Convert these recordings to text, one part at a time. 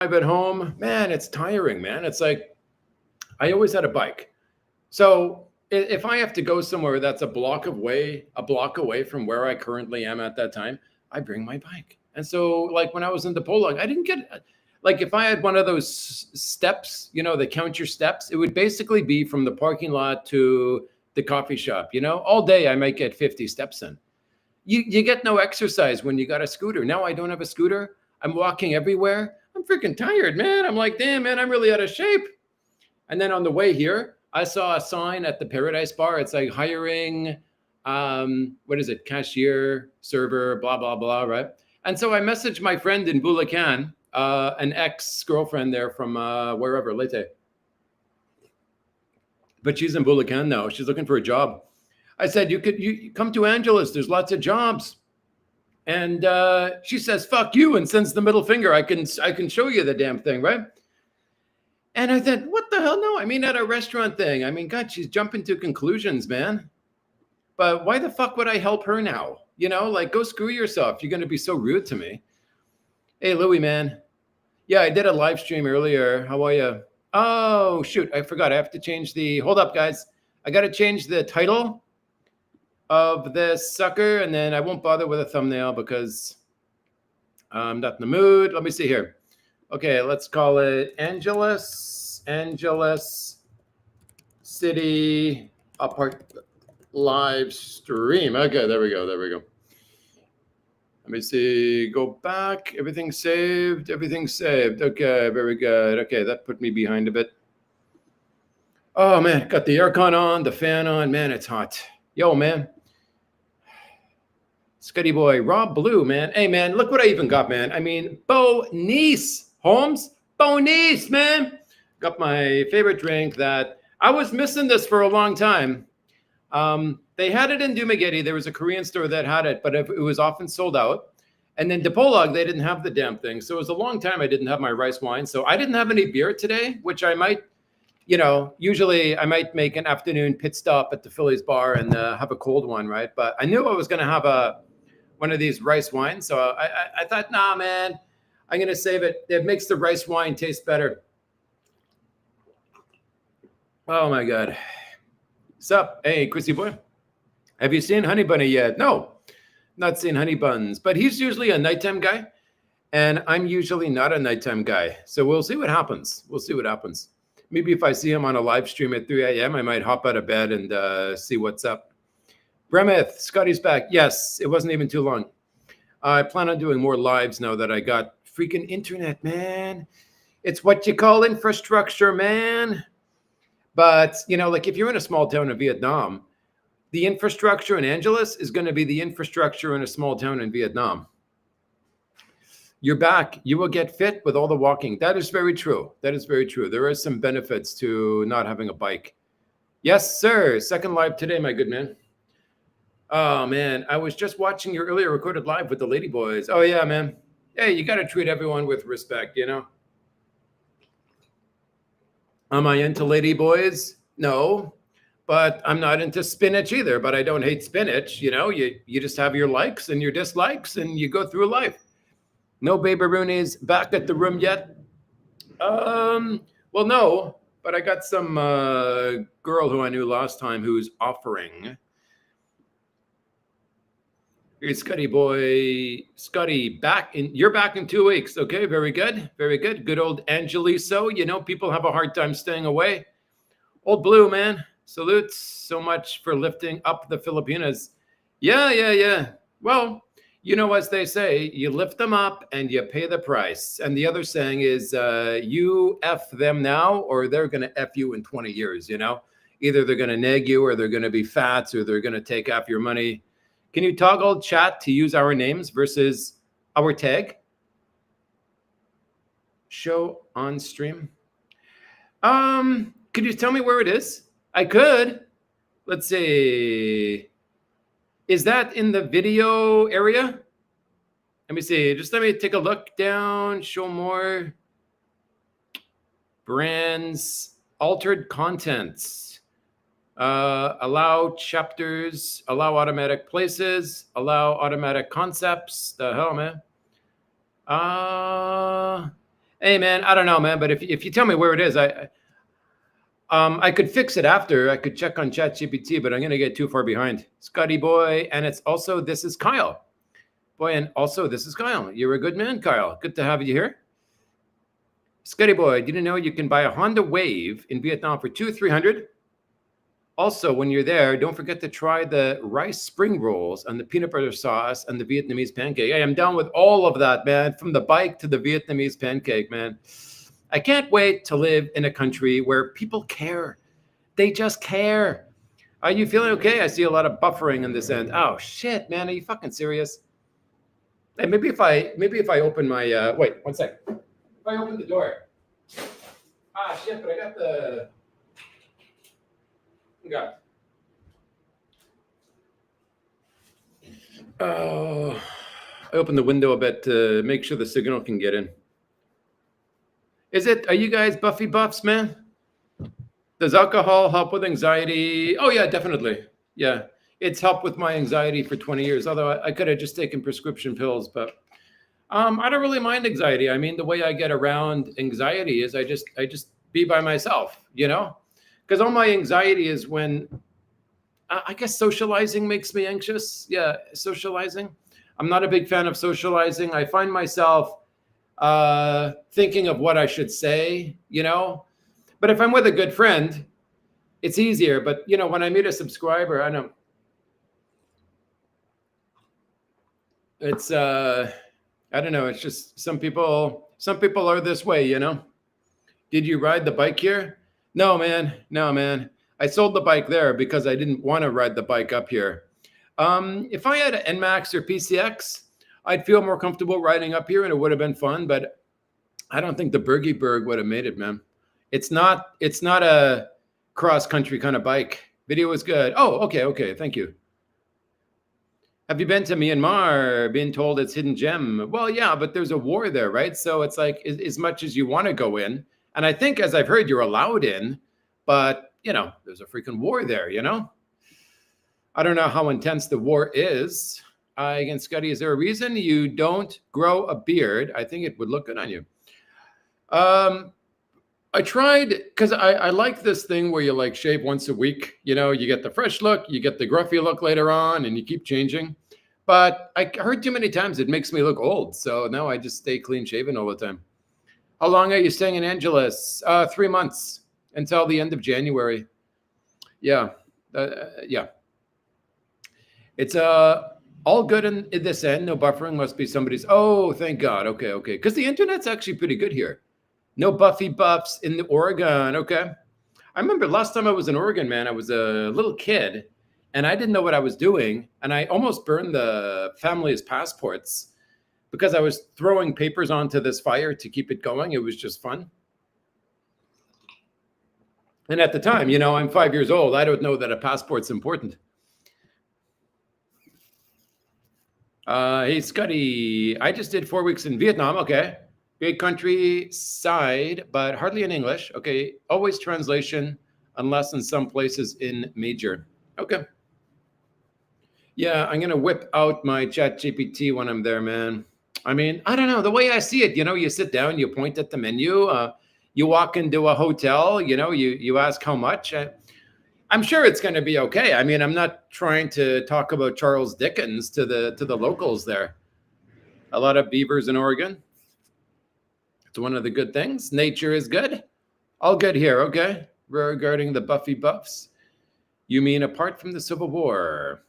at home, man, it's tiring, man. It's like I always had a bike. So if I have to go somewhere that's a block away from where I currently am at that time, I bring my bike. And so, like when I was in the Polog, I didn't get like if I had one of those steps, they count your steps. It would basically be from the parking lot to the coffee shop. All day I might get 50 steps in. You get no exercise when you got a scooter. Now I don't have a scooter. I'm walking everywhere. I'm freaking tired, man. I'm like, damn, man, I'm really out of shape. And then on the way here, I saw a sign at the Paradise Bar. It's like hiring, what is it, cashier, server, blah, blah, blah, right? And so I messaged my friend in Bulacan, an ex-girlfriend there from wherever, Leyte. But she's in Bulacan now. She's looking for a job. I said, you come to Angeles. There's lots of jobs. And she says, fuck you, and sends the middle finger. I can show you the damn thing, right? And I thought, what the hell? No, I mean, at a restaurant thing. I mean, God, she's jumping to conclusions, man. But why the fuck would I help her now? Like, go screw yourself. You're going to be so rude to me. Hey, Louie, man. Yeah, I did a live stream earlier. How are you? Oh, shoot. I forgot. I have to change hold up, guys. I got to change the title of this sucker, and then I won't bother with a thumbnail because I'm not in the mood. Let me see here. Okay, let's call it Angeles City Apart live stream. Okay, there we go. Let me see. Go back. Everything's saved. Okay, very good. Okay, that put me behind a bit. Oh, man, got the aircon on, the fan on. Man, it's hot. Yo, man. Scuddy boy, Rob Blue, man. Hey, man, look what I even got, man. I mean, Bo Nice, Holmes. Bo Nice, man. Got my favorite drink that I was missing this for a long time. They had it in Dumaguete. There was a Korean store that had it, but it was often sold out. And then Dipolog, they didn't have the damn thing. So it was a long time I didn't have my rice wine. So I didn't have any beer today, which I might, usually I might make an afternoon pit stop at the Phillies bar and have a cold one, right? But I knew I was going to have one of these rice wines. So I thought, nah, man, I'm going to save it. It makes the rice wine taste better. Oh, my God. Sup? Hey, Chrissy boy. Have you seen Honey Bunny yet? No, not seen Honey Buns. But he's usually a nighttime guy. And I'm usually not a nighttime guy. So we'll see what happens. Maybe if I see him on a live stream at 3 a.m., I might hop out of bed and see what's up. Bremeth, Scotty's back. Yes, it wasn't even too long. I plan on doing more lives now that I got freaking internet, man. It's what you call infrastructure, man. But, like if you're in a small town in Vietnam, the infrastructure in Angeles is going to be the infrastructure in a small town in Vietnam. You're back. You will get fit with all the walking. That is very true. There are some benefits to not having a bike. Yes, sir. Second live today, my good man. Oh, man. I was just watching your earlier recorded live with the Lady Boys. Oh, yeah, man. Hey, you got to treat everyone with respect, Am I into Lady Boys? No. But I'm not into spinach either, but I don't hate spinach. You just have your likes and your dislikes and you go through life. No Baby Rooney's back at the room yet? Well, no, but I got some girl who I knew last time who's offering. Hey, Scotty boy. Scotty, you're back in 2 weeks. Okay, very good. Good old Angeliso. People have a hard time staying away. Old Blue, man. Salutes so much for lifting up the Filipinas. Yeah. Well, as they say, you lift them up and you pay the price. And the other saying is, you F them now or they're going to F you in 20 years, Either they're going to neg you or they're going to be fats or they're going to take off your money. Can you toggle chat to use our names versus our tag? Show on stream. Could you tell me where it is? I could. Let's see. Is that in the video area? Let me see. Just let me take a look down. Show more. Brands. Altered contents. Allow chapters. Allow automatic places. Allow automatic concepts. The hell, man. Hey, man, I don't know, man, but if you tell me where it is, I could fix it after. I could check on ChatGPT, but I'm gonna get too far behind. Scotty boy, and it's also this is Kyle. Boy, and also this is Kyle. You're a good man, Kyle. Good to have you here. Scotty boy, did you know you can buy a Honda Wave in Vietnam for 200-300? Also, when you're there, don't forget to try the rice spring rolls and the peanut butter sauce and the Vietnamese pancake. Hey, I'm down with all of that, man. From the bike to the Vietnamese pancake, man. I can't wait to live in a country where people care. They just care. Are you feeling okay? I see a lot of buffering in this end. Oh shit, man. Are you fucking serious? Hey, maybe if I open my wait, one sec. If I open the door. Ah shit, but I got the got oh I opened the window a bit to make sure the signal can get in. Are you guys Buffy buffs, man? Does alcohol help with anxiety? Oh yeah, definitely. Yeah. It's helped with my anxiety for 20 years. Although I could have just taken prescription pills, but I don't really mind anxiety. I mean, the way I get around anxiety is I just be by myself, you know? Because all my anxiety is when I guess socializing makes me anxious. Yeah, socializing. I'm not a big fan of socializing. I find myself thinking of what I should say, you know? But if I'm with a good friend, it's easier. But you know, when I meet a subscriber, I don't. It's I don't know. It's just some people. Some people are this way, you know. Did you ride the bike here? No, man. No, man. I sold the bike there because I didn't want to ride the bike up here. If I had an NMAX or PCX, I'd feel more comfortable riding up here, and it would have been fun. But I don't think the Bergie Berg would have made it, man. It's not a cross country kind of bike. Video was good. Oh, okay. Thank you. Have you been to Myanmar? Been told it's hidden gem? Well, yeah, but there's a war there, right? So it's like as much as you want to go in, and I think, as I've heard, you're allowed in, but you know, there's a freaking war there. You know, I don't know how intense the war is. Again, Scotty, is there a reason you don't grow a beard? I think it would look good on you. I tried because I like this thing where you like shave once a week. You know, you get the fresh look, you get the gruffy look later on, and you keep changing. But I heard too many times it makes me look old. So now I just stay clean shaven all the time. How long are you staying in Angeles? 3 months until the end of January. Yeah. Yeah. It's all good in this end. No buffering. Must be somebody's. Oh, thank God. Okay. Because the internet's actually pretty good here. No Buffy buffs in the Oregon. Okay. I remember last time I was in Oregon, man, I was a little kid and I didn't know what I was doing. And I almost burned the family's passports because I was throwing papers onto this fire to keep it going. It was just fun. And at the time, you know, I'm 5 years old. I don't know that a passport's important. Hey, Scotty, I just did 4 weeks in Vietnam. Okay. Great countryside, but hardly in English. Okay. Always translation, unless in some places in major. Okay. Yeah, I'm going to whip out my ChatGPT when I'm there, man. I mean, I don't know. The way I see it, you know, you sit down, you point at the menu, you walk into a hotel, you know, you ask how much. I'm sure it's going to be okay. I mean, I'm not trying to talk about Charles Dickens to the locals there. A lot of beavers in Oregon. It's one of the good things. Nature is good. All good here. Okay. Regarding the Buffy buffs, you mean apart from the Civil War?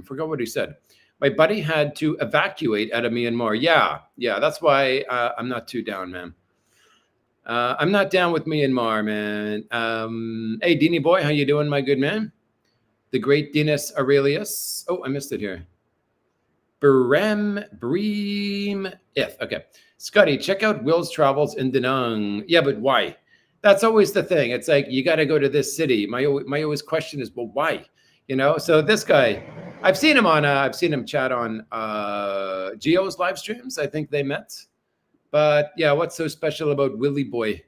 Forgot what he said. My buddy had to evacuate out of Myanmar. Yeah. That's why I'm not too down, man. I'm not down with Myanmar, man. Hey, Deanie boy, how you doing, my good man? The great Dinas Aurelius. Oh, I missed it here. Bream. If okay. Scotty, check out Will's travels in Da Nang. Yeah, but why? That's always the thing. It's like, you got to go to this city. My always question is, well, why? You know, so this guy, I've seen him chat on Geo's live streams. I think they met. But yeah, what's so special about Willy Boy?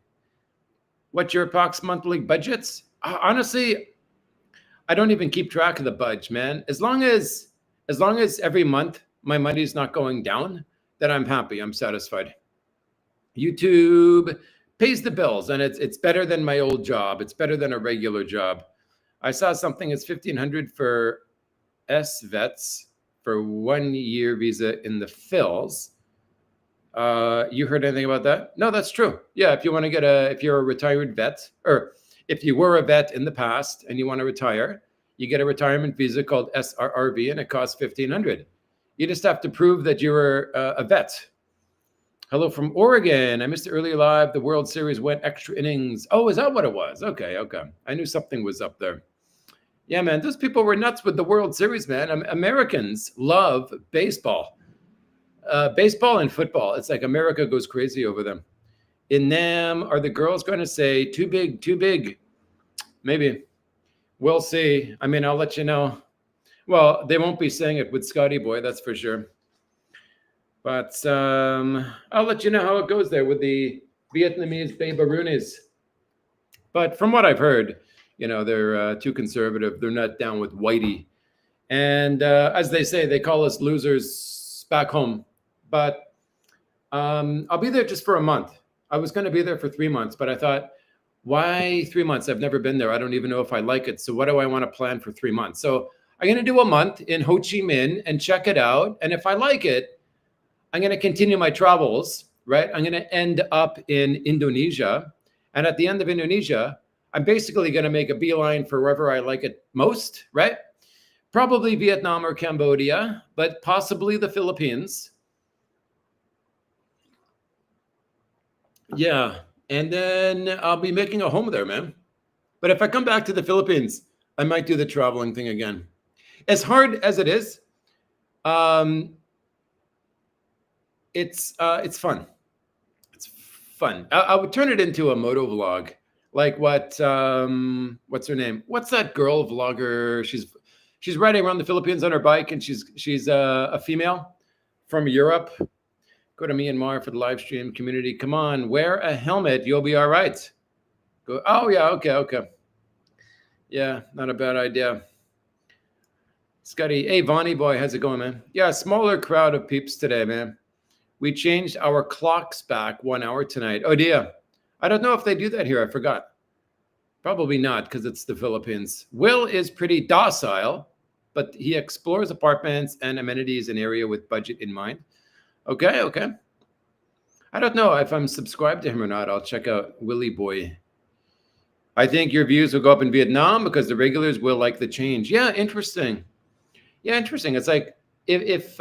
What's your approx monthly budgets? Honestly, I don't even keep track of the budge, man. As long as every month my money's not going down, then I'm happy. I'm satisfied. YouTube pays the bills, and it's better than my old job. It's better than a regular job. I saw something. It's 1,500 for SVETs for 1 year visa in the Phils. You heard anything about that? No, that's true. Yeah, if you want to if you're a retired vet, or if you were a vet in the past and you want to retire, you get a retirement visa called SRRV, and it costs 1,500. You just have to prove that you're a vet. Hello from Oregon. I missed the earlier live. The World Series went extra innings. Oh, is that what it was? Okay. I knew something was up there. Yeah, man, those people were nuts with the World Series, man. Americans love baseball. Baseball and football. It's like America goes crazy over them. In NAM, are the girls going to say too big, too big? Maybe. We'll see. I mean, I'll let you know. Well, they won't be saying it with Scotty Boy, that's for sure. But I'll let you know how it goes there with the Vietnamese Babaroonies. But from what I've heard, they're too conservative. They're not down with Whitey. And as they say, they call us losers back home. But I'll be there just for a month. I was going to be there for 3 months, but I thought, why 3 months? I've never been there. I don't even know if I like it. So what do I want to plan for 3 months? So I'm going to do a month in Ho Chi Minh and check it out. And if I like it, I'm going to continue my travels, right? I'm going to end up in Indonesia. And at the end of Indonesia, I'm basically going to make a beeline for wherever I like it most, right? Probably Vietnam or Cambodia, but possibly the Philippines. Yeah. And then I'll be making a home there, man. But if I come back to the Philippines, I might do the traveling thing again. As hard as it is, it's fun. It's fun. I would turn it into a moto vlog, like what's her name? What's that girl vlogger? She's riding around the Philippines on her bike, and she's a female from Europe. Go to Myanmar for the live stream community. Come on, wear a helmet. You'll be all right. Go. Oh yeah. Okay. Yeah, not a bad idea. Scotty, hey, Vonnie boy, how's it going, man? Yeah, smaller crowd of peeps today, man. We changed our clocks back 1 hour tonight. Oh, dear. I don't know if they do that here. I forgot. Probably not, because it's the Philippines. Will is pretty docile, but he explores apartments and amenities in area with budget in mind. Okay. I don't know if I'm subscribed to him or not. I'll check out Willie Boy. I think your views will go up in Vietnam because the regulars will like the change. Yeah, interesting. It's like if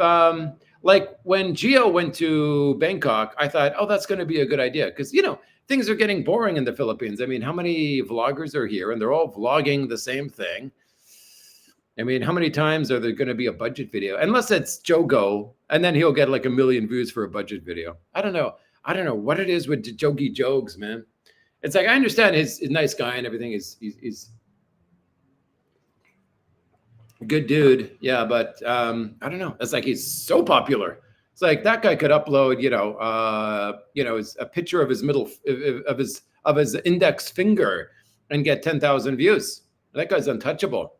like when Gio went to Bangkok, I thought, oh, that's going to be a good idea because, things are getting boring in the Philippines. I mean, how many vloggers are here and they're all vlogging the same thing? I mean, how many times are there going to be a budget video? Unless it's Jogo, and then he'll get like 1 million views for a budget video. I don't know what it is with Jogi Jogs, man. It's like, I understand he's a nice guy and everything. He's a good dude. Yeah, but I don't know. It's like he's so popular. It's like that guy could upload, a picture of his of his index finger and get 10,000 views. That guy's untouchable.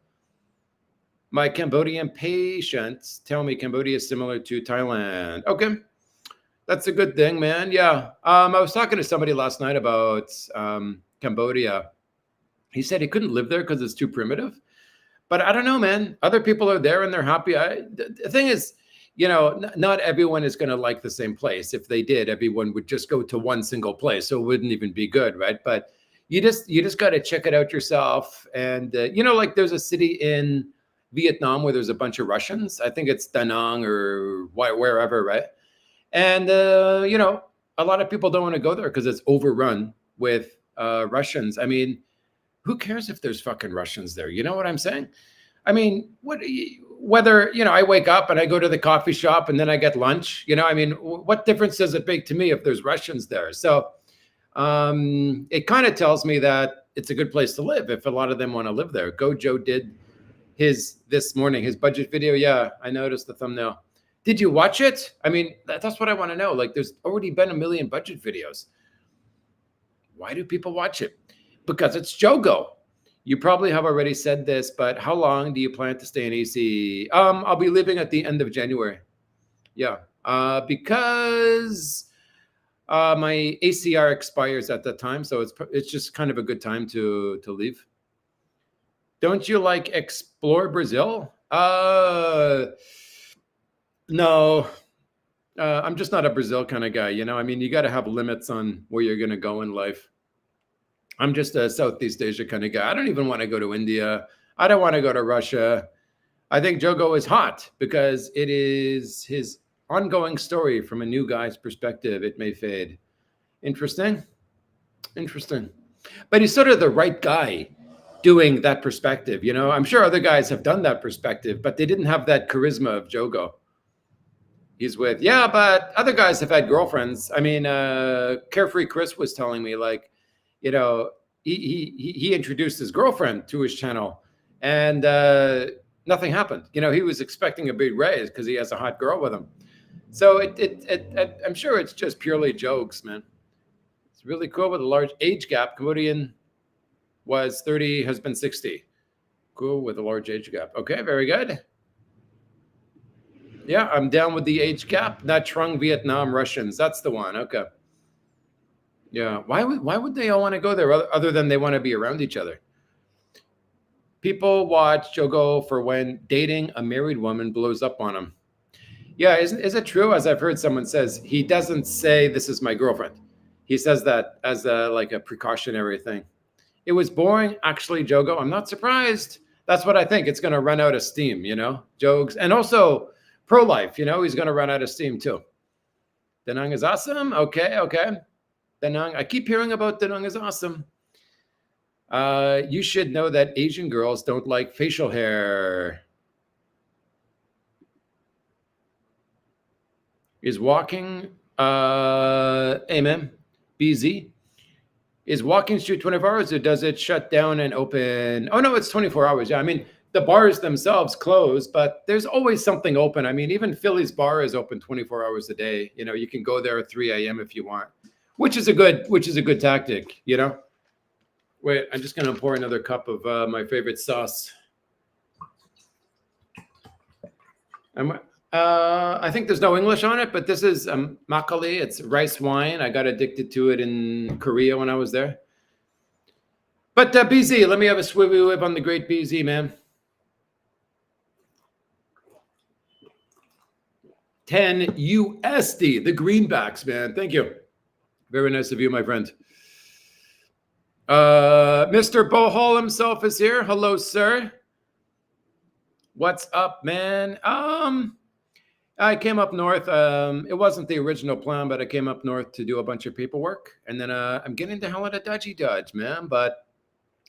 My Cambodian patients tell me Cambodia is similar to Thailand. Okay. That's a good thing, man. Yeah. I was talking to somebody last night about Cambodia. He said he couldn't live there because it's too primitive. But I don't know, man. Other people are there and they're happy. The thing is, not everyone is going to like the same place. If they did, everyone would just go to one single place. So it wouldn't even be good, right? But you just got to check it out yourself. And, like there's a city in Vietnam where there's a bunch of Russians. I think it's Da Nang or wherever, right? And, a lot of people don't want to go there because it's overrun with Russians. I mean, who cares if there's fucking Russians there? You know what I'm saying? I mean, whether, I wake up and I go to the coffee shop and then I get lunch, what difference does it make to me if there's Russians there? So it kind of tells me that it's a good place to live if a lot of them want to live there. Gojo did this morning, his budget video. Yeah, I noticed the thumbnail. Did you watch it? I mean, that's what I want to know. Like, there's already been 1 million budget videos. Why do people watch it? Because it's Jogo. You probably have already said this, but how long do you plan to stay in EC? I'll be leaving at the end of January. Yeah, because My ACR expires at that time, so it's just kind of a good time to leave. Don't you like explore Brazil? No. I'm just not a Brazil kind of guy, you know. I mean, you got to have limits on where you're going to go in life. I'm just a Southeast Asia kind of guy. I don't even want to go to India. I don't want to go to Russia. I think Jogo is hot because it is his ongoing story from a new guy's perspective. It may fade. Interesting. Interesting. But he's sort of the right guy doing that perspective. You know, I'm sure other guys have done that perspective, but they didn't have that charisma of Jogo. He's with, yeah, but other guys have had girlfriends. I mean, Carefree Chris was telling me, like, you know, he introduced his girlfriend to his channel, and nothing happened. You know, he was expecting a big raise because he has a hot girl with him. So I'm sure it's just purely jokes, man. It's really cool with a large age gap. Cambodian was 30, has been 60. Cool with a large age gap. Okay, very good. Yeah, I'm down with the age gap. Not Trung, Vietnam, Russians. That's the one. Okay. Yeah. Why would they all want to go there other than they want to be around each other? People watch Jogo for when dating a married woman blows up on him. Yeah, is it true? As I've heard someone says, he doesn't say this is my girlfriend. He says that as like a precautionary thing. It was boring, actually, Jogo. I'm not surprised. That's what I think. It's going to run out of steam, you know, jokes. And also pro-life, you know, he's going to run out of steam too. Danang is awesome. Okay. Danang, I keep hearing about Danang is awesome. You should know that Asian girls don't like facial hair. Is walking, amen, BZ. Is Walking Street 24 hours or does it shut down and open? Oh, no, it's 24 hours. Yeah, I mean, the bars themselves close, but there's always something open. I mean, even Philly's bar is open 24 hours a day. You know, you can go there at 3 a.m. if you want, which is a good tactic, you know? Wait, I'm just going to pour another cup of my favorite sauce. I think there's no English on it, but this is makgeolli. It's rice wine. I got addicted to it in Korea when I was there. But BZ, let me have a swivvy whip on the great BZ, man. 10 USD, the greenbacks, man. Thank you. Very nice of you, my friend. Mr. Bohol himself is here. Hello, sir. What's up, man? I came up north. It wasn't the original plan, but I came up north to do a bunch of paperwork. And then I'm getting the hell out of Dodge, man. But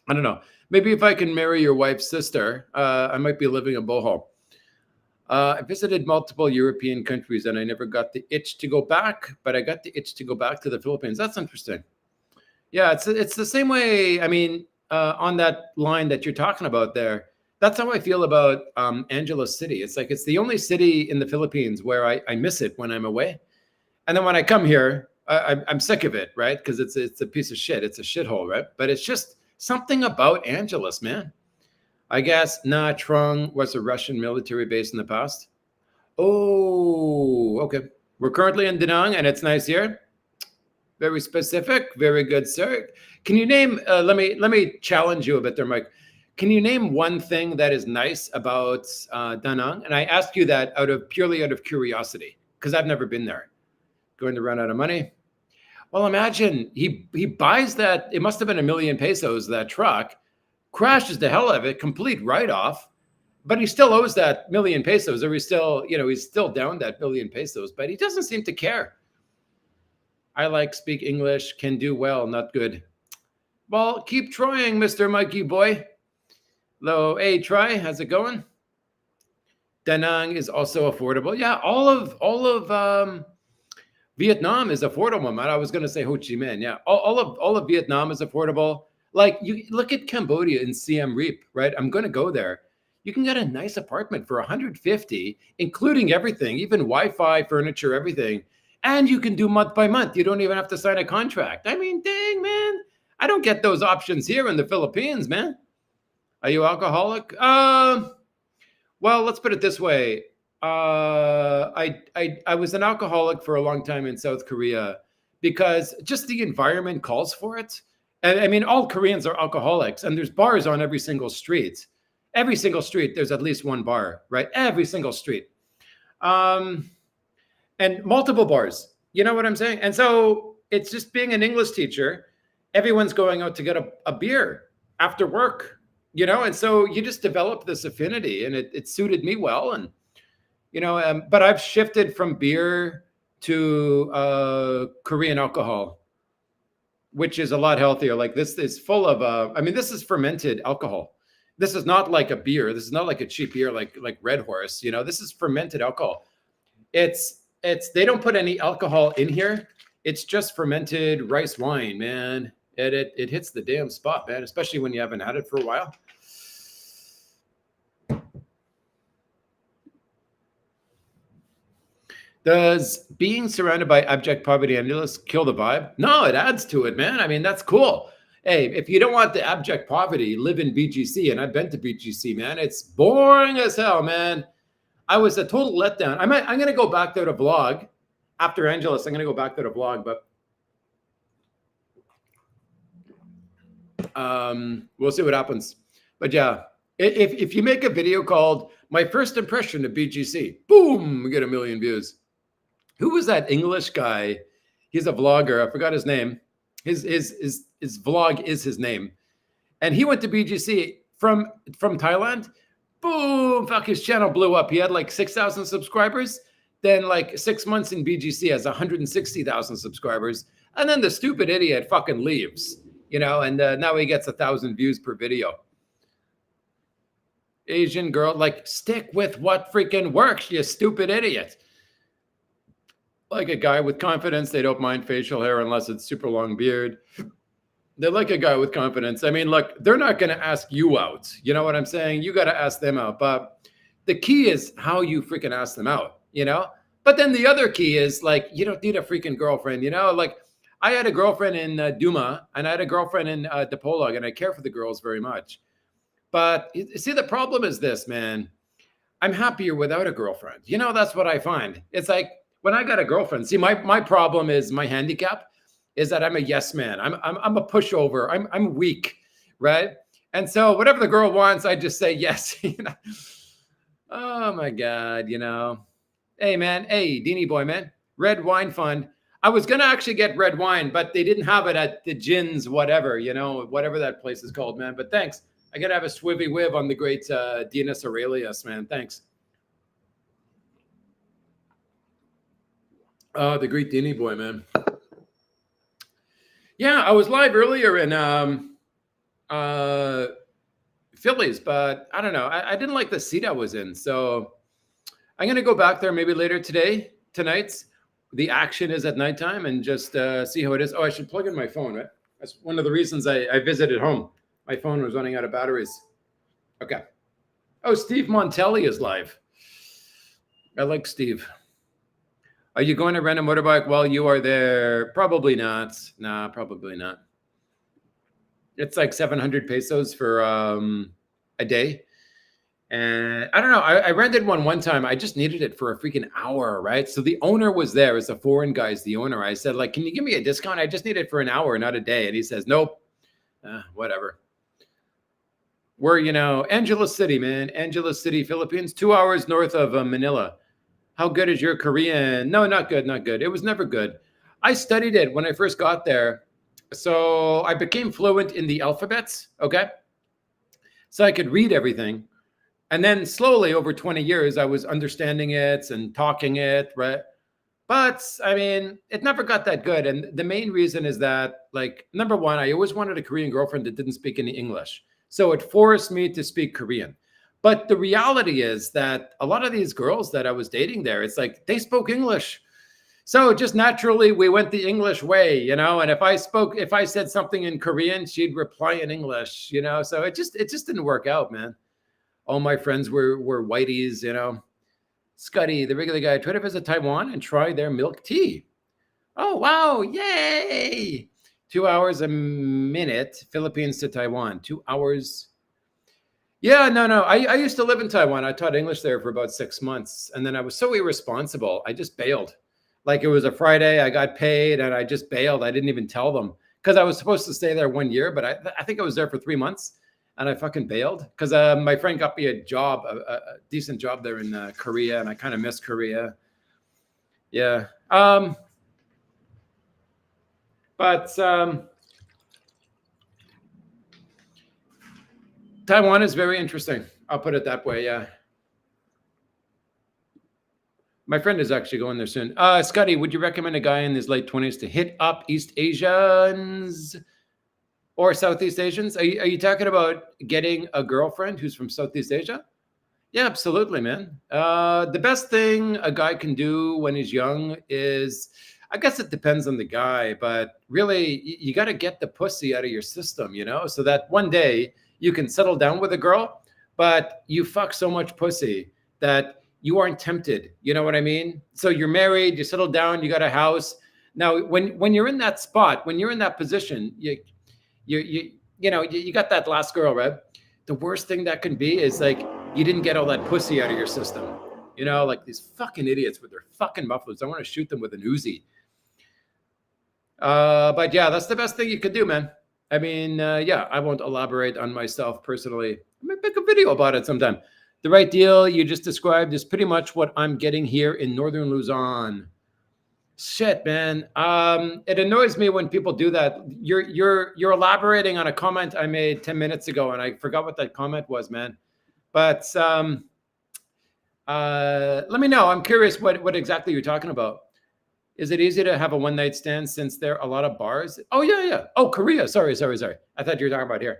I don't know. Maybe if I can marry your wife's sister, I might be living in Bohol. I visited multiple European countries and I never got the itch to go back, but I got the itch to go back to the Philippines. That's interesting. Yeah, it's the same way. I mean, on that line that you're talking about there, that's how I feel about Angeles City. It's like it's the only city in the Philippines where I miss it when I'm away. And then when I come here, I'm sick of it, right? Because it's a piece of shit. It's a shithole, right? But it's just something about Angeles, man. I guess Nha Trang was a Russian military base in the past. Oh, okay. We're currently in Da Nang, and it's nice here. Very specific. Very good, sir. Can you name? Let me challenge you a bit there, Mike. Can you name one thing that is nice about Da Nang? And I ask you that purely out of curiosity, because I've never been there. Going to run out of money. Well, imagine he buys that. It must have been 1 million pesos, that truck, crashes the hell out of it, complete write-off, but he still owes that 1 million pesos, or he's still down that 1 million pesos, but he doesn't seem to care. I speak English, can do well, not good. Well, keep trying, Mr. Mikey boy. Hello, hey, try. How's it going? Da Nang is also affordable. Yeah, all of Vietnam is affordable, man. I was going to say Ho Chi Minh. Yeah, all of Vietnam is affordable. Like, you look at Cambodia in Siem Reap, right? I'm going to go there. You can get a nice apartment for 150, including everything, even Wi-Fi, furniture, everything. And you can do month by month. You don't even have to sign a contract. I mean, dang, man. I don't get those options here in the Philippines, man. Are you alcoholic? Well, let's put it this way. I was an alcoholic for a long time in South Korea, because just the environment calls for it. And I mean, all Koreans are alcoholics, and there's bars on every single street. Every single street, there's at least one bar, right? Every single street. Um, and multiple bars. You know what I'm saying? And so it's just being an English teacher. Everyone's going out to get a beer after work, and so you just develop this affinity, and it suited me well. And, but I've shifted from beer to Korean alcohol, which is a lot healthier. Like this is full of, this is fermented alcohol. This is not like a beer. This is not like a cheap beer, like Red Horse, this is fermented alcohol. They don't put any alcohol in here. It's just fermented rice wine, man. It hits the damn spot, man, especially when you haven't had it for a while. Does being surrounded by abject poverty and endless kill the vibe? No, it adds to it, man. I mean, that's cool. Hey, if you don't want the abject poverty, live in BGC. And I've been to BGC, man. It's boring as hell, man. I was a total letdown. I'm going to go back there to vlog. After Angeles, I'm going to go back there to vlog. But we'll see what happens. But yeah, if you make a video called My First Impression of BGC, boom, we get 1 million views. Who was that English guy? He's a vlogger. I forgot his name. His vlog is his name. And he went to BGC from Thailand. Boom, fuck, his channel blew up. He had like 6,000 subscribers. Then like 6 months in BGC has 160,000 subscribers. And then the stupid idiot fucking leaves, and now he gets 1,000 views per video. Asian girl, like, stick with what freaking works, you stupid idiot. Like a guy with confidence. They don't mind facial hair unless it's super long beard. They're like a guy with confidence. I mean, look, they're not going to ask you out. You know what I'm saying? You got to ask them out. But the key is how you freaking ask them out, But then the other key is, like, you don't need a freaking girlfriend, Like, I had a girlfriend in Duma, and I had a girlfriend in Dipolog, and I care for the girls very much. But see, the problem is this, man. I'm happier without a girlfriend. That's what I find. It's like, when I got a girlfriend, see, my problem is, my handicap is that I'm a yes man. I'm a pushover. I'm weak, right? And so whatever the girl wants, I just say yes. Oh my God, Hey man, hey Deanie boy, man. Red Wine Fund. I was gonna actually get red wine, but they didn't have it at the gins, whatever, whatever that place is called, man. But thanks. I gotta have a swivvy whiv on the great Dinas Aurelius, man. Thanks. The great Deanie boy, man. Yeah, I was live earlier in Phillies, but I don't know. I didn't like the seat I was in. So I'm going to go back there maybe later tonight. The action is at nighttime, and just see how it is. Oh, I should plug in my phone, right? That's one of the reasons I visited home. My phone was running out of batteries. Okay. Oh, Steve Montelli is live. I like Steve. Are you going to rent a motorbike while you are there? Probably not. Nah, probably not. It's like 700 pesos for a day. And I don't know. I rented one time. I just needed it for a freaking hour, right? So the owner was there. It's a foreign guy's the owner. I said, like, can you give me a discount? I just need it for an hour, not a day. And he says, nope. Whatever. We're, Angeles City, man. Angeles City, Philippines, 2 hours north of Manila. How good is your Korean? No, not good, not good. It was never good. I studied it when I first got there. So I became fluent in the alphabets, okay? So I could read everything. And then slowly over 20 years, I was understanding it and talking it, right? But I mean, it never got that good. And the main reason is that, like, number one, I always wanted a Korean girlfriend that didn't speak any English. So it forced me to speak Korean. But the reality is that a lot of these girls that I was dating there, it's like they spoke English. So just naturally, we went the English way, and if I said something in Korean, she'd reply in English, so it just didn't work out, man. All my friends were whiteys, Scotty, the regular guy, try to visit Taiwan and try their milk tea. Oh, wow. Yay. 2 hours a minute, Philippines to Taiwan, 2 hours. Yeah, no. I used to live in Taiwan. I taught English there for about 6 months. And then I was so irresponsible. I just bailed. Like it was a Friday, I got paid and I just bailed. I didn't even tell them because I was supposed to stay there 1 year, but I think I was there for 3 months and I fucking bailed because my friend got me a job, a decent job there in Korea, and I kind of miss Korea. Yeah. But Taiwan is very interesting. I'll put it that way. Yeah. My friend is actually going there soon. Scotty, would you recommend a guy in his late 20s to hit up East Asians or Southeast Asians? Are you talking about getting a girlfriend who's from Southeast Asia? Yeah, absolutely, man. The best thing a guy can do when he's young is, I guess it depends on the guy, but really you got to get the pussy out of your system, so that one day you can settle down with a girl, but you fuck so much pussy that you aren't tempted. You know what I mean? So you're married, you settle down, you got a house. Now, when you're in that spot, when you're in that position, you got that last girl, right? The worst thing that can be is like you didn't get all that pussy out of your system. Like these fucking idiots with their fucking mufflers. I want to shoot them with an Uzi. But yeah, that's the best thing you could do, man. I mean, yeah, I won't elaborate on myself personally. I might make a video about it sometime. The right deal you just described is pretty much what I'm getting here in Northern Luzon. Shit, man. It annoys me when people do that. You're elaborating on a comment I made 10 minutes ago, and I forgot what that comment was, man. But let me know. I'm curious what exactly you're talking about. Is it easy to have a one-night stand since there are a lot of bars? Oh, yeah. Oh, Korea. Sorry. I thought you were talking about here.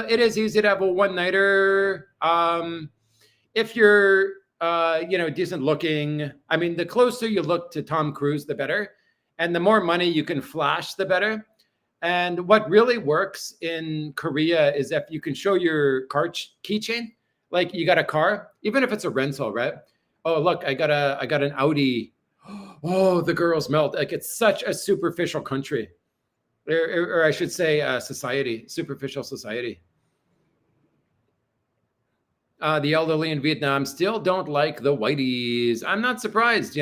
It is easy to have a one-nighter. If you're, decent looking. I mean, the closer you look to Tom Cruise, the better. And the more money you can flash, the better. And what really works in Korea is if you can show your car keychain, like you got a car, even if it's a rental, right? Oh, look, I got an Audi. Oh, the girls melt. Like it's such a superficial country. Or I should say society, superficial society. The elderly in Vietnam still don't like the whiteys. I'm not surprised,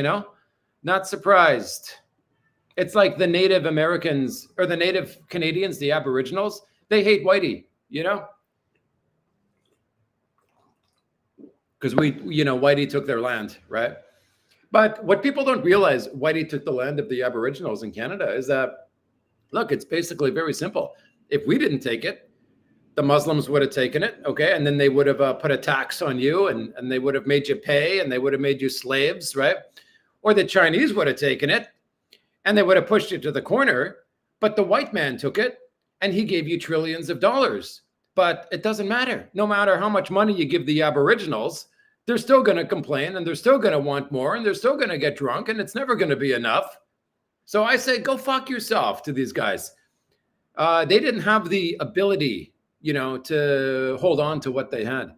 not surprised. It's like the Native Americans or the Native Canadians, the Aboriginals, they hate whitey, because whitey took their land, right? But what people don't realize, whitey took the land of the Aboriginals in Canada, is that, look, it's basically very simple. If we didn't take it, the Muslims would have taken it, okay? And then they would have put a tax on you and they would have made you pay and they would have made you slaves, right? Or the Chinese would have taken it and they would have pushed you to the corner, but the white man took it and he gave you trillions of dollars. But it doesn't matter. No matter how much money you give the Aboriginals, they're still going to complain and they're still going to want more and they're still going to get drunk and it's never going to be enough. So I say, go fuck yourself to these guys. They didn't have the ability, to hold on to what they had.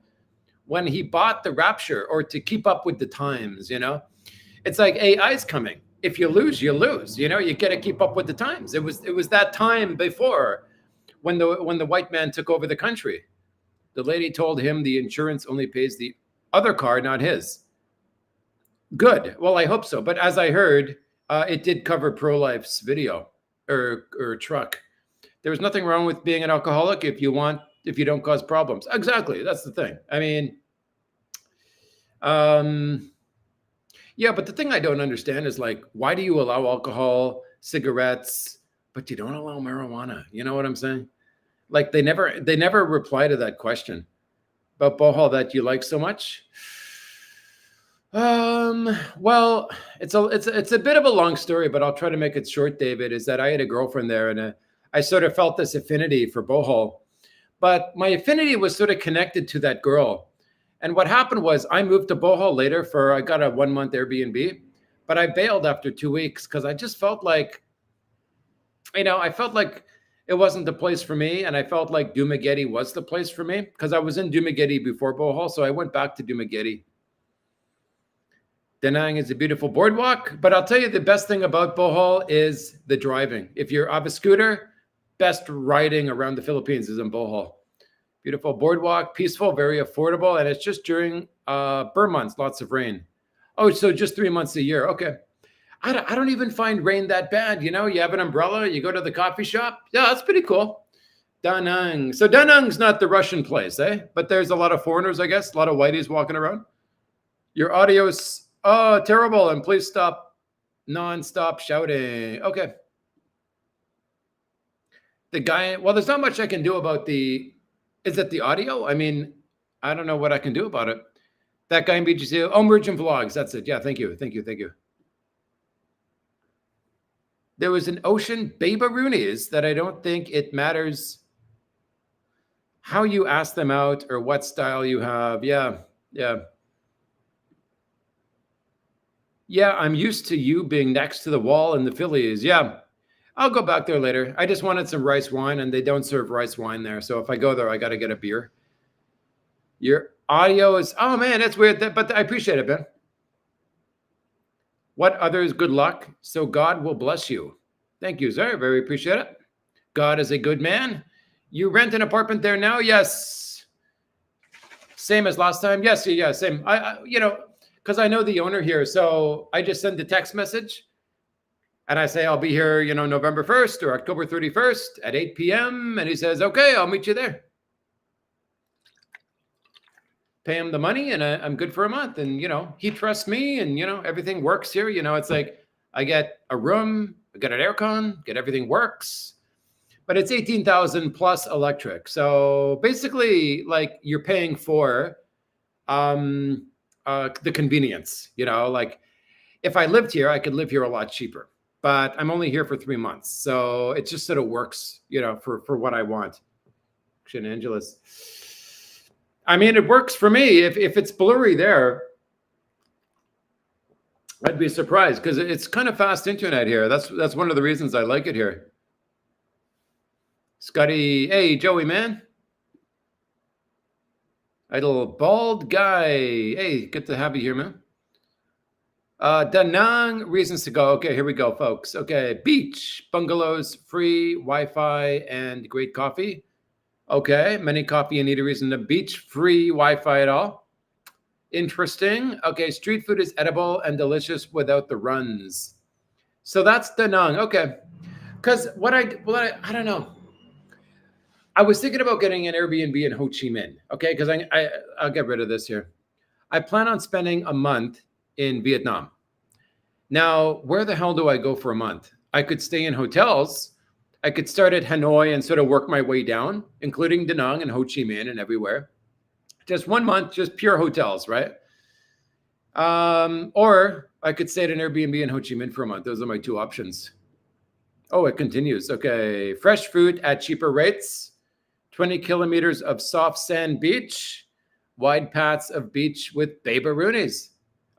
When he bought the Rapture or to keep up with the times, it's like AI's coming. If you lose, you lose. You got to keep up with the times. It was that time before when the white man took over the country. The lady told him the insurance only pays the other car, not his. Good. Well, I hope so. But as I heard, it did cover pro-life's video or truck. There was nothing wrong with being an alcoholic if you don't cause problems. Exactly. That's the thing. I mean, yeah, but the thing I don't understand is like, why do you allow alcohol, cigarettes, but you don't allow marijuana? You know what I'm saying? Like they never reply to that question about Bohol that you like so much. Well, it's a bit of a long story, but I'll try to make it short, David, is that I had a girlfriend there and I sort of felt this affinity for Bohol, but my affinity was sort of connected to that girl. And what happened was I moved to Bohol later I got a 1-month Airbnb, but I bailed after 2 weeks because I just felt like, I felt like it wasn't the place for me. And I felt like Dumaguete was the place for me because I was in Dumaguete before Bohol. So I went back to Dumaguete. Da Nang is a beautiful boardwalk, but I'll tell you the best thing about Bohol is the driving. If you're of a scooter, best riding around the Philippines is in Bohol. Beautiful boardwalk, peaceful, very affordable, and it's just during burr months, lots of rain. Oh, so just 3 months a year. Okay. I don't even find rain that bad. You know, you have an umbrella, you go to the coffee shop. Yeah, that's pretty cool. Da Nang. So Da Nang's not the Russian place, eh? But there's a lot of foreigners, I guess, a lot of whiteys walking around. Your audio's terrible, and please stop non-stop shouting. Okay. The guy, well, there's not much I can do about is it the audio? I mean, I don't know what I can do about it. That guy in BGC, Merchant Vlogs, that's it. Yeah, thank you. There was an Ocean Babaroonies that I don't think it matters how you ask them out or what style you have. Yeah. Yeah, I'm used to you being next to the wall in the Phillies. Yeah, I'll go back there later. I just wanted some rice wine, and they don't serve rice wine there. So if I go there, I got to get a beer. Your audio is, oh man, that's weird. But I appreciate it, Ben. What others good luck, so God will bless you. Thank you, sir. Very appreciate it. God is a good man. You rent an apartment there now? Yes. Same as last time? Yes, yeah, same. Because I know the owner here. So I just send a text message and I say, I'll be here, November 1st or October 31st at 8 p.m. And he says, okay, I'll meet you there. Pay him the money and I'm good for a month. And, he trusts me and, everything works here. It's like I get a room, I get an aircon, get everything works. But it's 18,000 plus electric. So basically, like you're paying for the convenience, like if I lived here, I could live here a lot cheaper, but I'm only here for 3 months. So it just sort of works, for what I want. Action Angeles. I mean, it works for me. If it's blurry there, I'd be surprised because it's kind of fast internet here. That's one of the reasons I like it here. Scotty, hey, Joey, man. Idle bald guy. Hey, good to have you here, man. Da Nang, reasons to go. Okay, here we go, folks. Okay, beach, bungalows, free Wi-Fi, and great coffee. Okay, many coffee and eateries in the beach, free Wi-Fi at all. Interesting. Okay, street food is edible and delicious without the runs. So that's Da Nang. Okay, because I don't know. I was thinking about getting an Airbnb in Ho Chi Minh, okay? Because I'll get rid of this here. I plan on spending a month in Vietnam. Now, where the hell do I go for a month? I could stay in hotels. I could start at Hanoi and sort of work my way down, including Da Nang and Ho Chi Minh and everywhere. Just 1 month, just pure hotels, right? Or I could stay at an Airbnb in Ho Chi Minh for a month. Those are my two options. Oh, it continues. Okay, fresh fruit at cheaper rates. 20 kilometers of soft sand beach, wide paths of beach with babaroonies.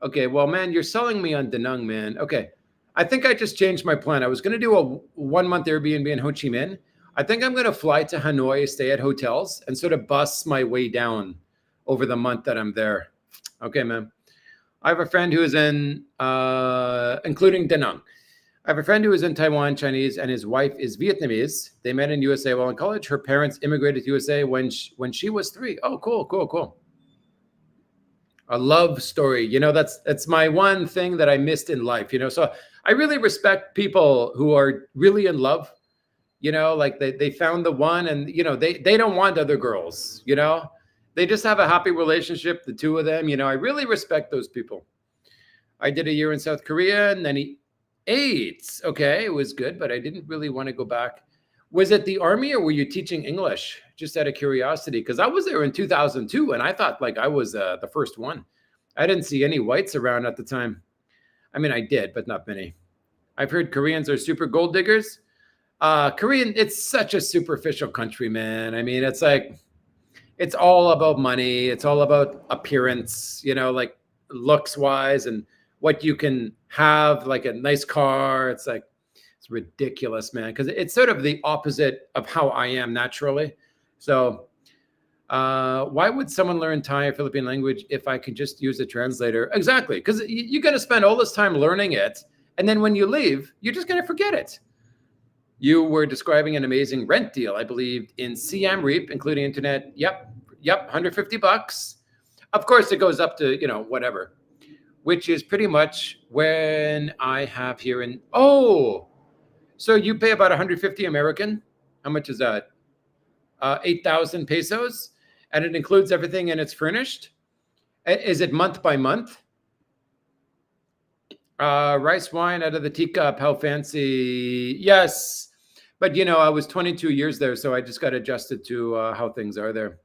Okay, well, man, you're selling me on Da Nang, man. Okay, I think I just changed my plan. I was going to do a 1 month Airbnb in Ho Chi Minh. I think I'm going to fly to Hanoi, stay at hotels, and sort of bus my way down over the month that I'm there. Okay, man. I have a friend who is in, including Da Nang. I have a friend who is in Taiwan, Chinese, and his wife is Vietnamese. They met in USA while in college. Her parents immigrated to USA when she was 3. Oh, cool. A love story. That's my one thing that I missed in life, So I really respect people who are really in love, like they found the one and, they don't want other girls, They just have a happy relationship, the two of them, I really respect those people. I did a year in South Korea and then 8. Okay, it was good, but I didn't really want to go back. Was it the army or were you teaching English? Just out of curiosity, because I was there in 2002 and I thought like I was the first one. I didn't see any whites around at the time. I mean, I did, but not many. I've heard Koreans are super gold diggers. Korean, it's such a superficial country, man. I mean, it's like, it's all about money. It's all about appearance, like looks wise and what you can have, like a nice car. It's like, it's ridiculous, man. Because it's sort of the opposite of how I am naturally. So why would someone learn Thai or Philippine language if I could just use a translator? Exactly. Because you're going to spend all this time learning it. And then when you leave, you're just going to forget it. You were describing an amazing rent deal, I believe, in Siam Reap, including internet. Yep, $150. Of course, it goes up to, whatever. which is pretty much when I have here in, oh, so you pay about 150 American. How much is that? 8,000 pesos. And it includes everything and it's furnished. Is it month by month? Rice wine out of the teacup. How fancy. Yes. But, you know, I was 22 years there, so I just got adjusted to how things are there.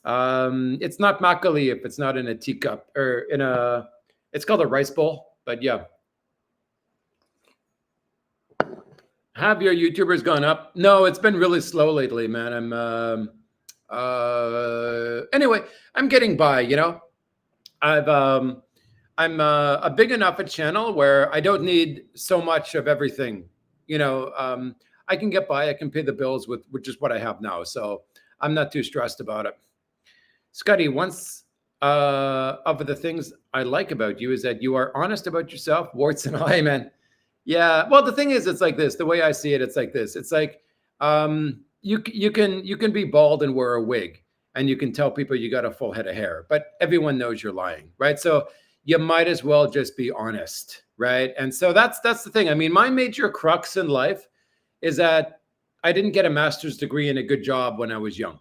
It's not makgeolli if it's not in a teacup or in a, it's called a rice bowl. But yeah. Have your YouTubers gone up? No, it's been really slow lately, man. Anyway, I'm getting by, you know. I'm a big enough a channel where I don't need so much of everything. You know, I can get by. I can pay the bills with just what I have now. So I'm not too stressed about it. Scotty, once of the things I like about you is that you are honest about yourself, warts and all. Amen. Yeah. Well, the thing is, it's like this. The way I see it, it's like this. It's like you can be bald and wear a wig, and you can tell people you got a full head of hair, but everyone knows you're lying, right? So you might as well just be honest, right? And so that's the thing. I mean, my major crux in life is that I didn't get a master's degree and a good job when I was young.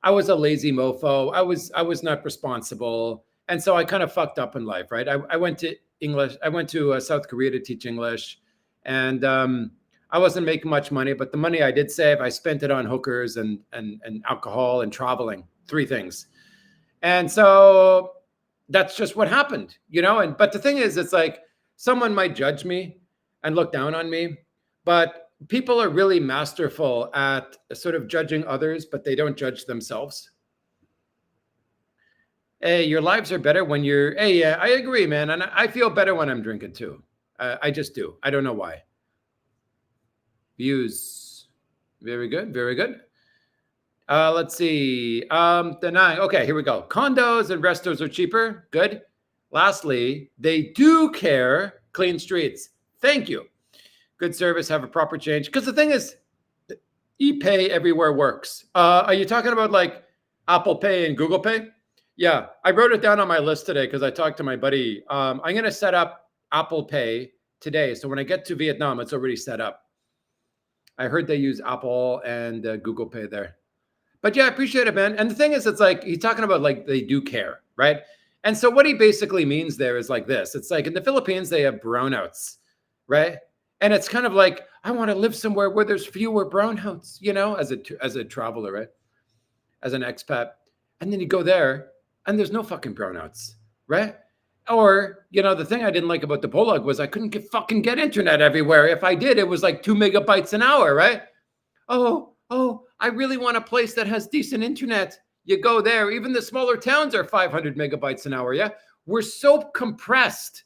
I was a lazy mofo. I was not responsible, and so I kind of fucked up in life, right? I went to English. I went to South Korea to teach English, and I wasn't making much money, but the money I did save, I spent it on hookers and alcohol and traveling. 3 things, and so that's just what happened, you know. And but the thing is, it's like someone might judge me and look down on me, but people are really masterful at sort of judging others, but they don't judge themselves. Hey, your lives are better when you're, hey, yeah, I agree, man. And I feel better when I'm drinking too. I just do. I don't know why. Views. Very good. Very good. Let's see. Denying. Okay, here we go. Condos and restos are cheaper. Good. Lastly, they do care. Clean streets. Thank you. Good service. Have a proper change. Because the thing is, ePay everywhere works. Are you talking about like Apple Pay and Google Pay? Yeah, I wrote it down on my list today because I talked to my buddy. I'm going to set up Apple Pay today. So when I get to Vietnam, it's already set up. I heard they use Apple and Google Pay there. But yeah, I appreciate it, man. And the thing is, it's like he's talking about like they do care, right? And so what he basically means there is like this. It's like in the Philippines, they have brownouts, right? And it's kind of like, I want to live somewhere where there's fewer brownouts, you know, as a traveler, right? As an expat. And then you go there and there's no fucking brownouts, right? Or, you know, the thing I didn't like about the Polog was I couldn't fucking get internet everywhere. If I did, it was like 2 megabytes an hour, right? Oh, I really want a place that has decent internet. You go there. Even the smaller towns are 500 megabytes an hour, yeah? We're so compressed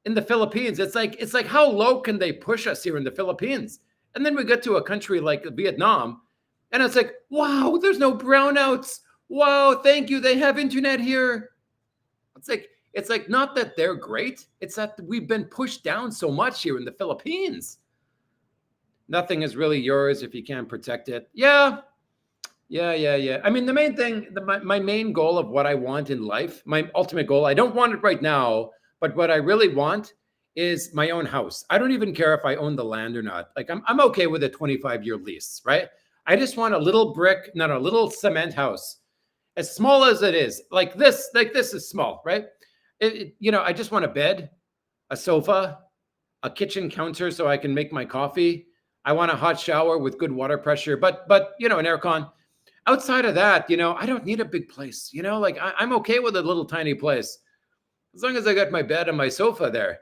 in the Philippines. It's like how low can they push us here in the Philippines? And then we get to a country like Vietnam, and it's like, wow, there's no brownouts. Wow, thank you. They have internet here. It's like not that they're great. It's that we've been pushed down so much here in the Philippines. Nothing is really yours if you can't protect it. Yeah. I mean, the main thing, my main goal of what I want in life, my ultimate goal, I don't want it right now, but what I really want is my own house. I don't even care if I own the land or not. Like I'm okay with a 25-year lease, right? I just want a little little cement house, as small as it is. Like this is small, right? You know, I just want a bed, a sofa, a kitchen counter so I can make my coffee. I want a hot shower with good water pressure, but you know, an aircon. Outside of that, you know, I don't need a big place. You know, like I'm okay with a little tiny place as long as I got my bed and my sofa there.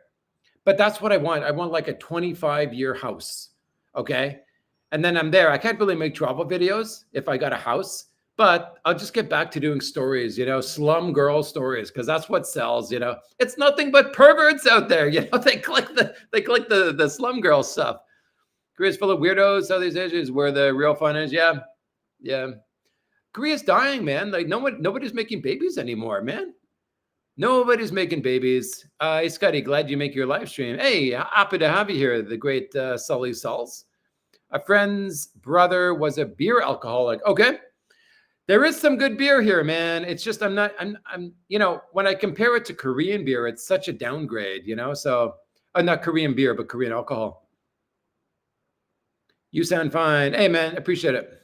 But that's what I want. I want like a 25-year house. Okay. And then I'm there. I can't really make travel videos if I got a house, but I'll just get back to doing stories, you know, slum girl stories, because that's what sells, you know. It's nothing but perverts out there, you know. They click the slum girl stuff. Korea's full of weirdos. Southeast Asia is where the real fun is. Yeah. Korea's dying, man. Like nobody's making babies anymore, man. Nobody's making babies. Hey, Scotty, glad you make your live stream. Hey, happy to have you here, the great Sully Sulls. A friend's brother was a beer alcoholic. Okay. There is some good beer here, man. It's just I'm when I compare it to Korean beer, it's such a downgrade, So not Korean beer, but Korean alcohol. You sound fine. Hey, man, appreciate it.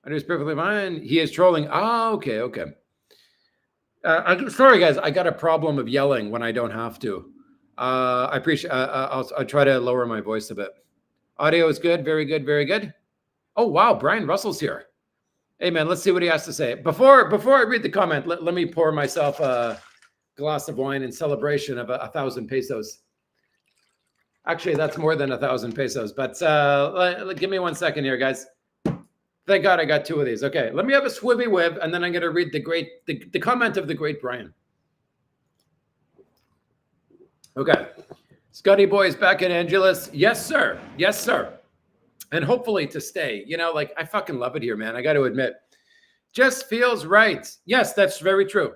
I was perfectly fine. He is trolling. Oh, okay. Sorry, guys. I got a problem of yelling when I don't have to. I appreciate. I'll try to lower my voice a bit. Audio is good. Very good. Very good. Oh wow, Brian Russell's here. Hey man, let's see what he has to say. Before I read the comment, let me pour myself a glass of wine in celebration of 1,000 pesos. Actually, that's more than 1,000 pesos. But give me 1 second here, guys. Thank God I got 2 of these. Okay, let me have a swibby whib, and then I'm going to read the comment of the great Brian. Okay, Scotty Boy is back in Angeles. Yes, sir. Yes, sir. And hopefully to stay. I fucking love it here, man. I got to admit, just feels right. Yes, that's very true.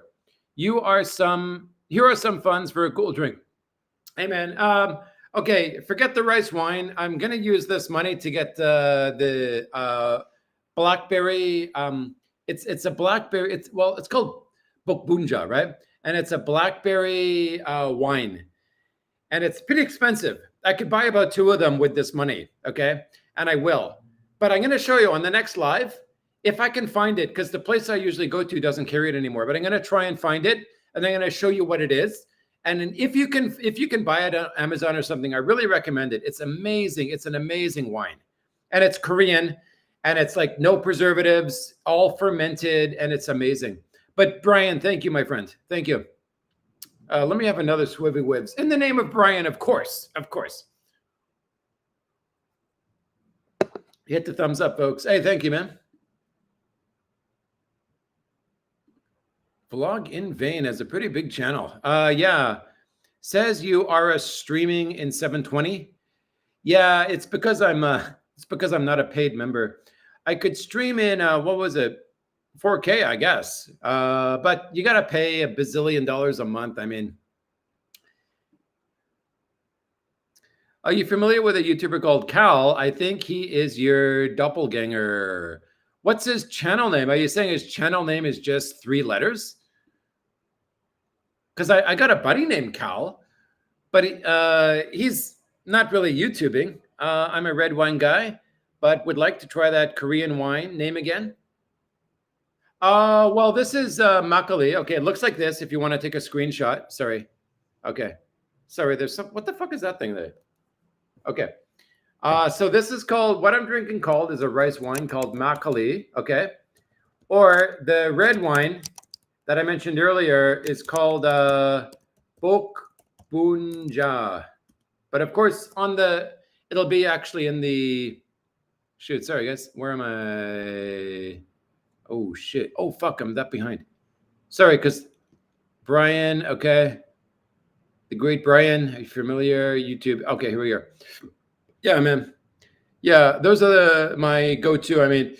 Here are some funds for a cool drink. Hey, man. Okay, forget the rice wine. I'm gonna use this money to get the blackberry. It's a blackberry. It's called Bokbunja, right? And it's a blackberry wine, and it's pretty expensive. I could buy about 2 of them with this money. Okay. And I will. But I'm going to show you on the next live, if I can find it, because the place I usually go to doesn't carry it anymore. But I'm going to try and find it, and I'm going to show you what it is. And if you can buy it on Amazon or something, I really recommend it. It's amazing. It's an amazing wine. And it's Korean, and it's like no preservatives, all fermented, and it's amazing. But Brian, thank you, my friend. Thank you. Let me have another swivy wibs. In the name of Brian, of course. Of course. Hit the thumbs up, folks. Hey, thank you, man. Vlog in Vain has a pretty big channel. Yeah. Says you are streaming in 720. Yeah, it's because I'm not a paid member. I could stream in what was it? 4K, I guess. But you gotta pay $1 bazillion a month. I mean, are you familiar with a YouTuber called Cal? I think he is your doppelganger. What's his channel name? Are you saying his channel name is just 3 letters? Because I got a buddy named Cal, but he's not really YouTubing. I'm a red wine guy, but would like to try that Korean wine. Name again? Well, this is Makgeolli. Okay, it looks like this if you want to take a screenshot. Sorry. Okay. Sorry, there's some. What the fuck is that thing there? Okay. So this is called, what I'm drinking called is a rice wine called Makgeolli. Okay. Or the red wine that I mentioned earlier is called Bokbunja. But of course, it'll be actually in the, shoot, sorry guys. Where am I? Oh shit. Oh fuck, I'm that behind. Sorry, because Brian, okay. The great Brian, are you familiar? YouTube. Okay, here we are. Yeah, man. Yeah, those are my go-to. I mean,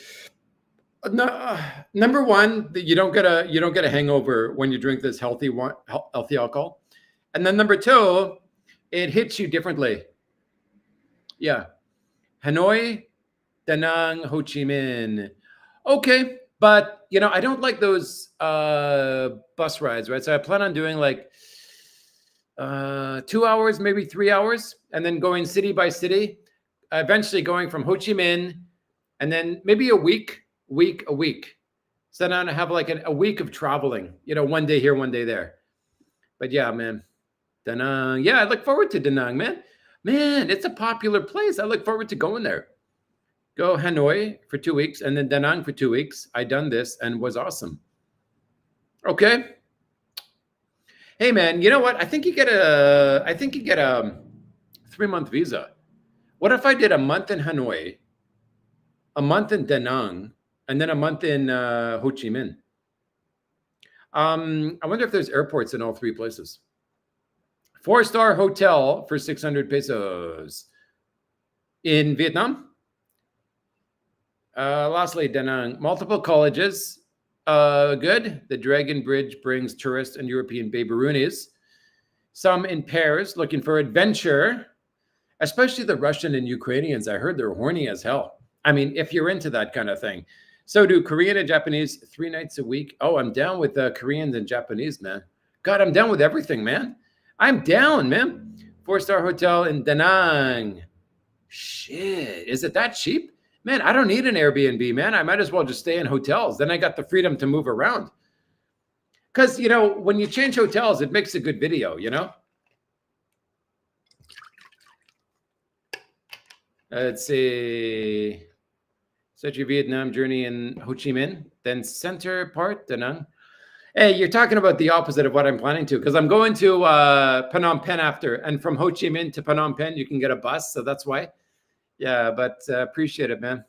number one, you don't get a hangover when you drink this healthy alcohol. And then number 2, it hits you differently. Yeah. Hanoi, Da Nang, Ho Chi Minh. Okay. But, I don't like those bus rides, right? So I plan on doing like 2 hours, maybe 3 hours, and then going city by city, eventually going from Ho Chi Minh, and then maybe a week. So then I have like a week of traveling, one day here, one day there. But yeah, man, Da Nang. Yeah, I look forward to Da Nang, man. Man, it's a popular place. I look forward to going there. Go Hanoi for 2 weeks and then Da Nang for 2 weeks. I done this and was awesome. Okay. Hey man, you know what? I think you get a 3-month visa. What if I did a month in Hanoi, a month in Da Nang, and then a month in Ho Chi Minh? I wonder if there's airports in all 3 places. 4-star hotel for 600 pesos in Vietnam. Lastly, Da Nang, multiple colleges. Good. The Dragon Bridge brings tourists and European baby-roonies. Some in pairs looking for adventure, especially the Russian and Ukrainians. I heard they're horny as hell. I mean, if you're into that kind of thing. So do Korean and Japanese 3 nights a week. Oh, I'm down with Koreans and Japanese, man. God, I'm down with everything, man. I'm down, man. 4-star hotel in Da Nang. Shit, is it that cheap? Man, I don't need an Airbnb, man. I might as well just stay in hotels. Then I got the freedom to move around. Because, when you change hotels, it makes a good video, Let's see. Such a Vietnam journey in Ho Chi Minh, then center part, Da Nang. Hey, you're talking about the opposite of what I'm planning to, because I'm going to Phnom Penh after, and from Ho Chi Minh to Phnom Penh, you can get a bus, so that's why. Yeah, but appreciate it, man.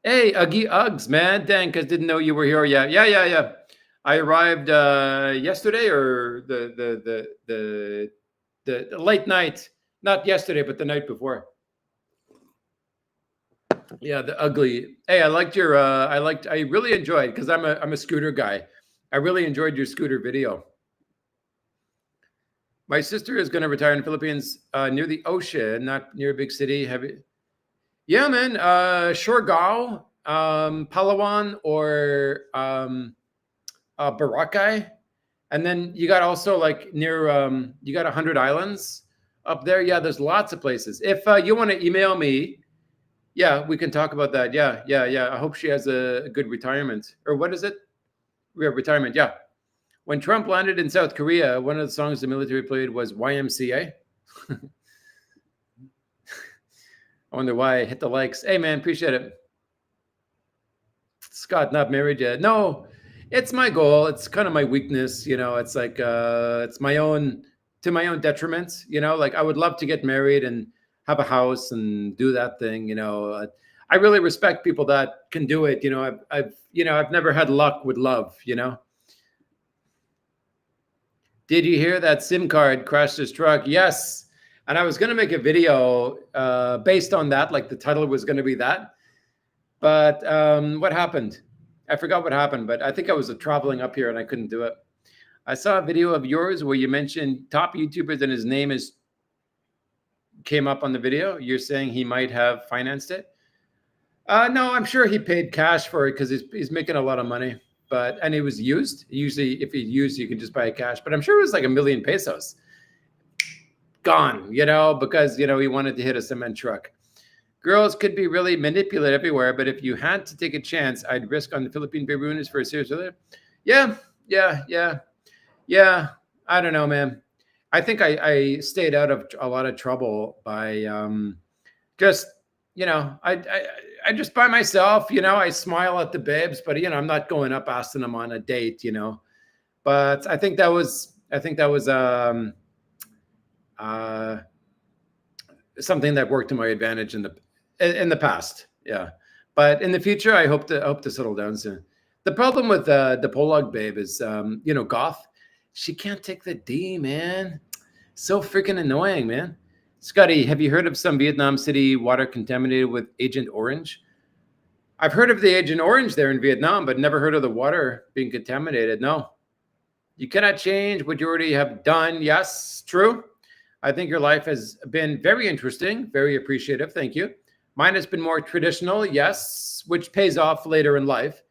Hey, Uggy Uggs, man. Dang, I didn't know you were here. Yeah. I arrived yesterday, or the late night. Not yesterday, but the night before. Yeah, the ugly. Hey, I liked your. I really enjoyed, because I'm a scooter guy. I really enjoyed your scooter video. My sister is going to retire in the Philippines, near the ocean, not near a big city. Have you? Yeah, man. Siargao, Palawan, or Boracay, and then you got also like near. You got 100 islands up there. Yeah, there's lots of places. If you want to email me, yeah, we can talk about that. Yeah. I hope she has a good retirement. Or what is it? We have retirement. Yeah. When Trump landed in South Korea, one of the songs the military played was YMCA. I wonder why I hit the likes. Hey, man, appreciate it. Scott, not married yet. No, it's my goal. It's kind of my weakness. It's like, it's to my own detriment. Like I would love to get married and have a house and do that thing. I really respect people that can do it. I've never had luck with love. Did you hear that SIM card crashed his truck? Yes. And I was going to make a video based on that, like the title was going to be that. But what happened? I forgot what happened, but I think I was traveling up here and I couldn't do it. I saw a video of yours where you mentioned top YouTubers and his name came up on the video. You're saying he might have financed it? No, I'm sure he paid cash for it because he's making a lot of money. And it was used. Usually, if it's used, you can just buy it cash. But I'm sure it was like 1 million pesos. Gone, because, he wanted to hit a cement truck. Girls could be really manipulated everywhere, but if you had to take a chance, I'd risk on the Philippine Babunas for a serious relationship. Yeah. I don't know, man. I think I stayed out of a lot of trouble by just, I just by myself, I smile at the babes, but I'm not going up asking them on a date, But I think that was something that worked to my advantage in the past. Yeah. But in the future, I hope to settle down soon. The problem with the Polog babe is goth. She can't take the D, man. So freaking annoying, man. Scotty, have you heard of some Vietnam City water contaminated with Agent Orange? I've heard of the Agent Orange there in Vietnam, but never heard of the water being contaminated. No. You cannot change what you already have done. Yes, true. I think your life has been very interesting, very appreciative. Thank you. Mine has been more traditional, yes, which pays off later in life.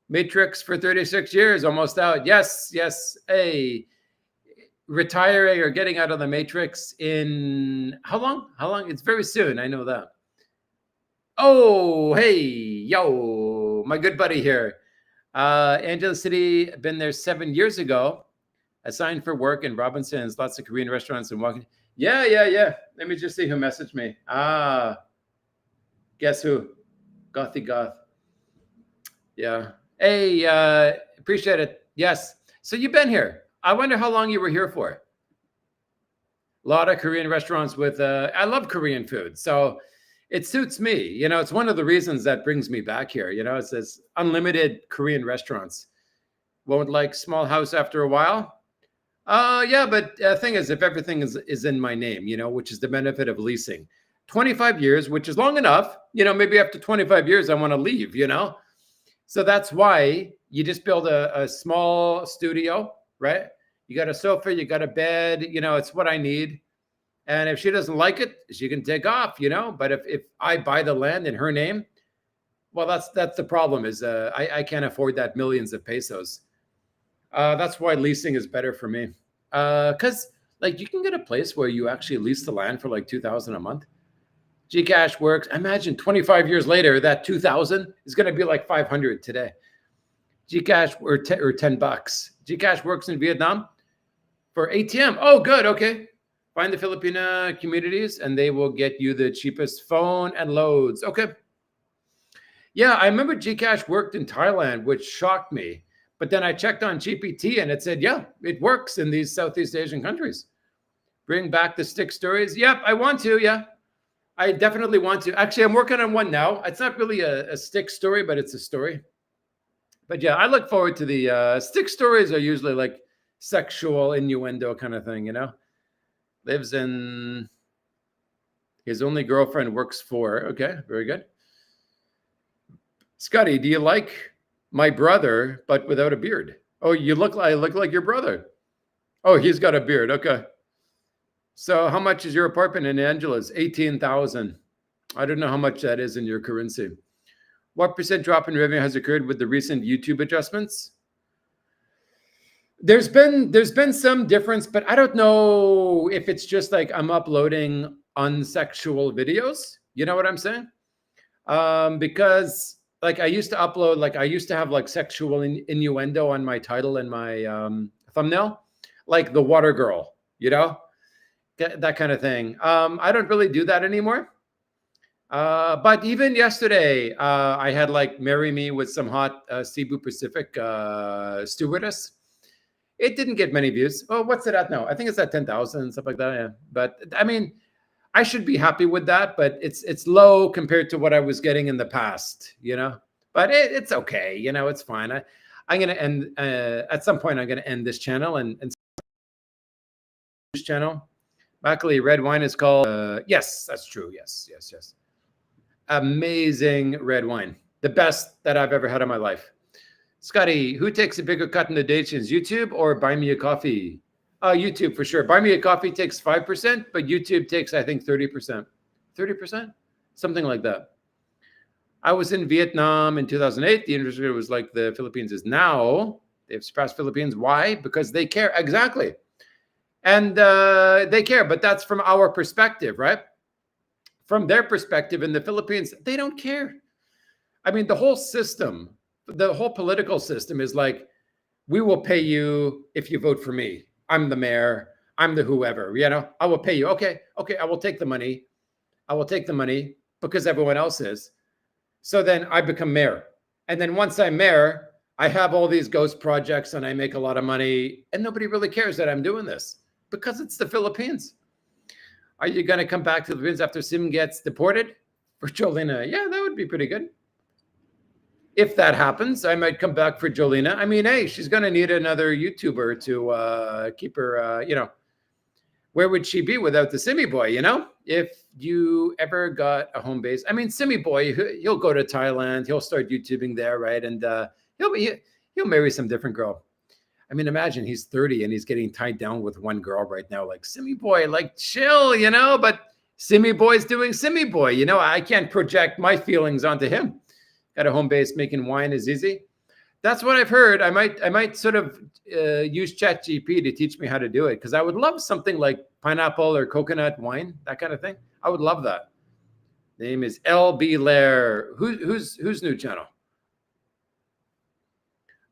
Matrix for 36 years, almost out. Yes. Hey, retiring or getting out of the Matrix in how long? It's very soon. I know that. Oh, hey, yo, my good buddy here. Angeles City, been there 7 years ago. Assigned for work in Robinson's, lots of Korean restaurants and walking. Yeah. Let me just see who messaged me. Guess who? Gothy Goth. Yeah. Hey, appreciate it. Yes. So you've been here. I wonder how long you were here for. A lot of Korean restaurants with, I love Korean food. So it suits me. It's one of the reasons that brings me back here. It says unlimited Korean restaurants. Won't like small house after a while? Yeah, but the thing is, if everything is in my name, which is the benefit of leasing. 25 years, which is long enough. Maybe after 25 years, I want to leave, So that's why you just build a small studio, right? You got a sofa, you got a bed, it's what I need. And if she doesn't like it, she can take off, But if I buy the land in her name, Well, that's the problem is I can't afford that millions of pesos. That's why leasing is better for me. Because like you can get a place where you actually lease the land for like 2,000 a month. Gcash works. Imagine 25 years later, that 2,000 is going to be like 500 today. Gcash or $10. Gcash works in Vietnam for ATM. Oh, good. Okay. Find the Filipino communities and they will get you the cheapest phone and loads. Okay. Yeah, I remember Gcash worked in Thailand, which shocked me. But then I checked on GPT and it said, yeah, it works in these Southeast Asian countries. Bring back the stick stories. Yep, I want to. Yeah, I definitely want to. Actually, I'm working on one now. It's not really a stick story, but it's a story. But yeah, I look forward to the stick stories are usually like sexual innuendo kind of thing, you know? Lives in his only girlfriend works for. Okay, very good. Scotty, do you like my brother, but without a beard? Oh, I look like your brother. Oh, he's got a beard. Okay. So how much is your apartment in Angeles? 18,000. I don't know how much that is in your currency. What percent drop in revenue has occurred with the recent YouTube adjustments? There's been some difference, but I don't know if it's just like I'm uploading unsexual videos. You know what I'm saying? Because like I used to upload, like I used to have like sexual innuendo on my title and my thumbnail, like the water girl, you know, that kind of thing. I don't really do that anymore. But even yesterday, I had like marry me with some hot Cebu Pacific stewardess. It didn't get many views. Oh, what's it at now? I think it's at 10,000, stuff like that. Yeah. But I mean, I should be happy with that, but it's low compared to what I was getting in the past, you know. But it's okay, you know, it's fine. I'm gonna end at some point. I'm gonna end this channel and this channel. Luckily, red wine is called. Yes, that's true. Yes. Amazing red wine, the best that I've ever had in my life. Scotty, who takes a bigger cut in the donations, YouTube or Buy Me a Coffee? YouTube for sure. Buy Me a Coffee takes 5%, but YouTube takes, I think, 30%. 30%? Something like that. I was in Vietnam in 2008. The industry was like the Philippines is now. They've surpassed Philippines. Why? Because they care. Exactly. And they care, but that's from our perspective, right? From their perspective in the Philippines, they don't care. I mean, the whole system, the whole political system is like, we will pay you if you vote for me. I'm the mayor. I'm the whoever, you know, I will pay you. Okay. I will take the money. I will take the money because everyone else is. So then I become mayor. And then once I'm mayor, I have all these ghost projects and I make a lot of money and nobody really cares that I'm doing this because it's the Philippines. Are you going to come back to the Philippines after Sim gets deported for Jolina? Yeah, that would be pretty good. If that happens, I might come back for Jolina. I mean, hey, she's going to need another YouTuber to keep her, you know, where would she be without the Simi boy, you know? If you ever got a home base, I mean, Simi boy, he'll go to Thailand. He'll start YouTubing there, right? And he'll marry some different girl. I mean, imagine he's 30 and he's getting tied down with one girl right now. Like, Simi boy, like, chill, you know? But Simi boy's doing Simi boy. You know, I can't project my feelings onto him. At a home base, making wine is easy. That's what I've heard. I might sort of use ChatGPT to teach me how to do it because I would love something like pineapple or coconut wine, that kind of thing. I would love that. Name is LB Lair. Who's new channel?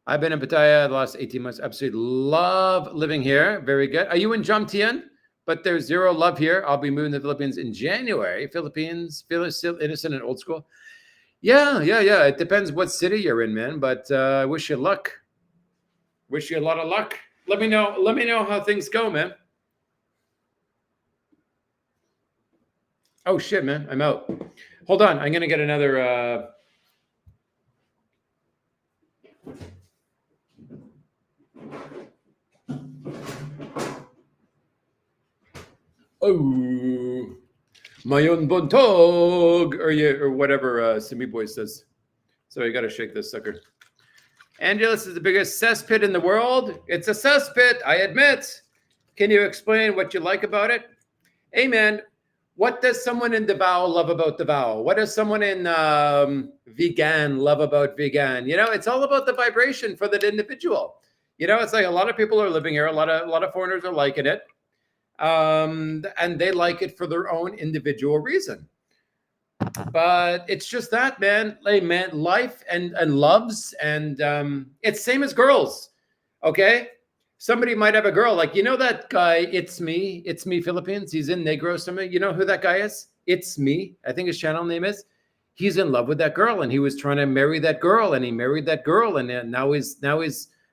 I've been in Pattaya the last 18 months. Absolutely love living here. Very good. Are you in Jomtien? But there's zero love here. I'll be moving to the Philippines in January. Philippines, feel still innocent and old school. Yeah. It depends what city you're in, man. But I wish you luck. Wish you a lot of luck. Let me know how things go, man. Oh shit, man. I'm out. Hold on. I'm gonna get another oh, Mayon Bontog, or whatever Simi Boy says. So I got to shake this sucker. Angeles is the biggest cesspit in the world. It's a cesspit, I admit. Can you explain what you like about it? Hey, man, What does someone in Davao love about Davao? What does someone in vegan love about vegan? You know, it's all about the vibration for that individual. You know, it's like a lot of people are living here. A lot of foreigners are liking it, and they like it for their own individual reason. But it's just that, man. Like, man, life and loves, and it's same as girls. Okay, somebody might have a girl like, you know, that guy, It's Me Philippines. He's in Negros somewhere. You know who that guy is? It's Me. I think his channel name is. He's in love with that girl, and he was trying to marry that girl, and he married that girl, and now he's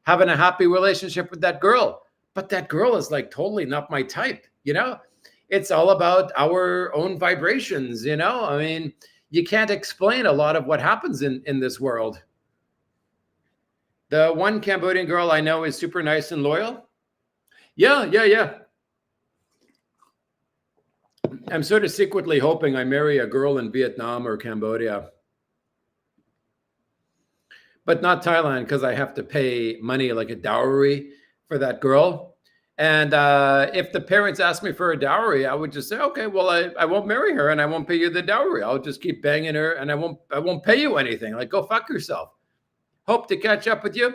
having a happy relationship with that girl. But that girl is like totally not my type, you know? It's all about our own vibrations, you know? I mean, you can't explain a lot of what happens in this world. The one Cambodian girl I know is super nice and loyal. Yeah. I'm sort of secretly hoping I marry a girl in Vietnam or Cambodia, but not Thailand, because I have to pay money like a dowry for that girl. And if the parents ask me for a dowry, I would just say, okay, well, I won't marry her and I won't pay you the dowry. I'll just keep banging her and I won't pay you anything. Like, go fuck yourself. Hope to catch up with you.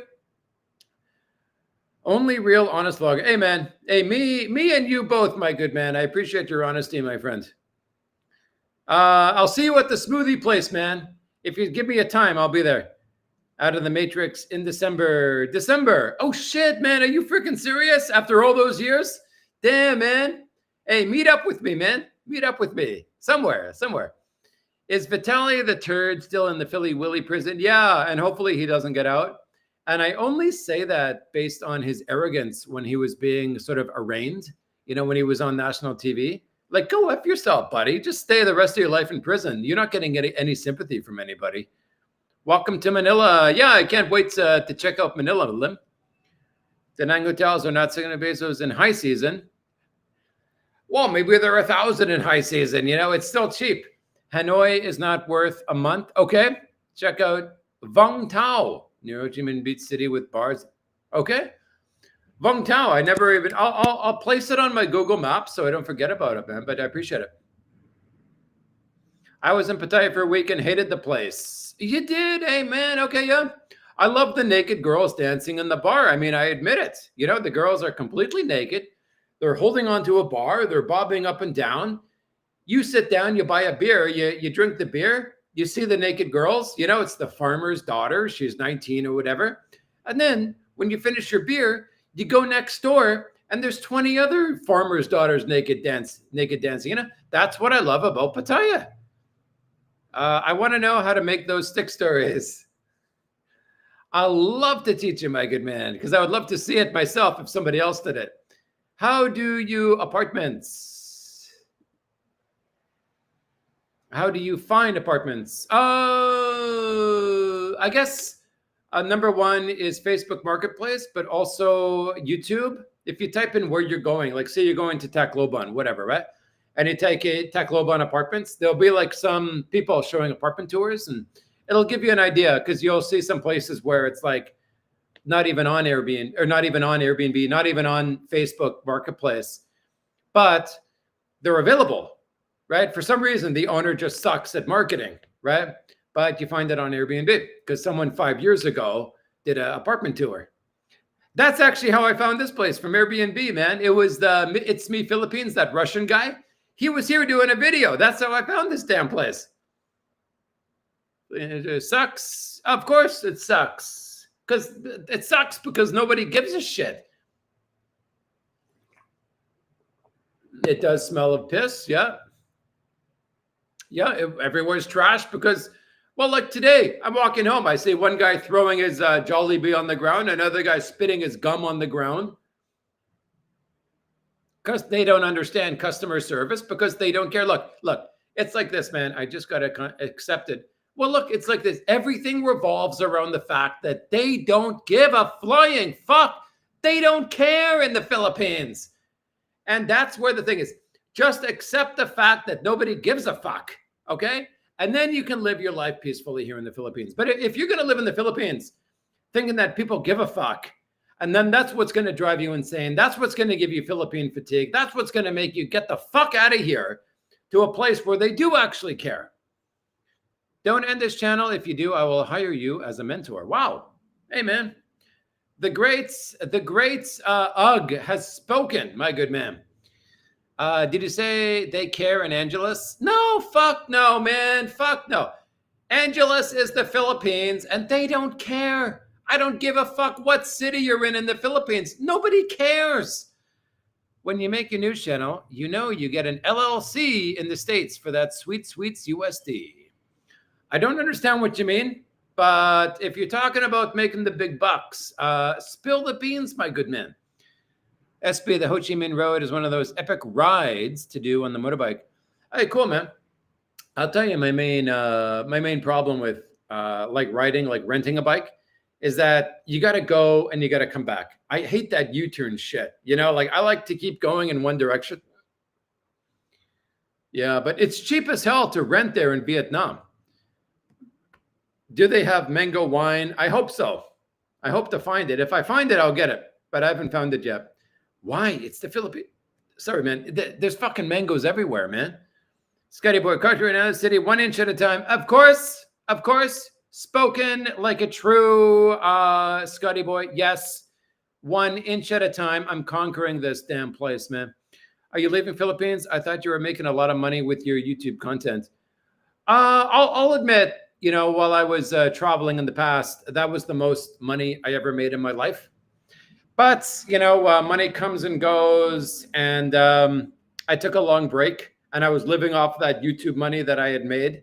Only real honest vlog. Hey, man. Hey, me and you both, my good man. I appreciate your honesty, my friend. I'll see you at the smoothie place, man. If you give me a time, I'll be there. Out of the Matrix in December. Oh, shit, man. Are you freaking serious? After all those years? Damn, man. Hey, meet up with me, man. Meet up with me. Somewhere. Is Vitaly the Turd still in the Philly Willy prison? Yeah, and hopefully he doesn't get out. And I only say that based on his arrogance when he was being sort of arraigned, you know, when he was on national TV. Like, go F yourself, buddy. Just stay the rest of your life in prison. You're not getting any sympathy from anybody. Welcome to Manila. Yeah, I can't wait to check out Manila, Lim. The Nang hotels are not 600 pesos in high season. Well, maybe they're 1,000 in high season. You know, it's still cheap. Hanoi is not worth a month. Okay, check out Vung Tau, near Ho Chi Minh Beach City with bars. Okay, Vung Tau. I never even. I'll place it on my Google Maps so I don't forget about it, man. But I appreciate it. I was in Pattaya for a week and hated the place. You did, hey man. Okay, yeah. I love the naked girls dancing in the bar. I mean, I admit it. You know, the girls are completely naked. They're holding onto a bar. They're bobbing up and down. You sit down, you buy a beer, you drink the beer, you see the naked girls, you know, it's the farmer's daughter, she's 19 or whatever. And then when you finish your beer, you go next door and there's 20 other farmers' daughters naked dancing. You know, that's what I love about Pattaya. I want to know how to make those stick stories. I'll love to teach you, my good man, because I would love to see it myself if somebody else did it. How do you apartments? How do you find apartments? I guess number one is Facebook Marketplace, but also YouTube. If you type in where you're going, like say you're going to Tacloban, whatever, right? And you take a Tacloban apartments, there'll be like some people showing apartment tours and it'll give you an idea because you'll see some places where it's like not even on Airbnb or not even on Airbnb, not even on Facebook Marketplace, but they're available. Right? For some reason, the owner just sucks at marketing, right? But you find it on Airbnb because someone 5 years ago did an apartment tour. That's actually how I found this place from Airbnb, man. It was the It's Me Philippines, that Russian guy. He was here doing a video. That's how I found this damn place. It sucks. Of course it sucks. Because nobody gives a shit. It does smell of piss, yeah. Yeah, everywhere's trash because, well, like today, I'm walking home. I see one guy throwing his Jollibee on the ground, another guy spitting his gum on the ground. Because they don't understand customer service, because they don't care. Look, it's like this, man. I just got to accept it. Well, look, it's like this. Everything revolves around the fact that they don't give a flying fuck. They don't care in the Philippines. And that's where the thing is. Just accept the fact that nobody gives a fuck, okay? And then you can live your life peacefully here in the Philippines. But if you're going to live in the Philippines thinking that people give a fuck, and then that's what's going to drive you insane. That's what's going to give you Philippine fatigue. That's what's going to make you get the fuck out of here to a place where they do actually care. Don't end this channel. If you do, I will hire you as a mentor. Wow. Hey, man. The greats, Ugg has spoken, my good man. Did you say they care in Angeles? No, fuck no, man. Fuck no. Angeles is the Philippines, and they don't care. I don't give a fuck what city you're in the Philippines. Nobody cares. When you make your news channel, you know you get an LLC in the States for that sweet, sweets USD. I don't understand what you mean, but if you're talking about making the big bucks, spill the beans, my good man. SB, the Ho Chi Minh Road is one of those epic rides to do on the motorbike. Hey, cool, man. I'll tell you my main problem with like riding, like renting a bike, is that you got to go and you got to come back. I hate that U-turn shit. You know, like I like to keep going in one direction. Yeah, but it's cheap as hell to rent there in Vietnam. Do they have mango wine? I hope so. I hope to find it. If I find it, I'll get it. But I haven't found it yet. Why? It's the Philippines. Sorry, man. There's fucking mangoes everywhere, man. Scotty Boy, country in another city, 1 inch at a time. Of course. Spoken like a true Scotty Boy. Yes. 1 inch at a time. I'm conquering this damn place, man. Are you leaving Philippines? I thought you were making a lot of money with your YouTube content. I'll admit, you know, while I was traveling in the past, that was the most money I ever made in my life. But, you know, money comes and goes. And I took a long break and I was living off that YouTube money that I had made.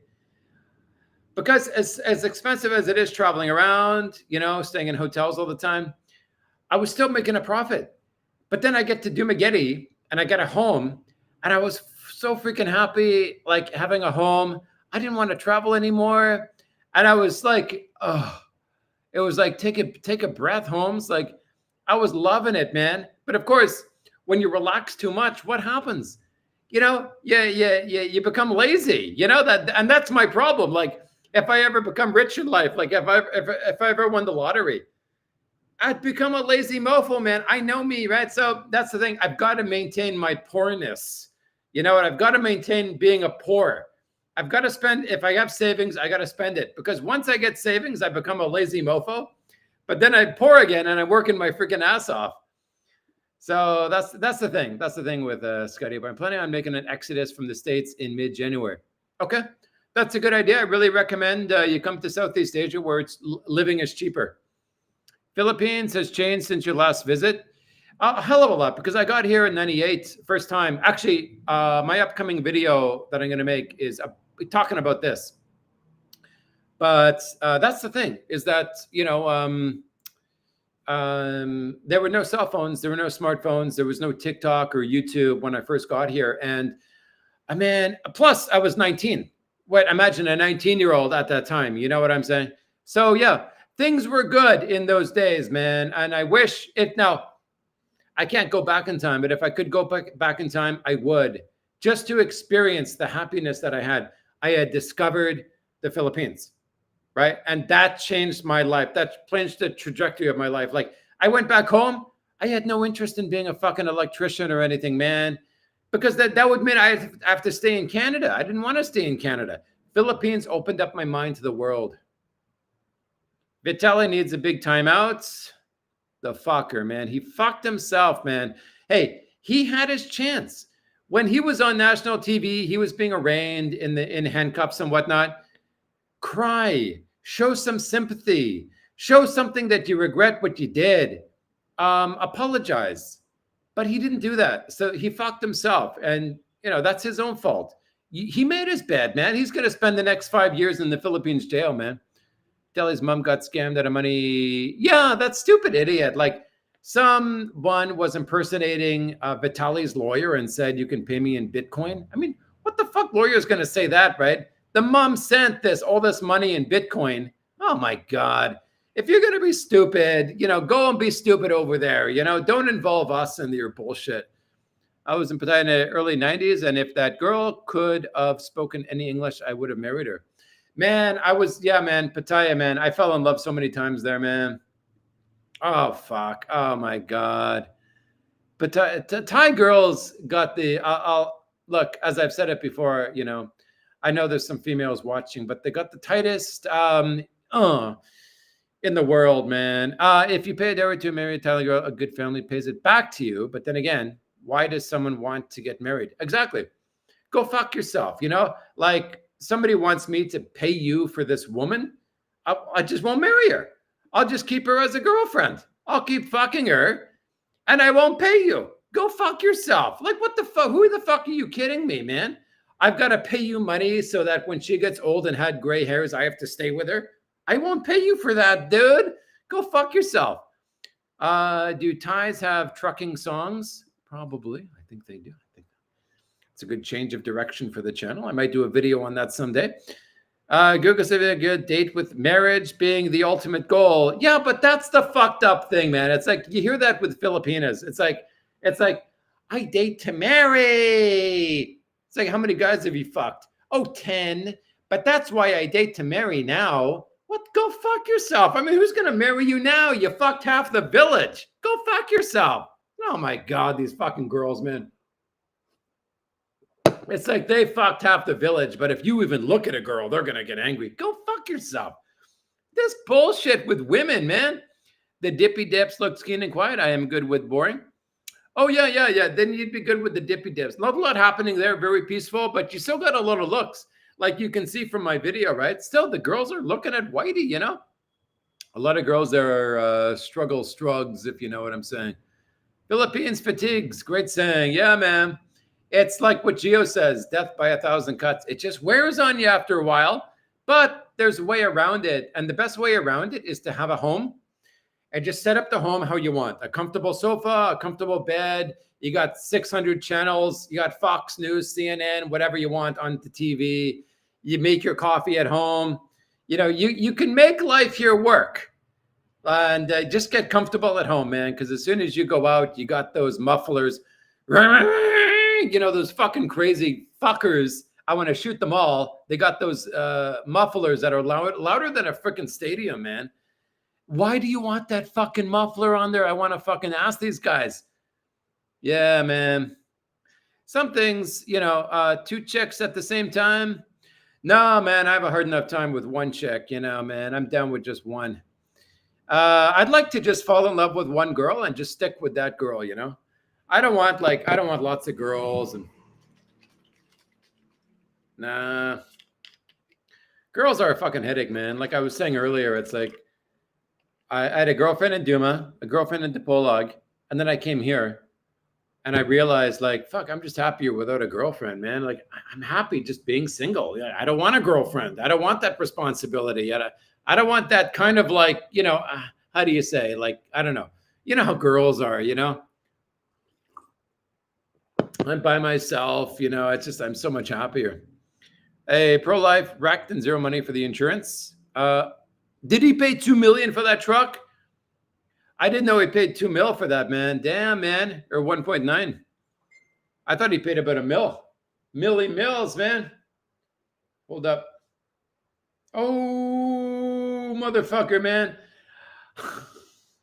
Because as expensive as it is traveling around, you know, staying in hotels all the time, I was still making a profit. But then I get to Dumaguete and I get a home and I was so freaking happy, like having a home. I didn't want to travel anymore. And I was like, oh, it was like, take a breath, Holmes. Like I was loving it, man. But of course, when you relax too much, what happens? You know, you become lazy, you know, and that's my problem. Like if I ever become rich in life, like if I ever won the lottery, I'd become a lazy mofo, man. I know me, right? So that's the thing. I've got to maintain my poorness. You know what? I've got to maintain being a poor. I've got to spend, if I have savings, I got to spend it. Because once I get savings, I become a lazy mofo. But then I pour again and I'm working my freaking ass off. So that's the thing. That's the thing with Scotty. But I'm planning on making an exodus from the States in mid-January. Okay. That's a good idea. I really recommend you come to Southeast Asia where living is cheaper. Philippines has changed since your last visit. A hell of a lot, because I got here in 98, first time. Actually, my upcoming video that I'm going to make is talking about this. But that's the thing, is that, you know, there were no cell phones, there were no smartphones, there was no TikTok or YouTube when I first got here. And I mean, plus I was 19. What, imagine a 19-year-old at that time, you know what I'm saying? So yeah, things were good in those days, man. And I wish it, now, I can't go back in time, but if I could go back in time, I would, just to experience the happiness that I had. I had discovered the Philippines, right? And that changed my life. That changed the trajectory of my life. Like I went back home. I had no interest in being a fucking electrician or anything, man, because that would mean I have to stay in Canada. I didn't want to stay in Canada. Philippines opened up my mind to the world. Vitaly needs a big timeout. The fucker, man. He fucked himself, man. Hey, he had his chance. When he was on national TV, he was being arraigned in handcuffs and whatnot. Cry. Show some sympathy. Show something that you regret what you did. Apologize. But he didn't do that. So he fucked himself. And, you know, that's his own fault. He made his bed, man. He's going to spend the next 5 years in the Philippines jail, man. Deli's mom got scammed out of money. Yeah, that stupid idiot. Like someone was impersonating Vitaly's lawyer and said, you can pay me in Bitcoin. I mean, what the fuck lawyer is going to say that, right? The mom sent all this money in Bitcoin. Oh my God. If you're going to be stupid, you know, go and be stupid over there. You know, don't involve us in your bullshit. I was in Pattaya in the early 90s. And if that girl could have spoken any English, I would have married her. Man, yeah, man, Pattaya, man. I fell in love so many times there, man. Oh, fuck. Oh, my God. But Thai girls got the, look, as I've said it before, I know there's some females watching, but they got the tightest in the world, man. If you pay a dowry to marry a Thailand girl, a good family pays it back to you. But then again, why does someone want to get married? Exactly. Go fuck yourself. Like somebody wants me to pay you for this woman. I just won't marry her. I'll just keep her as a girlfriend. I'll keep fucking her and I won't pay you. Go fuck yourself. Like, what the fuck? Who the fuck are you kidding me, man? I've got to pay you money so that when she gets old and had gray hairs, I have to stay with her. I won't pay you for that, dude. Go fuck yourself. Do Thais have trucking songs? Probably. I think they do. I think it's a good change of direction for the channel. I might do a video on that someday. Google said a good date with marriage being the ultimate goal. Yeah, but that's the fucked up thing, man. It's like you hear that with Filipinas. It's like I date to marry. It's like, how many guys have you fucked? Oh, 10. But that's why I date to marry now. What? Go fuck yourself. I mean, who's going to marry you now? You fucked half the village. Go fuck yourself. Oh my God, these fucking girls, man. It's like they fucked half the village, but if you even look at a girl, they're going to get angry. Go fuck yourself. This bullshit with women, man. The dippy dips look keen and quiet. I am good with boring. Oh, yeah. Then you'd be good with the dippy dips. Not a lot happening there. Very peaceful, but you still got a lot of looks. Like you can see from my video, right? Still, the girls are looking at Whitey, A lot of girls there are strugs, if you know what I'm saying. Philippines fatigues. Great saying. Yeah, man. It's like what Gio says, death by 1,000 cuts. It just wears on you after a while, but there's a way around it. And the best way around it is to have a home and just set up the home how you want. A comfortable sofa, a comfortable bed. You got 600 channels. You got Fox News, CNN, whatever you want on the TV. You make your coffee at home. You can make life here work. And just get comfortable at home, man, because as soon as you go out, you got those mufflers. Those fucking crazy fuckers. I want to shoot them all. They got those mufflers that are louder than a freaking stadium, man. Why do you want that fucking muffler on there? I want to fucking ask these guys. Yeah, man. Some things, 2 chicks at the same time. No, man, I have a hard enough time with 1 chick, man. I'm down with just one. I'd like to just fall in love with one girl and just stick with that girl, I don't want lots of girls and nah. Girls are a fucking headache, man. Like I was saying earlier, it's like I had a girlfriend in Duma, a girlfriend in Dipolog, and then I came here and I realized like, fuck, I'm just happier without a girlfriend, man. Like I'm happy just being single. I don't want a girlfriend. I don't want that responsibility. I don't want that kind of like, how do you say? Like, I don't know. You know how girls are, I'm by myself, it's just, I'm so much happier. A pro-life wrecked and 0 money for the insurance. Did he pay $2 million for that truck? I didn't know he paid $2 million for that, man. Damn, man. Or 1.9. I thought he paid about $1 million. Millie Mills, man. Hold up. Oh, motherfucker, man.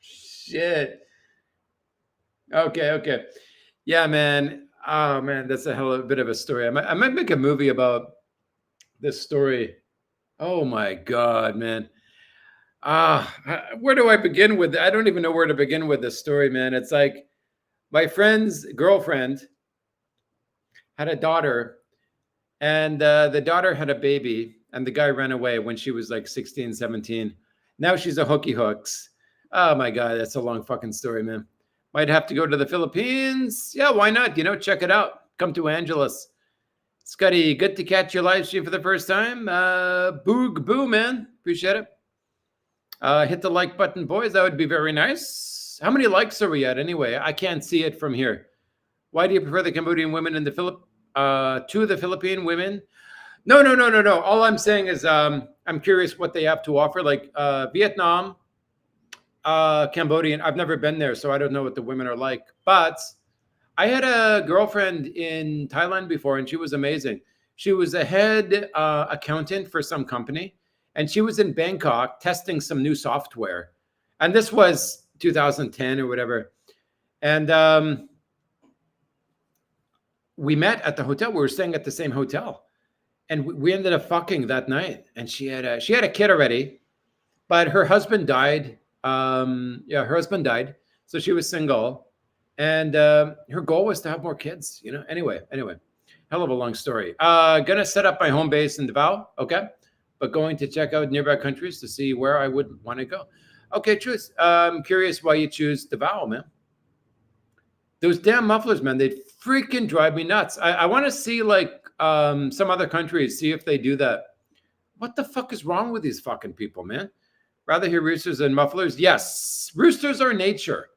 Shit. Okay. Yeah, man. Oh, man, that's a hell of a bit of a story. I might make a movie about this story. Oh, my God, man. Where do I begin with? I don't even know where to begin with this story, man. It's like my friend's girlfriend had a daughter, and the daughter had a baby, and the guy ran away when she was like 16, 17. Now she's a hooky hooks. Oh, my God, that's a long fucking story, man. Might have to go to the Philippines. Yeah, why not? Check it out. Come to Angeles. Scotty, good to catch your live stream for the first time. Boog boo, man. Appreciate it. Hit the like button, boys. That would be very nice. How many likes are we at anyway? I can't see it from here. Why do you prefer the Cambodian women in the to the Philippine women? No. All I'm saying is I'm curious what they have to offer. Like Vietnam, Cambodian. I've never been there, so I don't know what the women are like. But I had a girlfriend in Thailand before, and she was amazing. She was a head accountant for some company, and she was in Bangkok testing some new software. And this was 2010 or whatever. And we met at the hotel. We were staying at the same hotel, and we ended up fucking that night. And she had a kid already, but her husband died. Yeah, her husband died, so she was single, and her goal was to have more kids. Anyway, hell of a long story. Gonna set up my home base in Davao. Okay, but going to check out nearby countries to see where I would want to go. Okay, Truth. I'm curious why you choose Davao, man. Those damn mufflers, man, they freaking drive me nuts. I want to see like some other countries, see if they do that. What the fuck is wrong with these fucking people, man? Rather hear roosters than mufflers? Yes, roosters are nature.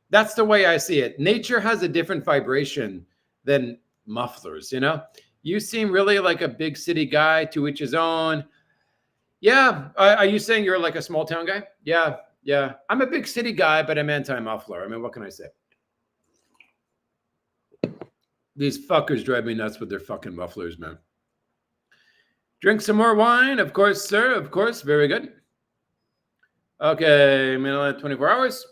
That's the way I see it. Nature has a different vibration than mufflers, You seem really like a big city guy, to each his own. Yeah. Are you saying you're like a small town guy? Yeah. I'm a big city guy, but I'm anti-muffler. I mean, what can I say? These fuckers drive me nuts with their fucking mufflers, man. Drink some more wine? Of course, sir. Of course. Very good. Okay. Manila, 24 hours.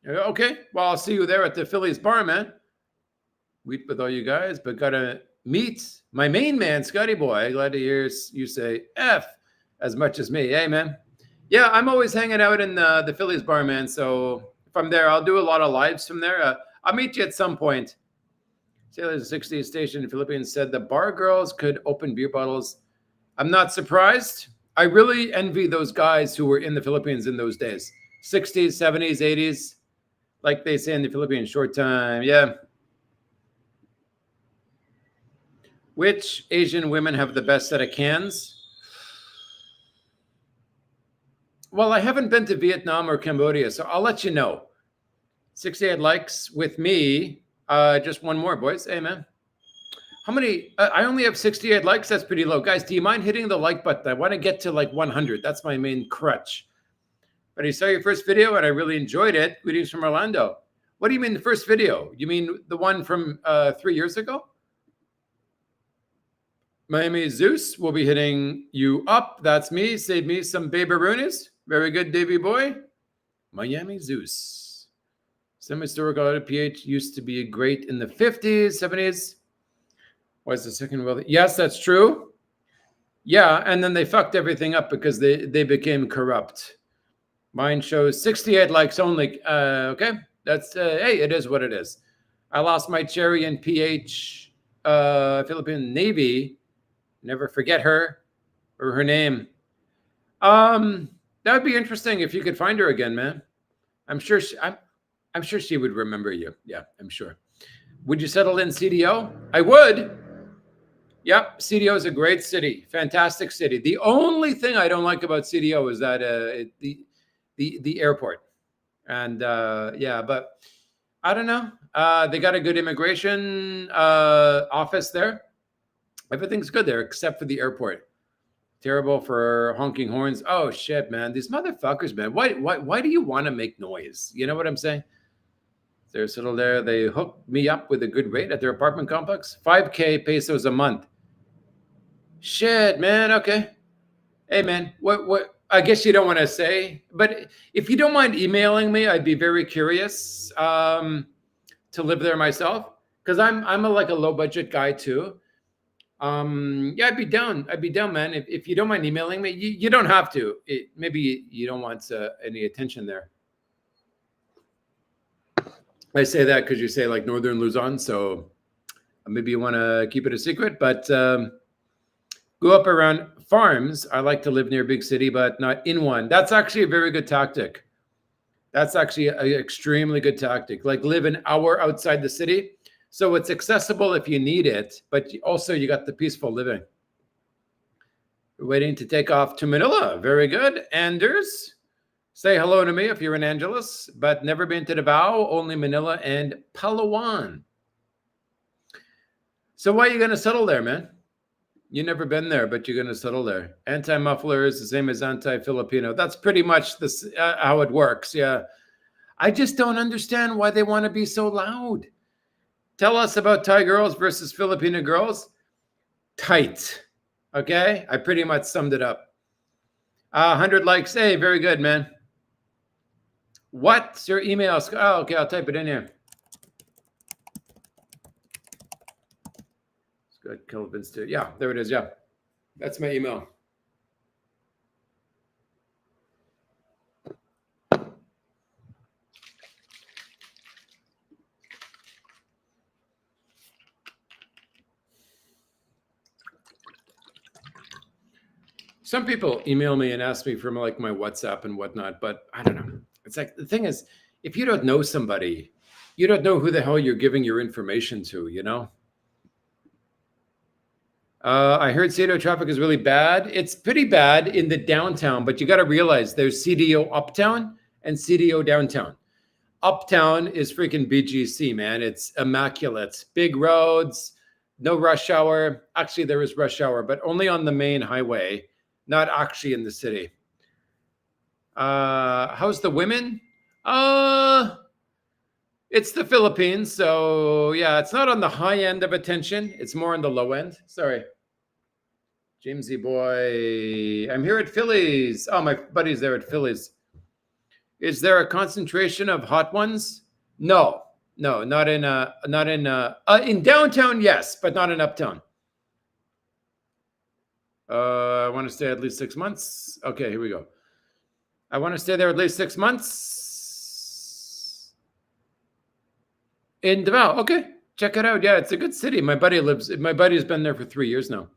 Okay. Well, I'll see you there at the Phillies bar, man. Weep with all you guys, but gotta meet my main man, Scotty boy. Glad to hear you say F as much as me. Hey, man. Yeah, I'm always hanging out in the Phillies bar, man. So if I'm there, I'll do a lot of lives from there. I'll meet you at some point. Sailor's 60th station in the Philippines said the bar girls could open beer bottles. I'm not surprised. I really envy those guys who were in the Philippines in those days. 60s, 70s, 80s. Like they say in the Philippines, short time. Yeah. Which Asian women have the best set of cans? Well, I haven't been to Vietnam or Cambodia, so I'll let you know. 68 likes with me. Just one more, boys. Hey, man. How many? I only have 68 likes. That's pretty low. Guys, do you mind hitting the like button? I want to get to like 100. That's my main crutch. But I saw your first video and I really enjoyed it. Greetings from Orlando. What do you mean the first video? You mean the one from 3 years ago? Miami Zeus will be hitting you up. That's me. Save me some baby-roonies. Very good, Davey boy. Miami Zeus. Semi-historical PH used to be great in the 50s, 70s. Why is the second world? Yes, that's true. Yeah, and then they fucked everything up because they became corrupt. Mine shows 68 likes only. Okay, that's, hey, it is what it is. I lost my cherry in PH, Philippine Navy. Never forget her or her name. That would be interesting if you could find her again, man. I'm sure she would remember you. Yeah, I'm sure. Would you settle in CDO? I would. Yep, CDO is a great city, fantastic city. The only thing I don't like about CDO is that the airport, and yeah, but I don't know. They got a good immigration office there. Everything's good there except for the airport. Terrible for honking horns. Oh shit, man! These motherfuckers, man. Why do you want to make noise? You know what I'm saying? They're settled there. They hooked me up with a good rate at their apartment complex. 5K pesos a month. Shit, man. Okay. Hey, man. What? I guess you don't want to say, but if you don't mind emailing me, I'd be very curious to live there myself because I'm like a low budget guy too. Yeah, I'd be down, man. If you don't mind emailing me, you don't have to. Maybe you don't want any attention there. I say that because you say like Northern Luzon, so maybe you want to keep it a secret. But go up around farms. I like to live near a big city, but not in one. That's actually a very good tactic. That's actually an extremely good tactic. Like live an hour outside the city. So it's accessible if you need it, but also you got the peaceful living. We're waiting to take off to Manila. Very good. Anders, say hello to me if you're in Angeles, but never been to Davao, only Manila and Palawan. So why are you going to settle there, man? You've never been there, but you're going to settle there. Anti-muffler is the same as anti-Filipino. That's pretty much this, how it works. Yeah. I just don't understand why they want to be so loud. Tell us about Thai girls versus Filipino girls. Tight. Okay? I pretty much summed it up. 100 likes. Hey, very good, man. What's your email? Oh, okay, I'll type it in here. Good, Kelvin's too. Yeah, there it is. Yeah, that's my email. Some people email me and ask me for like my WhatsApp and whatnot, but I don't know. It's like the thing is, if you don't know somebody, you don't know who the hell you're giving your information to, you know? I heard CDO traffic is really bad. It's pretty bad in the downtown, but you got to realize there's CDO uptown and CDO downtown. Uptown is freaking BGC, man. It's immaculate. Big roads, no rush hour. Actually, there is rush hour, but only on the main highway, not actually in the city. How's the women? It's the Philippines, so yeah, it's not on the high end of attention. It's more on the low end. Sorry. Jamesy boy, I'm here at Phillies. Oh, my buddy's there at Phillies. Is there a concentration of hot ones? No, not in downtown. Yes, but not in uptown. I want to stay at least 6 months. Okay, here we go. I want to stay there at least 6 months in Davao. Okay, check it out. Yeah, it's a good city. My buddy's been there for 3 years now.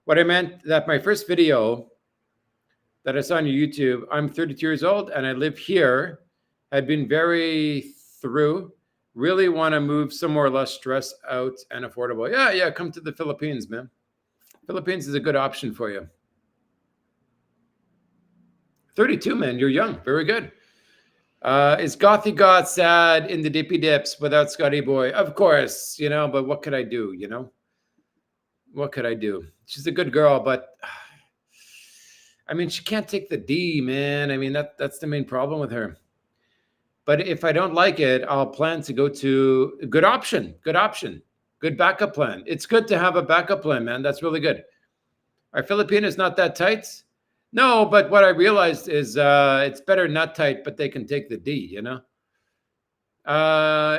What I meant that my first video that I saw on YouTube, I'm 32 years old and I live here, had been very through, really want to move somewhere less stressed out and affordable. Yeah, come to the Philippines, man. Philippines is a good option for you. 32, man, you're young. Very good. Is Gothy God sad in the dippy dips without Scotty Boy? Of course, you know, but what could I do, you know? What could I do? She's a good girl, but I mean, she can't take the D, man. I mean, that's the main problem with her. But if I don't like it, I'll plan to go to a good option, good backup plan. It's good to have a backup plan, man. That's really good. Our Filipinos not that tight? No, but what I realized is it's better not tight, but they can take the D, you know?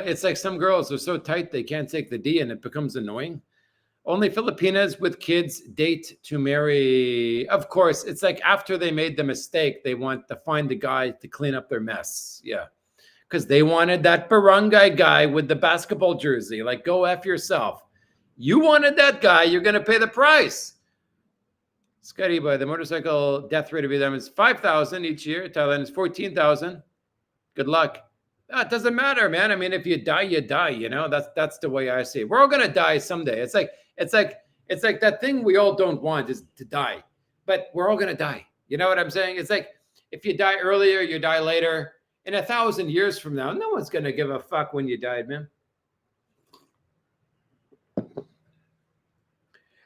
It's like some girls are so tight they can't take the D and it becomes annoying. Only Filipinas with kids date to marry. Of course, it's like after they made the mistake, they want to find a guy to clean up their mess. Yeah. Because they wanted that barangay guy with the basketball jersey. Like, go F yourself. You wanted that guy, you're going to pay the price. Scotty, by the motorcycle death rate of them is 5,000 each year. Thailand is 14,000. Good luck. It doesn't matter, man. I mean, if you die, you die. You know, that's the way I see it. We're all gonna die someday. It's like that thing we all don't want is to die, but we're all gonna die. You know what I'm saying? It's like if you die earlier, you die later. In 1,000 years from now, no one's gonna give a fuck when you died, man.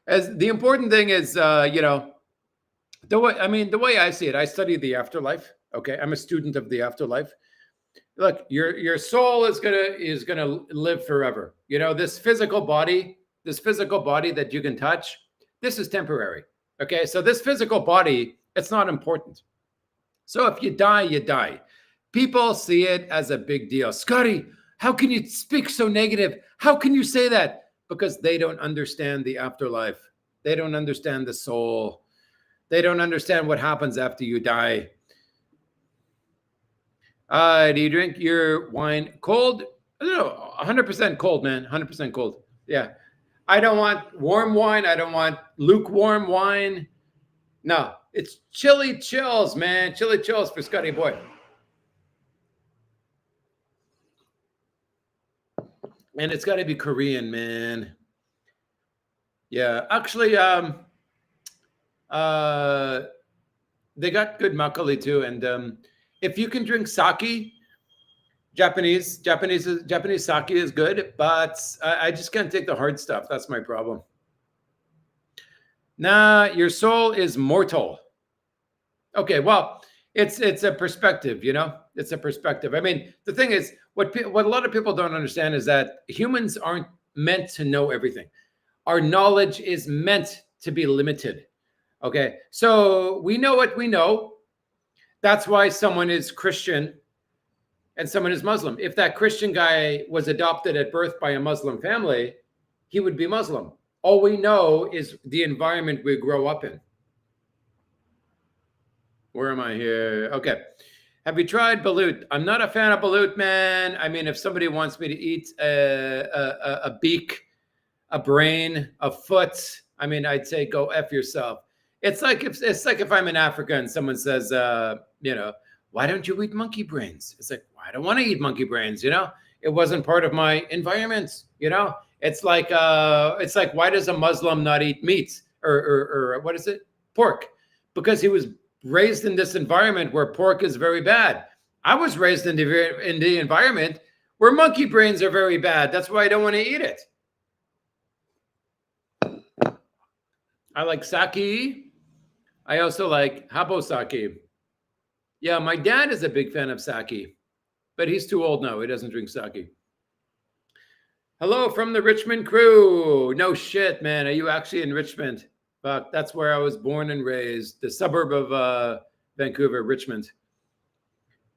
As the important thing is, you know, the way I see it, I study the afterlife. Okay, I'm a student of the afterlife. Look, your soul is gonna live forever. You know, this physical body that you can touch, this is temporary. Okay, so this physical body, it's not important. So if you die, you die. People see it as a big deal. Scotty, how can you speak so negative? How can you say that? Because they don't understand the afterlife. They don't understand the soul. They don't understand what happens after you die. Do you drink your wine cold? I don't know, 100% cold, man. 100% cold. Yeah. I don't want warm wine. I don't want lukewarm wine. No, it's chili chills, man. Chili chills for Scotty Boy. And it's got to be Korean, man. Yeah, actually, they got good makgeolli too, and if you can drink sake, Japanese sake is good, but I just can't take the hard stuff. That's my problem. Nah, your soul is mortal. Okay, well, it's a perspective, you know. It's a perspective. I mean, the thing is, what a lot of people don't understand is that humans aren't meant to know everything. Our knowledge is meant to be limited. Okay, so we know what we know. That's why someone is Christian and someone is Muslim. If that Christian guy was adopted at birth by a Muslim family, he would be Muslim. All we know is the environment we grow up in. Where am I here? Okay. Have you tried balut? I'm not a fan of balut, man. I mean, if somebody wants me to eat a beak, a brain, a foot, I mean, I'd say go F yourself. It's like if I'm in Africa and someone says, why don't you eat monkey brains? It's like, well, I don't want to eat monkey brains, It wasn't part of my environment, It's like why does a Muslim not eat meat or what is it? Pork? Because he was raised in this environment where pork is very bad. I was raised in the environment where monkey brains are very bad. That's why I don't want to eat it. I like sake. I also like habosake. Yeah, my dad is a big fan of sake, but he's too old now. He doesn't drink sake. Hello from the Richmond crew. No shit, man. Are you actually in Richmond? Fuck, that's where I was born and raised, the suburb of Vancouver, Richmond.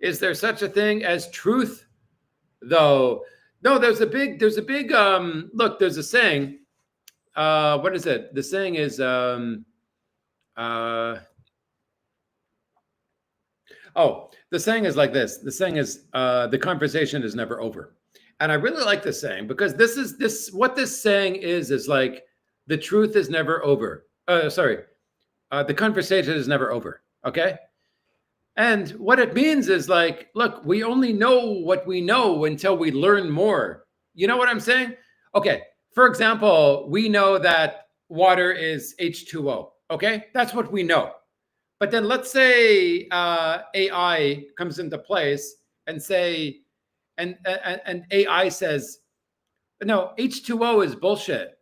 Is there such a thing as truth, though? No, there's a big, look, there's a saying. What is it? The saying is, the saying is like this. The saying is, the conversation is never over. And I really like this saying because what this saying is like, the truth is never over. The conversation is never over. Okay. And what it means is like, look, we only know what we know until we learn more. You know what I'm saying? Okay. For example, we know that water is H2O. Okay. That's what we know. But then let's say AI comes into place and AI says, no, H2O is bullshit.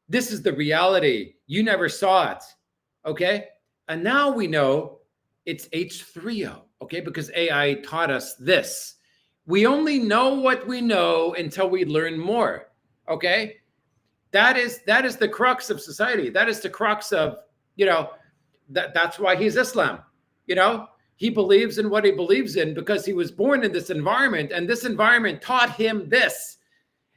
This is the reality. You never saw it. Okay. And now we know it's H3O. Okay. Because AI taught us this. We only know what we know until we learn more. Okay. That is the crux of society. That is the crux of, that's why he's Islam. He believes in what he believes in because he was born in this environment and this environment taught him this.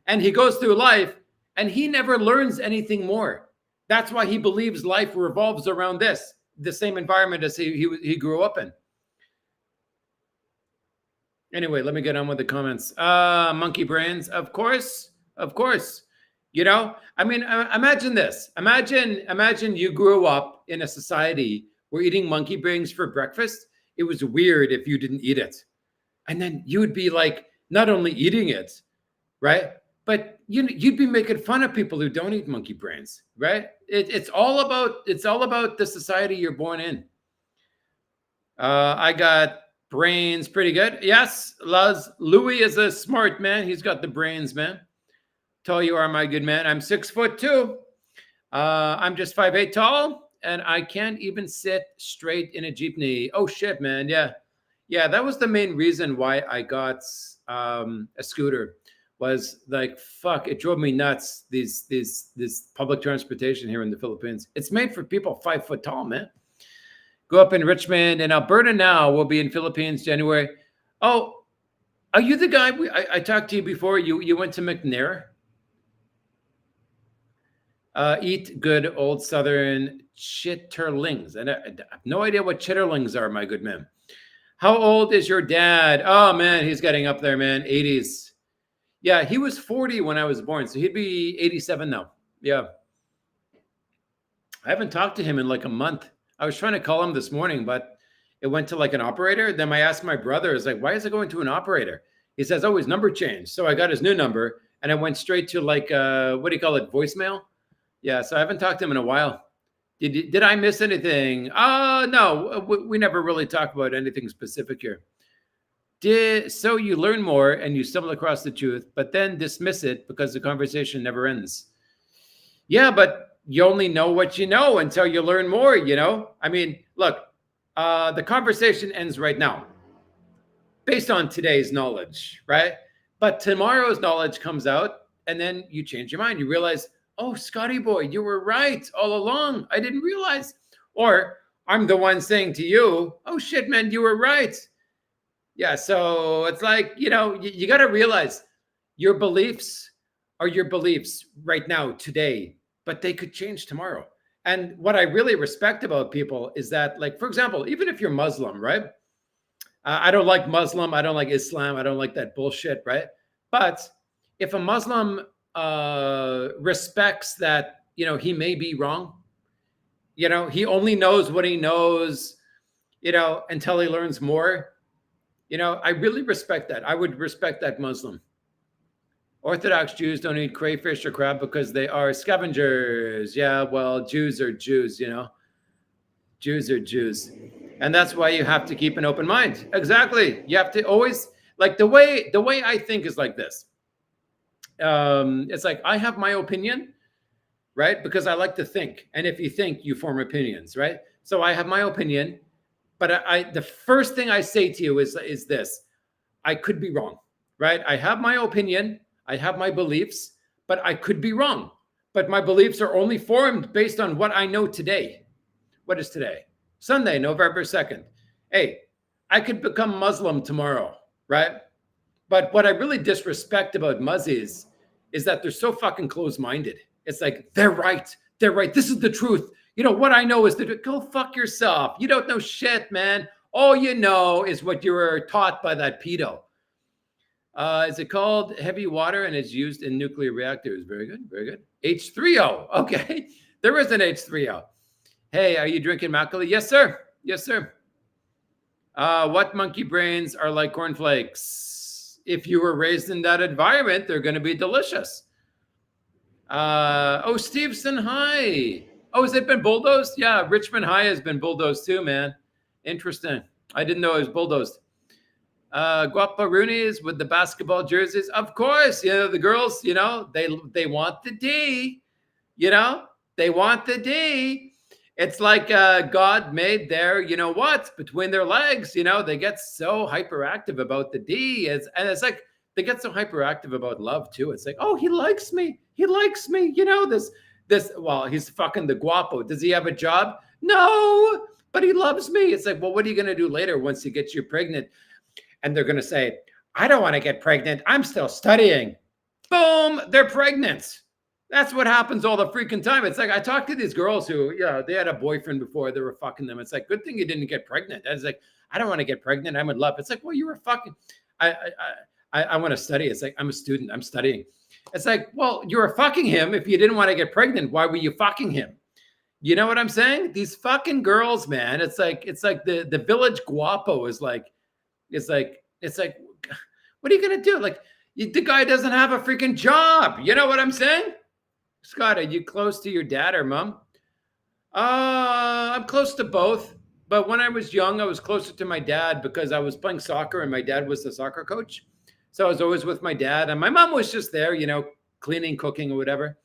And he goes through life and he never learns anything more. That's why he believes life revolves around the same environment as he grew up in. Anyway, let me get on with the comments. Monkey brains, of course. I mean, imagine this. Imagine you grew up in a society where eating monkey brains for breakfast, it was weird if you didn't eat it. And then you would be like, not only eating it, right? But you'd be making fun of people who don't eat monkey brains, right? It's all about the society you're born in. I got brains pretty good. Yes, Louis is a smart man. He's got the brains, man. Tall you are, my good man. I'm 6'2". I'm just 5'8" tall, and I can't even sit straight in a jeepney. Oh shit, man. Yeah. That was the main reason why I got a scooter. Was like, fuck, it drove me nuts. This public transportation here in the Philippines. It's made for people 5 foot tall, man. Go up in Richmond and Alberta now. We'll be in Philippines January. Oh, are you the guy I talked to you before? You went to McNair? Eat good old Southern chitterlings. And I have no idea what chitterlings are, my good man. How old is your dad? Oh, man, he's getting up there, man. 80s. Yeah, he was 40 when I was born, so he'd be 87 now. Yeah. I haven't talked to him in like a month. I was trying to call him this morning, but it went to like an operator. Then I asked my brother, "Is like, why is it going to an operator?" He says, "Oh, his number changed." So I got his new number, and I went straight to like what do you call it, voicemail? Yeah. So I haven't talked to him in a while. Did I miss anything? No, we never really talk about anything specific here. So you learn more and you stumble across the truth, but then dismiss it because the conversation never ends. Yeah, but you only know what you know until you learn more, I mean, look, the conversation ends right now based on today's knowledge, right? But tomorrow's knowledge comes out and then you change your mind. You realize, oh, Scotty boy, you were right all along. I didn't realize. Or I'm the one saying to you, oh shit, man, you were right. Yeah, so it's like, you got to realize your beliefs are your beliefs right now, today. but they could change tomorrow. And what I really respect about people is that, like, for example, even if you're Muslim, right? I don't like Muslim. I don't like Islam. I don't like that bullshit, right? But if a Muslim respects that, he may be wrong, he only knows what he knows, until he learns more. I really respect that. I would respect that Muslim. Orthodox Jews don't eat crayfish or crab because they are scavengers. Yeah, well, Jews are Jews, Jews are Jews. And that's why you have to keep an open mind. Exactly. You have to always, like, the way I think is like this. It's like, I have my opinion, right? Because I like to think. And if you think, you form opinions, right? So I have my opinion, but the first thing I say to you is this: I could be wrong, right? I have my opinion, I have my beliefs, but I could be wrong. But my beliefs are only formed based on what I know today. What is today? Sunday, November 2nd. Hey, I could become Muslim tomorrow, right? But what I really disrespect about Muzzies is that they're so fucking closed-minded. It's like, they're right. They're right. This is the truth. What I know is that, go fuck yourself. You don't know shit, man. All you know is what you were taught by that pedo. Is it called heavy water and it's used in nuclear reactors? Very good. Very good. H3O. Okay. There is an H3O. Hey, are you drinking Macula? Yes, sir. Yes, sir. What monkey brains are like cornflakes? If you were raised in that environment, they're going to be delicious. Oh, Stevenson High. Oh, has it been bulldozed? Yeah, Richmond High has been bulldozed too, man. Interesting. I didn't know it was bulldozed. Guaparoonies with the basketball jerseys. Of course, the girls, they want the D. They want the D. It's like God made their, between their legs. They get so hyperactive about the D. And it's like they get so hyperactive about love too. It's like, oh, he likes me. He likes me. Well, he's fucking the guapo. Does he have a job? No, but he loves me. It's like, well, what are you going to do later once he gets you pregnant? And they're going to say, I don't want to get pregnant. I'm still studying. Boom, they're pregnant. That's what happens all the freaking time. It's like, I talked to these girls who, they had a boyfriend before, they were fucking them. It's like, good thing you didn't get pregnant. I was like, I don't want to get pregnant. I'm in love. It's like, well, you were fucking, I want to study. It's like, I'm a student. I'm studying. It's like, well, you were fucking him. If you didn't want to get pregnant, why were you fucking him? You know what I'm saying? These fucking girls, man. It's like the village guapo is like, it's like, what are you going to do? Like, the guy doesn't have a freaking job. You know what I'm saying? Scott, are you close to your dad or mom? I'm close to both. But when I was young, I was closer to my dad because I was playing soccer and my dad was the soccer coach. So I was always with my dad and my mom was just there, cleaning, cooking or whatever.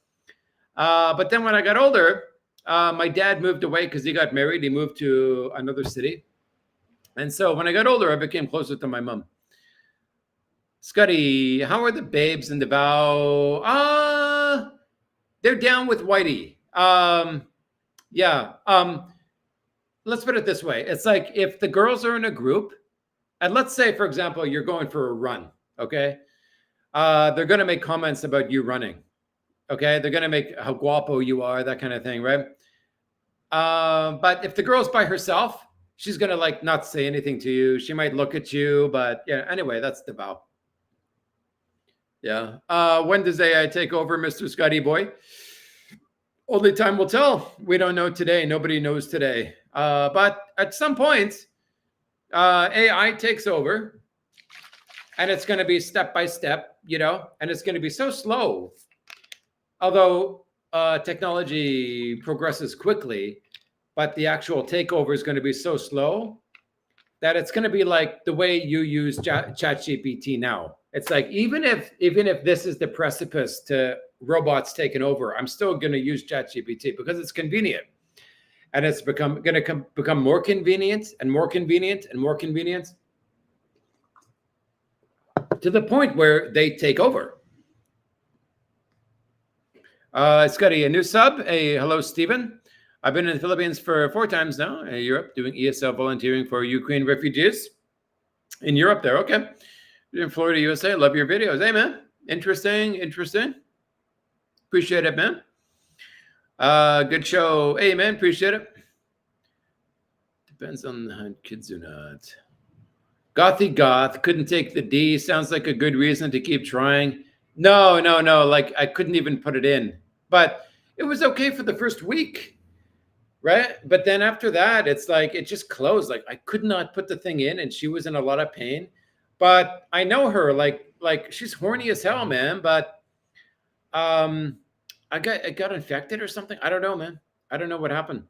But then when I got older, my dad moved away because he got married. He moved to another city. And so when I got older, I became closer to my mom. Scotty, how are the babes in the vow? They're down with Whitey. Let's put it this way. It's like if the girls are in a group, and let's say, for example, you're going for a run, okay? They're going to make comments about you running, okay? They're going to make how guapo you are, that kind of thing, right? But if the girl's by herself, she's going to not say anything to you. She might look at you, but yeah, anyway, that's the vow. Yeah. When does AI take over, Mr. Scotty boy? Only time will tell. We don't know today. Nobody knows today. But at some point, AI takes over and it's going to be step by step, and it's going to be so slow. Although technology progresses quickly, but the actual takeover is going to be so slow that it's going to be like the way you use ChatGPT now. It's like, even if this is the precipice to robots taking over, I'm still going to use ChatGPT because it's convenient. And it's become more convenient and more convenient and more convenient to the point where they take over. Scotty, a new sub. Hey, hello, Stephen. I've been in the Philippines for 4 times now, in Europe, doing ESL volunteering for Ukraine refugees. In Europe there, okay. In Florida, USA. Love your videos. Hey, man. Interesting. Appreciate it, man. Good show. Hey, man, appreciate it. Depends on how kids or not. Gothy Goth couldn't take the D. Sounds like a good reason to keep trying. No. Like I couldn't even put it in, but it was okay for the first week, right? But then after that, it's like it just closed. Like I could not put the thing in, and she was in a lot of pain. But I know her, like she's horny as hell, man. But I got infected or something. I don't know, man. I don't know what happened.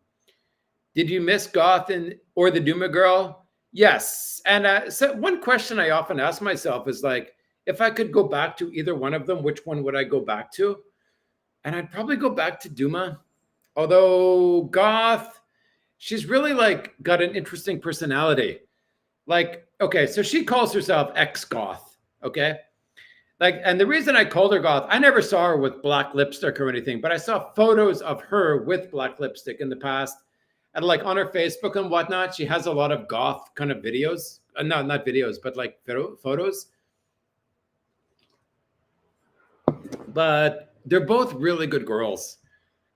Did you miss Goth or the Duma Girl? Yes. And so one question I often ask myself is like, if I could go back to either one of them, which one would I go back to? And I'd probably go back to Duma. Although Goth, she's really like got an interesting personality. Like, okay, so she calls herself ex-Goth. Okay. Like, and the reason I called her Goth, I never saw her with black lipstick or anything, but I saw photos of her with black lipstick in the past. And like on her Facebook and whatnot, she has a lot of goth kind of videos. No, not videos, but like photos. But they're both really good girls,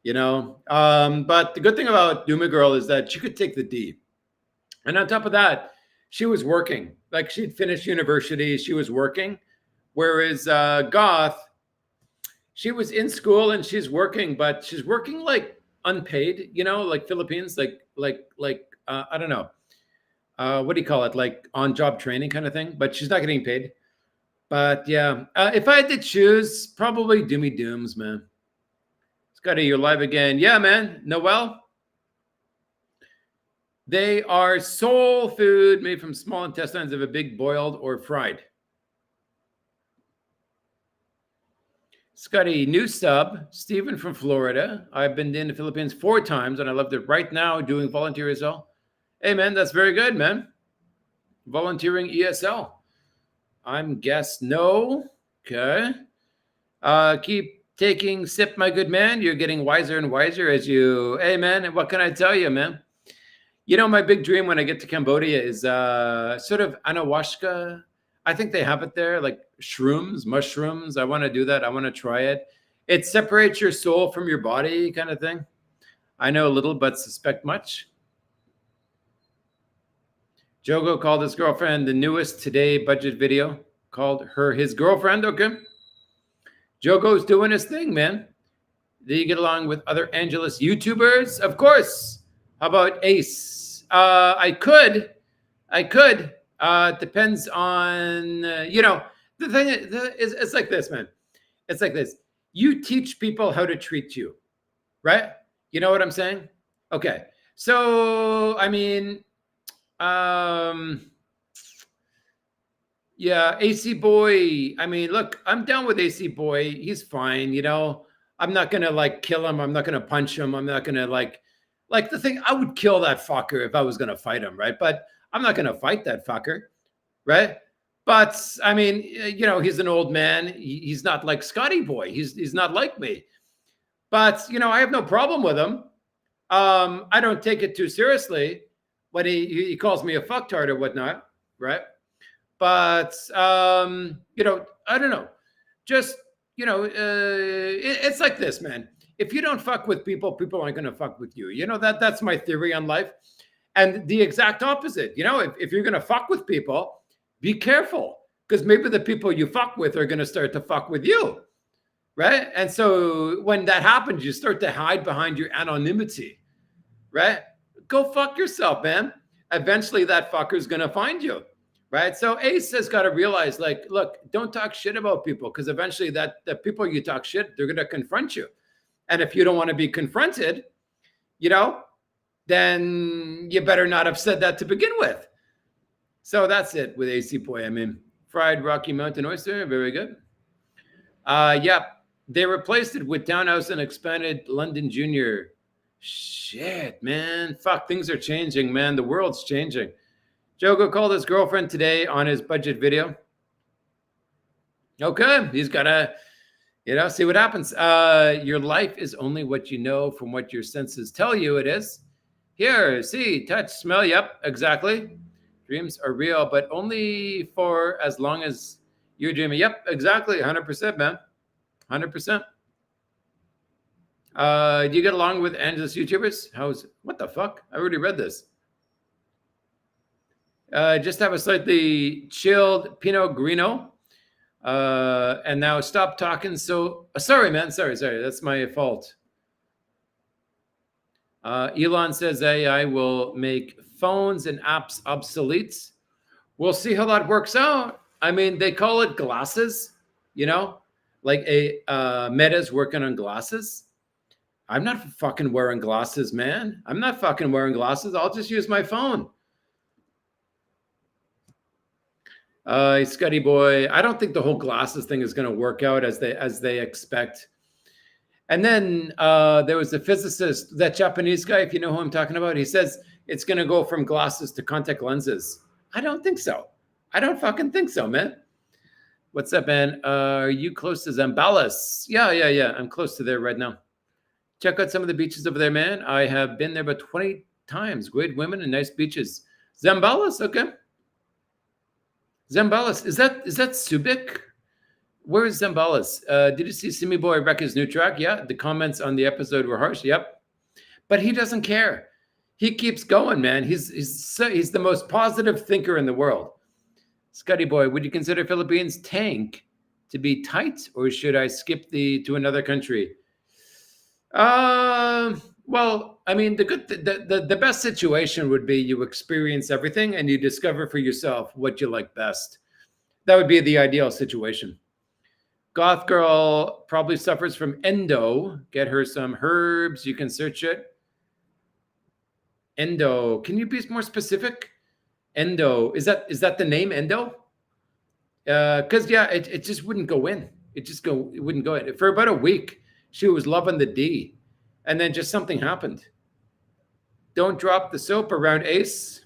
you know. But the good thing about Duma Girl is that she could take the D. And on top of that, she was working. Like she'd finished university, she was working. Whereas Goth, she was in school and she's working, but she's working like unpaid, you know, like Philippines, like I don't know, what do you call it, like on job training kind of thing, but she's not getting paid. But yeah, if I had to choose, probably Doomy Dooms, man. Scotty, you're live again. Yeah, man. Noel, they are soul food made from small intestines of a big, boiled or fried. Scotty, new sub, Stephen from Florida. I've been in the Philippines 4 times and I loved it. Right now, doing volunteer ESL. Hey, man, that's very good, man. Volunteering ESL. I'm guess no. Okay. Keep taking sip, my good man. You're getting wiser and wiser as you. Hey, man, what can I tell you, man? You know, my big dream when I get to Cambodia is sort of ayahuasca. I think they have it there, like shrooms, mushrooms. I want to do that. I want to try it. It separates your soul from your body kind of thing. I know a little, but suspect much. Jogo called his girlfriend the newest Today budget video. Called her his girlfriend. Okay. Jogo's doing his thing, man. Do you get along with other Angeles YouTubers? Of course. How about Ace? I could. Depends on, you know, the thing is, it's like this, man. It's like this. You teach people how to treat you, right? You know what I'm saying? Okay. So, I mean, yeah, AC Boy. I mean, look, I'm down with AC Boy. He's fine, you know. I'm not gonna like kill him. I'm not gonna punch him. I'm not gonna like the thing. I would kill that fucker if I was gonna fight him, right? But I'm not gonna fight that fucker, right? But I mean, you know, he's an old man. He's not like Scotty Boy. He's not like me. But you know, I have no problem with him. I don't take it too seriously when he calls me a fucktard or whatnot, right? But you know, I don't know. Just you know, it's like this, man. If you don't fuck with people, people aren't going to fuck with you. You know that's my theory on life. And the exact opposite. You know, if you're going to fuck with people, be careful because maybe the people you fuck with are going to start to fuck with you, right? And so when that happens, you start to hide behind your anonymity, right? Go fuck yourself, man. Eventually, that fucker's going to find you. Right. So Ace has got to realize, like, look, don't talk shit about people because eventually the people you talk shit, they're going to confront you. And if you don't want to be confronted, you know, then you better not have said that to begin with. So that's it with AC Boy. I mean, fried Rocky Mountain oyster. Very good. Yeah, they replaced it with Townhouse and expanded London Junior. Shit, man. Fuck, things are changing, man. The world's changing. Jogo called his girlfriend today on his budget video. Okay, he's got to, you know, see what happens. Your life is only what you know from what your senses tell you it is. Here, see, touch, smell. Yep, exactly. Dreams are real, but only for as long as you're dreaming. Yep, exactly. 100%, man. 100%. Do you get along with Angeles YouTubers? What the fuck? I already read this. Just have a slightly chilled Pinot Grigio. And now stop talking. So sorry, man. Sorry. That's my fault. Elon says AI will make phones and apps obsolete. We'll see how that works out. I mean, they call it glasses, like Meta's working on glasses. I'm not fucking wearing glasses, man. I'm not fucking wearing glasses. I'll just use my phone. Scuddy boy, I don't think the whole glasses thing is going to work out as they expect. And then there was a physicist, that Japanese guy, if you know who I'm talking about, he says it's going to go from glasses to contact lenses. I don't think so. I don't fucking think so, man. What's up, man? Are you close to Zambales? Yeah. I'm close to there right now. Check out some of the beaches over there, man. I have been there about 20 times. Great women and nice beaches. Zambales, okay. Zambales, is that Subic? Where is Zambales? Did you see Simi Boy Rebecca's new track? Yeah, the comments on the episode were harsh. Yep, but he doesn't care. He keeps going, man. He's the most positive thinker in the world. Scuddy boy, would you consider Philippines tank to be tight, or should I skip to another country? Well, I mean, the best situation would be you experience everything and you discover for yourself what you like best. That would be the ideal situation. Goth girl probably suffers from endo. Get her some herbs. You can search it. Endo. Can you be more specific? Endo. Is that the name, endo? Because it just wouldn't go in. It wouldn't go in. For about a week, she was loving the D. And then just something happened. Don't drop the soap around Ace.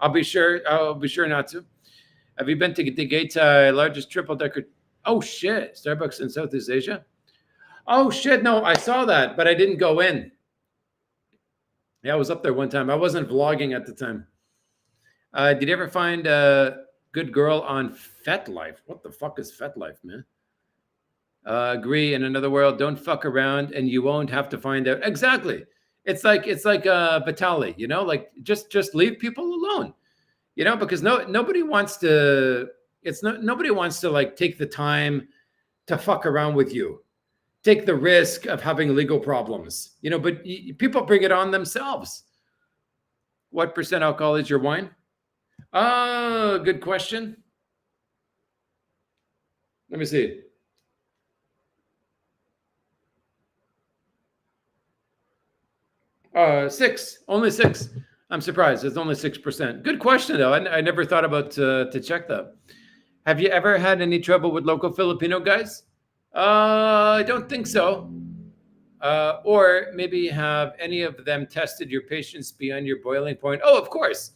I'll be sure not to. Have you been to the Gate largest triple decker? Oh shit, Starbucks in Southeast Asia. Oh shit, no, I saw that, but I didn't go in. Yeah, I was up there one time. I wasn't vlogging at the time. Did you ever find a good girl on FetLife? What the fuck is FetLife, man? Agree. In another world, don't fuck around, and you won't have to find out. Exactly. It's like Vitali, like just leave people alone, because nobody wants to. Nobody wants to like take the time to fuck around with you, take the risk of having legal problems, But people bring it on themselves. What % alcohol is your wine? Good question. Let me see. Only 6. I'm surprised. It's only 6%. Good question, though. I never thought about to check that. Have you ever had any trouble with local Filipino guys? I don't think so. Or maybe have any of them tested your patience beyond your boiling point? Oh, of course.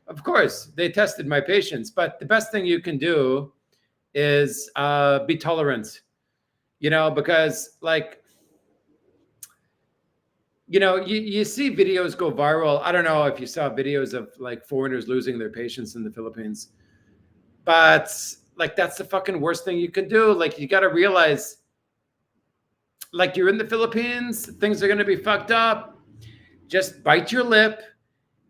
Of course. They tested my patience. But the best thing you can do is be tolerant, because like, you see videos go viral. I don't know if you saw videos of like foreigners losing their patience in the Philippines, but like, that's the fucking worst thing you can do. Like, you got to realize, like, you're in the Philippines, things are going to be fucked up. Just bite your lip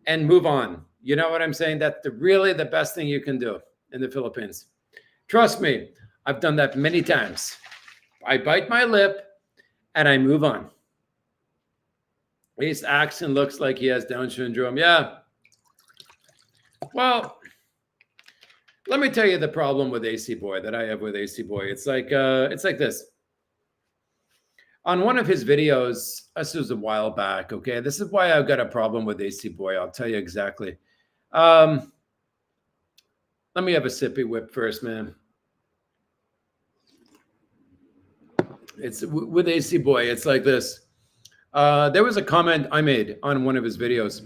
and move on. You know what I'm saying? That's really the best thing you can do in the Philippines. Trust me, I've done that many times. I bite my lip and I move on. Ace Axon looks like he has Down syndrome. Yeah. Well, let me tell you the problem with AC Boy that I have with AC Boy. It's like this. On one of his videos, this was a while back. Okay, this is why I've got a problem with AC Boy. I'll tell you exactly. Let me have a sippy whip first, man. It's with AC Boy. It's like this. There was a comment I made on one of his videos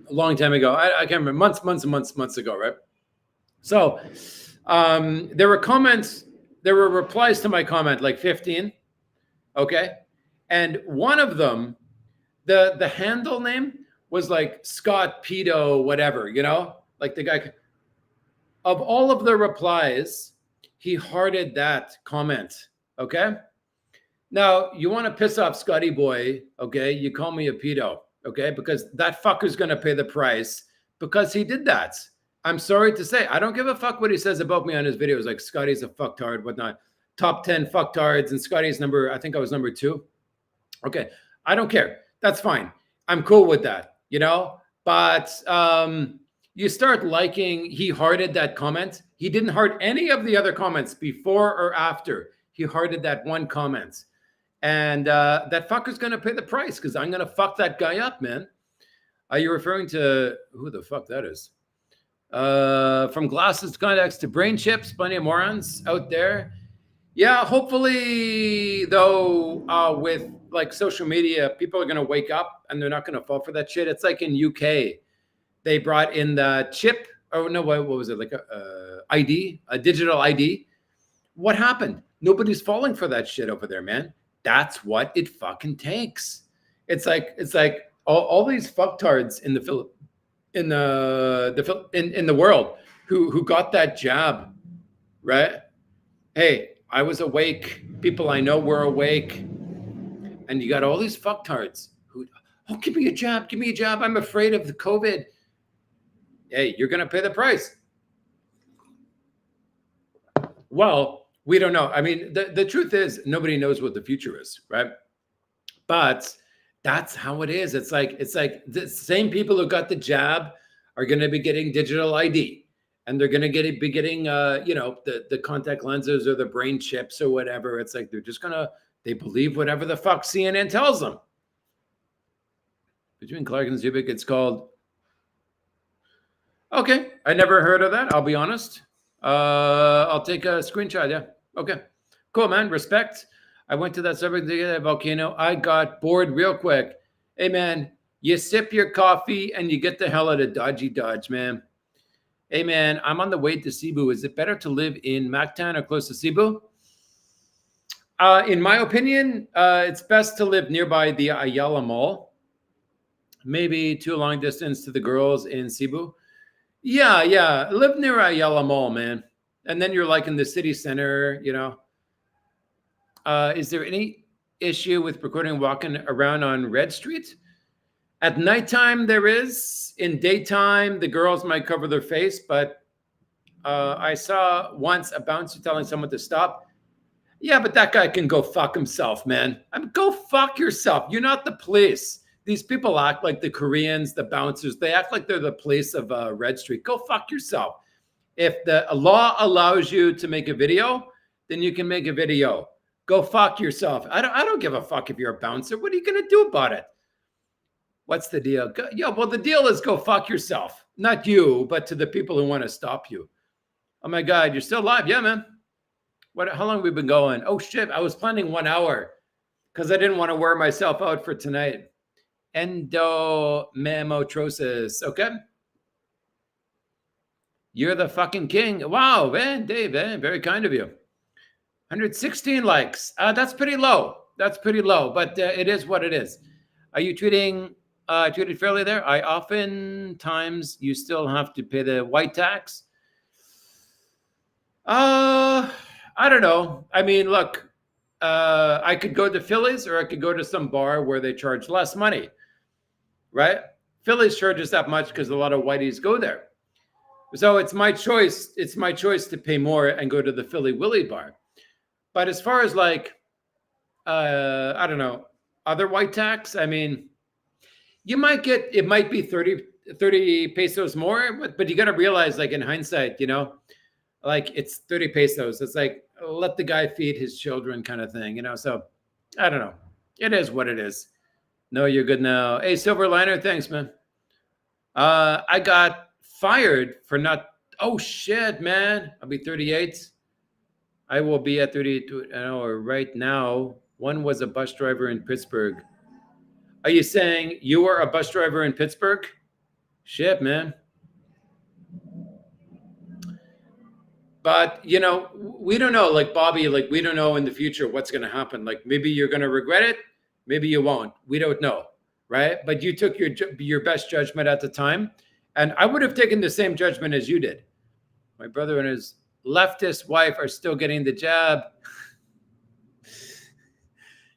a long time ago. I can't remember, months ago, right? So there were comments, there were replies to my comment, like 15. Okay. And one of them, the handle name was like Scott Pedo, whatever, like the guy. Of all of the replies, he hearted that comment. Okay. Now, you want to piss off Scotty Boy, okay? You call me a pedo, okay? Because that fucker's going to pay the price because he did that. I'm sorry to say, I don't give a fuck what he says about me on his videos, like Scotty's a fucktard, whatnot. Top 10 fucktards, and Scotty's number, I think I was number 2. Okay, I don't care. That's fine. I'm cool with that, you know? But you start liking, he hearted that comment. He didn't heart any of the other comments before or after. He hearted that one comment. And that fucker's going to pay the price because I'm going to fuck that guy up, man. Are you referring to who the fuck that is? From glasses to contacts to brain chips, plenty of morons out there. Yeah, hopefully, though, with like social media, people are going to wake up and they're not going to fall for that shit. It's like in UK, they brought in the chip. Oh, no, what was it? Like a ID, a digital ID. What happened? Nobody's falling for that shit over there, man. That's what it fucking takes. It's like all these fucktards in the world who got that jab, right? Hey, I was awake. People I know were awake, and you got all these fucktards who, oh, give me a jab, give me a jab. I'm afraid of the COVID. Hey, you're gonna pay the price. Well, we don't know. I mean, the truth is nobody knows what the future is, right? But that's how it is. It's like the same people who got the jab are going to be getting digital ID, and they're going to be getting the contact lenses or the brain chips or whatever. It's like they believe whatever the fuck CNN tells them. Between Clark and Zubik, it's called. Okay, I never heard of that. I'll be honest. I'll take a screenshot. Yeah. Okay. Cool, man. Respect. I went to that volcano. I got bored real quick. Hey, man, you sip your coffee and you get the hell out of Dodge, man. Hey, man, I'm on the way to Cebu. Is it better to live in Mactan or close to Cebu? In my opinion, it's best to live nearby the Ayala Mall. Maybe too long distance to the girls in Cebu. Yeah. Live near Ayala Mall, man. And then you're like in the city center, you know. Is there any issue with recording walking around on Red Street? At nighttime, there is. In daytime, the girls might cover their face, but I saw once a bouncer telling someone to stop. Yeah, but that guy can go fuck himself, man. Go fuck yourself. You're not the police. These people act like the Koreans, the bouncers. They act like they're the police of Red Street. Go fuck yourself. If the law allows you to make a video, then you can make a video. Go fuck yourself. I don't give a fuck if you're a bouncer. What are you going to do about it? What's the deal? Well, the deal is go fuck yourself. Not you, but to the people who want to stop you. Oh, my God. You're still live. Yeah, man. How long have we been going? Oh, shit. I was planning 1 hour because I didn't want to wear myself out for tonight. Endometriosis. Okay. You're the fucking king. Wow, man. Dave, very kind of you. 116 likes. That's pretty low. But it is what it is. Are you treated fairly there? Oftentimes you still have to pay the white tax. I don't know. I mean, look, I could go to Phillies or I could go to some bar where they charge less money, right? Phillies charges that much because a lot of whiteys go there. So it's my choice. It's my choice to pay more and go to the Philly Willy bar. But as far as like, I don't know, other white tax, I mean, it might be 30 pesos more, but you got to realize, like in hindsight, you know, like it's 30 pesos. It's like, let the guy feed his children kind of thing, you know? So I don't know. It is what it is. No, you're good now. Hey, Silver Liner, thanks, man. I got fired for not, oh shit, man. I'll be 38. I will be at 32 an hour right now. One was a bus driver in Pittsburgh. Are you saying you were a bus driver in Pittsburgh? Shit, man. But, you know, we don't know, like Bobby, like we don't know in the future what's going to happen. Like maybe you're going to regret it. Maybe you won't. We don't know. Right. But you took your best judgment at the time. And I would have taken the same judgment as you did. My brother and his leftist wife are still getting the jab.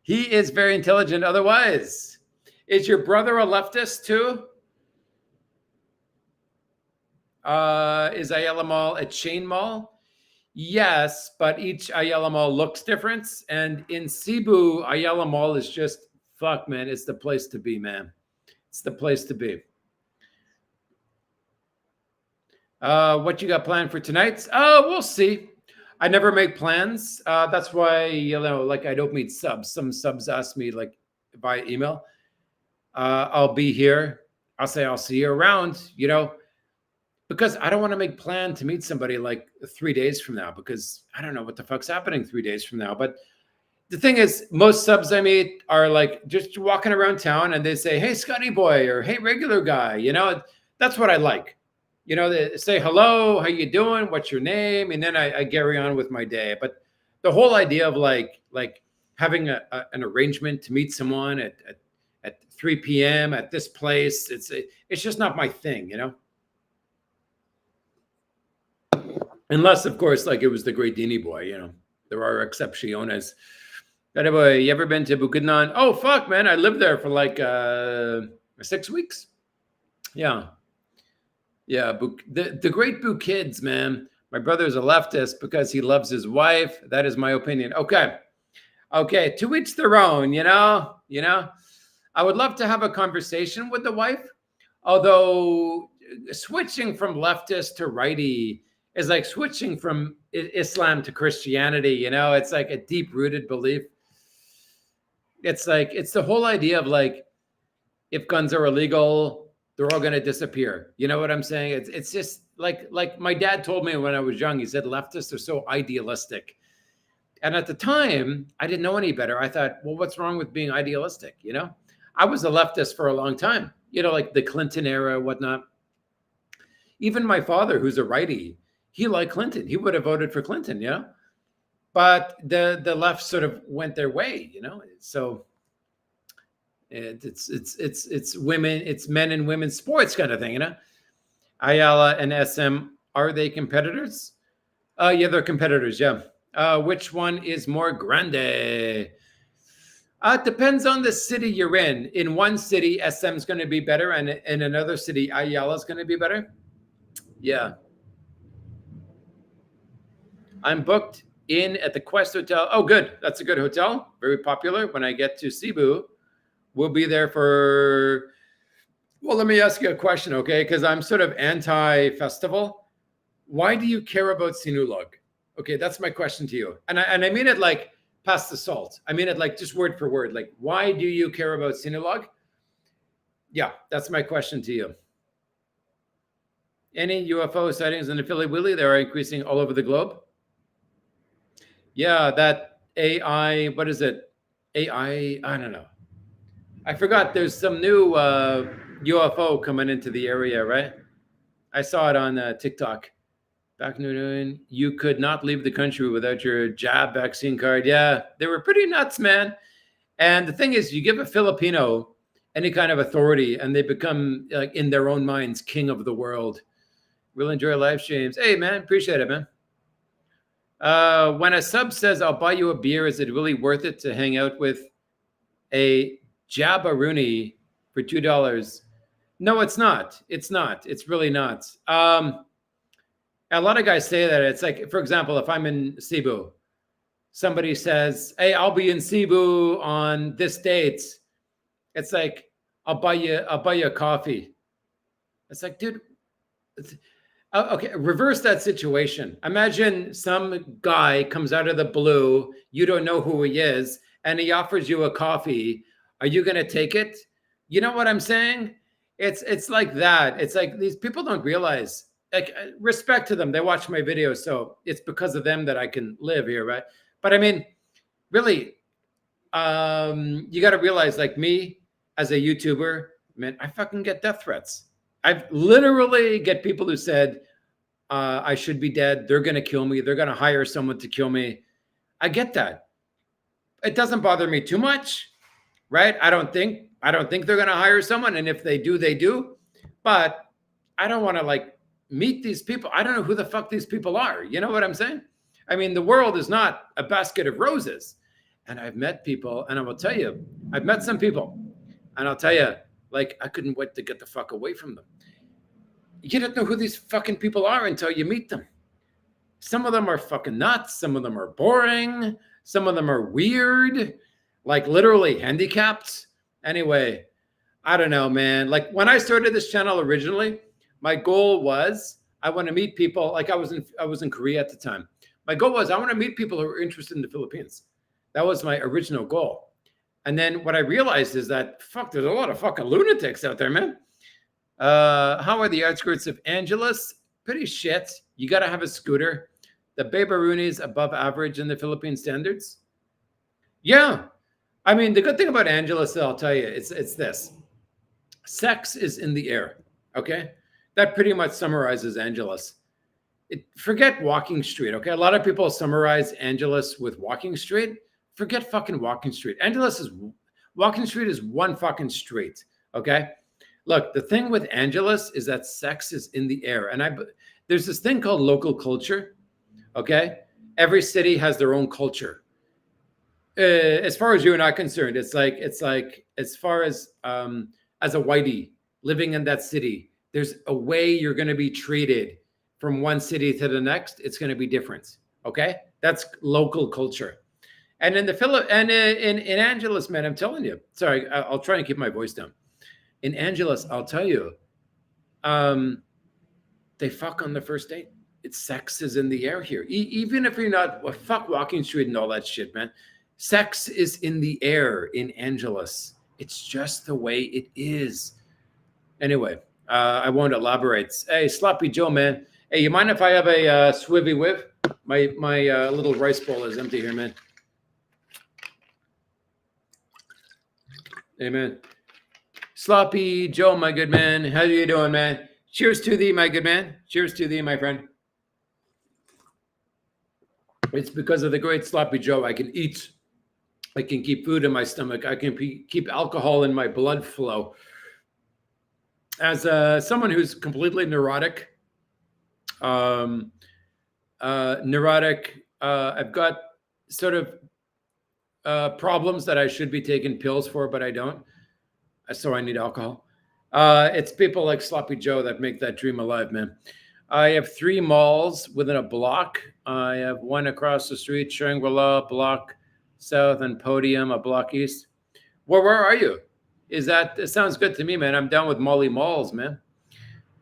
He is very intelligent otherwise. Is your brother a leftist too? Is Ayala Mall a chain mall? Yes, but each Ayala Mall looks different. And in Cebu, Ayala Mall is just, fuck, man, it's the place to be, man. It's the place to be. What you got planned for tonight? We'll see. I never make plans. That's why, like I don't meet subs. Some subs ask me like by email. I'll be here. I'll say I'll see you around, because I don't want to make plan to meet somebody like 3 days from now, because I don't know what the fuck's happening 3 days from now. But the thing is, most subs I meet are like just walking around town and they say, "Hey, Scotty boy," or "Hey, regular guy." That's what I like. They say hello, how you doing, what's your name, and then I carry on with my day. But the whole idea of like having an arrangement to meet someone at 3 p.m. at this place, it's just not my thing, Unless, of course, like it was the great Dini boy, There are excepciones. Anyway, you ever been to Bukidnon? Oh, fuck, man. I lived there for like 6 weeks. Yeah. Yeah. The great Bukids, man. My brother's a leftist because he loves his wife. That is my opinion. Okay. To each their own, I would love to have a conversation with the wife. Although switching from leftist to righty is like switching from Islam to Christianity, it's like a deep-rooted belief. It's like, it's the whole idea of like, if guns are illegal, they're all going to disappear. You know what I'm saying? It's just like my dad told me when I was young, he said, leftists are so idealistic. And at the time, I didn't know any better. I thought, well, what's wrong with being idealistic? I was a leftist for a long time, like the Clinton era, whatnot. Even my father, who's a righty, he liked Clinton. He would have voted for Clinton, but the left sort of went their way, So it's women, it's men and women's sports kind of thing, Ayala and SM, are they competitors? Yeah, they're competitors. Yeah. Which one is more grande? It depends on the city you're in. In one city, SM is going to be better, and in another city, Ayala is going to be better. Yeah. I'm booked in at the Quest Hotel. Oh, good. That's a good hotel. Very popular. When I get to Cebu, we'll be there for... Well, let me ask you a question, okay? Because I'm sort of anti-festival. Why do you care about Sinulog? Okay, that's my question to you. And I mean it like past the salt. I mean it like just word for word. Like, why do you care about Sinulog? Yeah, that's my question to you. Any UFO sightings in the Philly Willy? They are increasing all over the globe. Yeah, that AI, what is it? AI, I don't know. I forgot there's some new UFO coming into the area, right? I saw it on TikTok. Back noon, you could not leave the country without your jab vaccine card. Yeah, they were pretty nuts, man. And the thing is, you give a Filipino any kind of authority and they become, like, in their own minds, king of the world. We'll enjoy live streams. Hey, man, appreciate it, man. When a sub says, I'll buy you a beer, is it really worth it to hang out with a Jabberoonie for $2? No, it's not. It's not. It's really not. A lot of guys say that. It's like, for example, if I'm in Cebu, somebody says, hey, I'll be in Cebu on this date. It's like, I'll buy you a coffee. It's like, dude, okay, reverse that situation. Imagine some guy comes out of the blue, you don't know who he is, and he offers you a coffee. Are you going to take it? You know what I'm saying? It's like that. It's like these people don't realize, like, respect to them. They watch my videos, so it's because of them that I can live here, right? But I mean, really, you got to realize, like me as a YouTuber, man, I fucking get death threats. I've literally get people who said, I should be dead. They're going to kill me. They're going to hire someone to kill me. I get that. It doesn't bother me too much, right? I don't think they're going to hire someone. And if they do, they do. But I don't want to like meet these people. I don't know who the fuck these people are. You know what I'm saying? I mean, the world is not a basket of roses. And I've met people, and I will tell you, I've met some people, and I'll tell you, like, I couldn't wait to get the fuck away from them. You don't know who these fucking people are until you meet them. Some of them are fucking nuts. Some of them are boring. Some of them are weird, like literally handicapped. Anyway, I don't know, man. Like when I started this channel originally, my goal was I want to meet people. Like I was in Korea at the time. My goal was I want to meet people who are interested in the Philippines. That was my original goal. And then what I realized is that fuck, there's a lot of fucking lunatics out there, man. How are the outskirts of Angeles? Pretty shit. You got to have a scooter. The Babarooni's above average in the Philippine standards. Yeah. I mean, the good thing about Angeles, I'll tell you, it's this. Sex is in the air. Okay. That pretty much summarizes Angeles. Forget Walking Street. Okay. A lot of people summarize Angeles with Walking Street. Forget fucking Walking Street. Walking Street is one fucking street. Okay. Look, the thing with Angeles is that sex is in the air. And there's this thing called local culture. Okay. Every city has their own culture. As far as you and I are concerned, it's like as far as a whitey living in that city, there's a way you're going to be treated from one city to the next. It's going to be different. Okay. That's local culture. And in in Angeles, man, I'm telling you, sorry, I'll try and keep my voice down. In Angeles, I'll tell you, they fuck on the first date. It's sex is in the air here. Even if you're not, well, fuck Walking Street and all that shit, man. Sex is in the air in Angeles. It's just the way it is. Anyway, I won't elaborate. Hey, Sloppy Joe, man. Hey, you mind if I have a swivvy whiv? My little rice bowl is empty here, man. Amen. Sloppy Joe, my good man. How are you doing, man? Cheers to thee, my good man. Cheers to thee, my friend. It's because of the great Sloppy Joe I can eat. I can keep food in my stomach. I can keep alcohol in my blood flow. As someone who's completely neurotic, I've got sort of problems that I should be taking pills for, but I don't. So I need alcohol. It's people like Sloppy Joe that make that dream alive, man. I have 3 malls within a block. I have one across the street, Shangri-La, block south, and Podium, a block east. Well, where are you? It sounds good to me, man. I'm down with Molly Malls, man.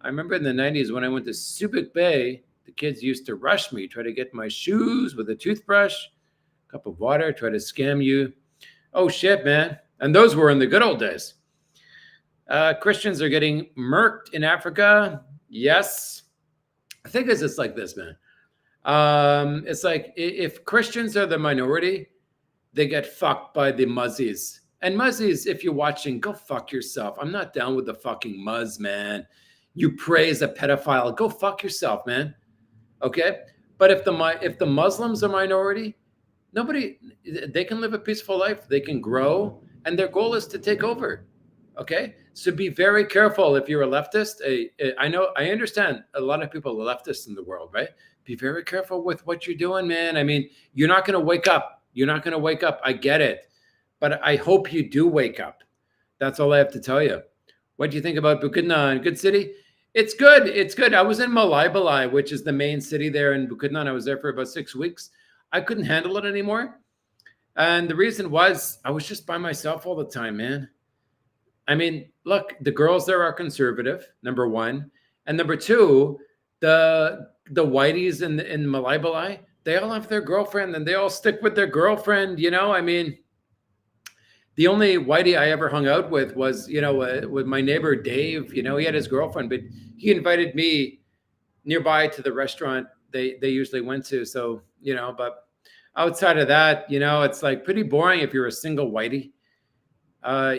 I remember in the 90s when I went to Subic Bay, the kids used to rush me, try to get my shoes with a toothbrush, a cup of water, try to scam you. Oh, shit, man. And those were in the good old days. Christians are getting murked in Africa. Yes. I think it's just like this, man. It's like if Christians are the minority, they get fucked by the muzzies. And muzzies, if you're watching, go fuck yourself. I'm not down with the fucking muzz, man. You praise a pedophile. Go fuck yourself, man. Okay? But if the Muslims are minority, they can live a peaceful life. They can grow. And their goal is to take over. Okay? So be very careful if you're a leftist. I understand a lot of people are leftists in the world, right? Be very careful with what you're doing, man. I mean, you're not going to wake up. You're not going to wake up. I get it. But I hope you do wake up. That's all I have to tell you. What do you think about Bukidnon? Good city? It's good. It's good. I was in Malaybalay, which is the main city there in Bukidnon. I was there for about 6 weeks. I couldn't handle it anymore. And the reason was I was just by myself all the time, man. I mean, look, the girls there are conservative, number one. And number two, the whiteys in Malaybalay, they all have their girlfriend and they all stick with their girlfriend, you know? I mean, the only whitey I ever hung out with was, with my neighbor Dave. You know, he had his girlfriend, but he invited me nearby to the restaurant they usually went to. So, but outside of that, it's like pretty boring if you're a single whitey.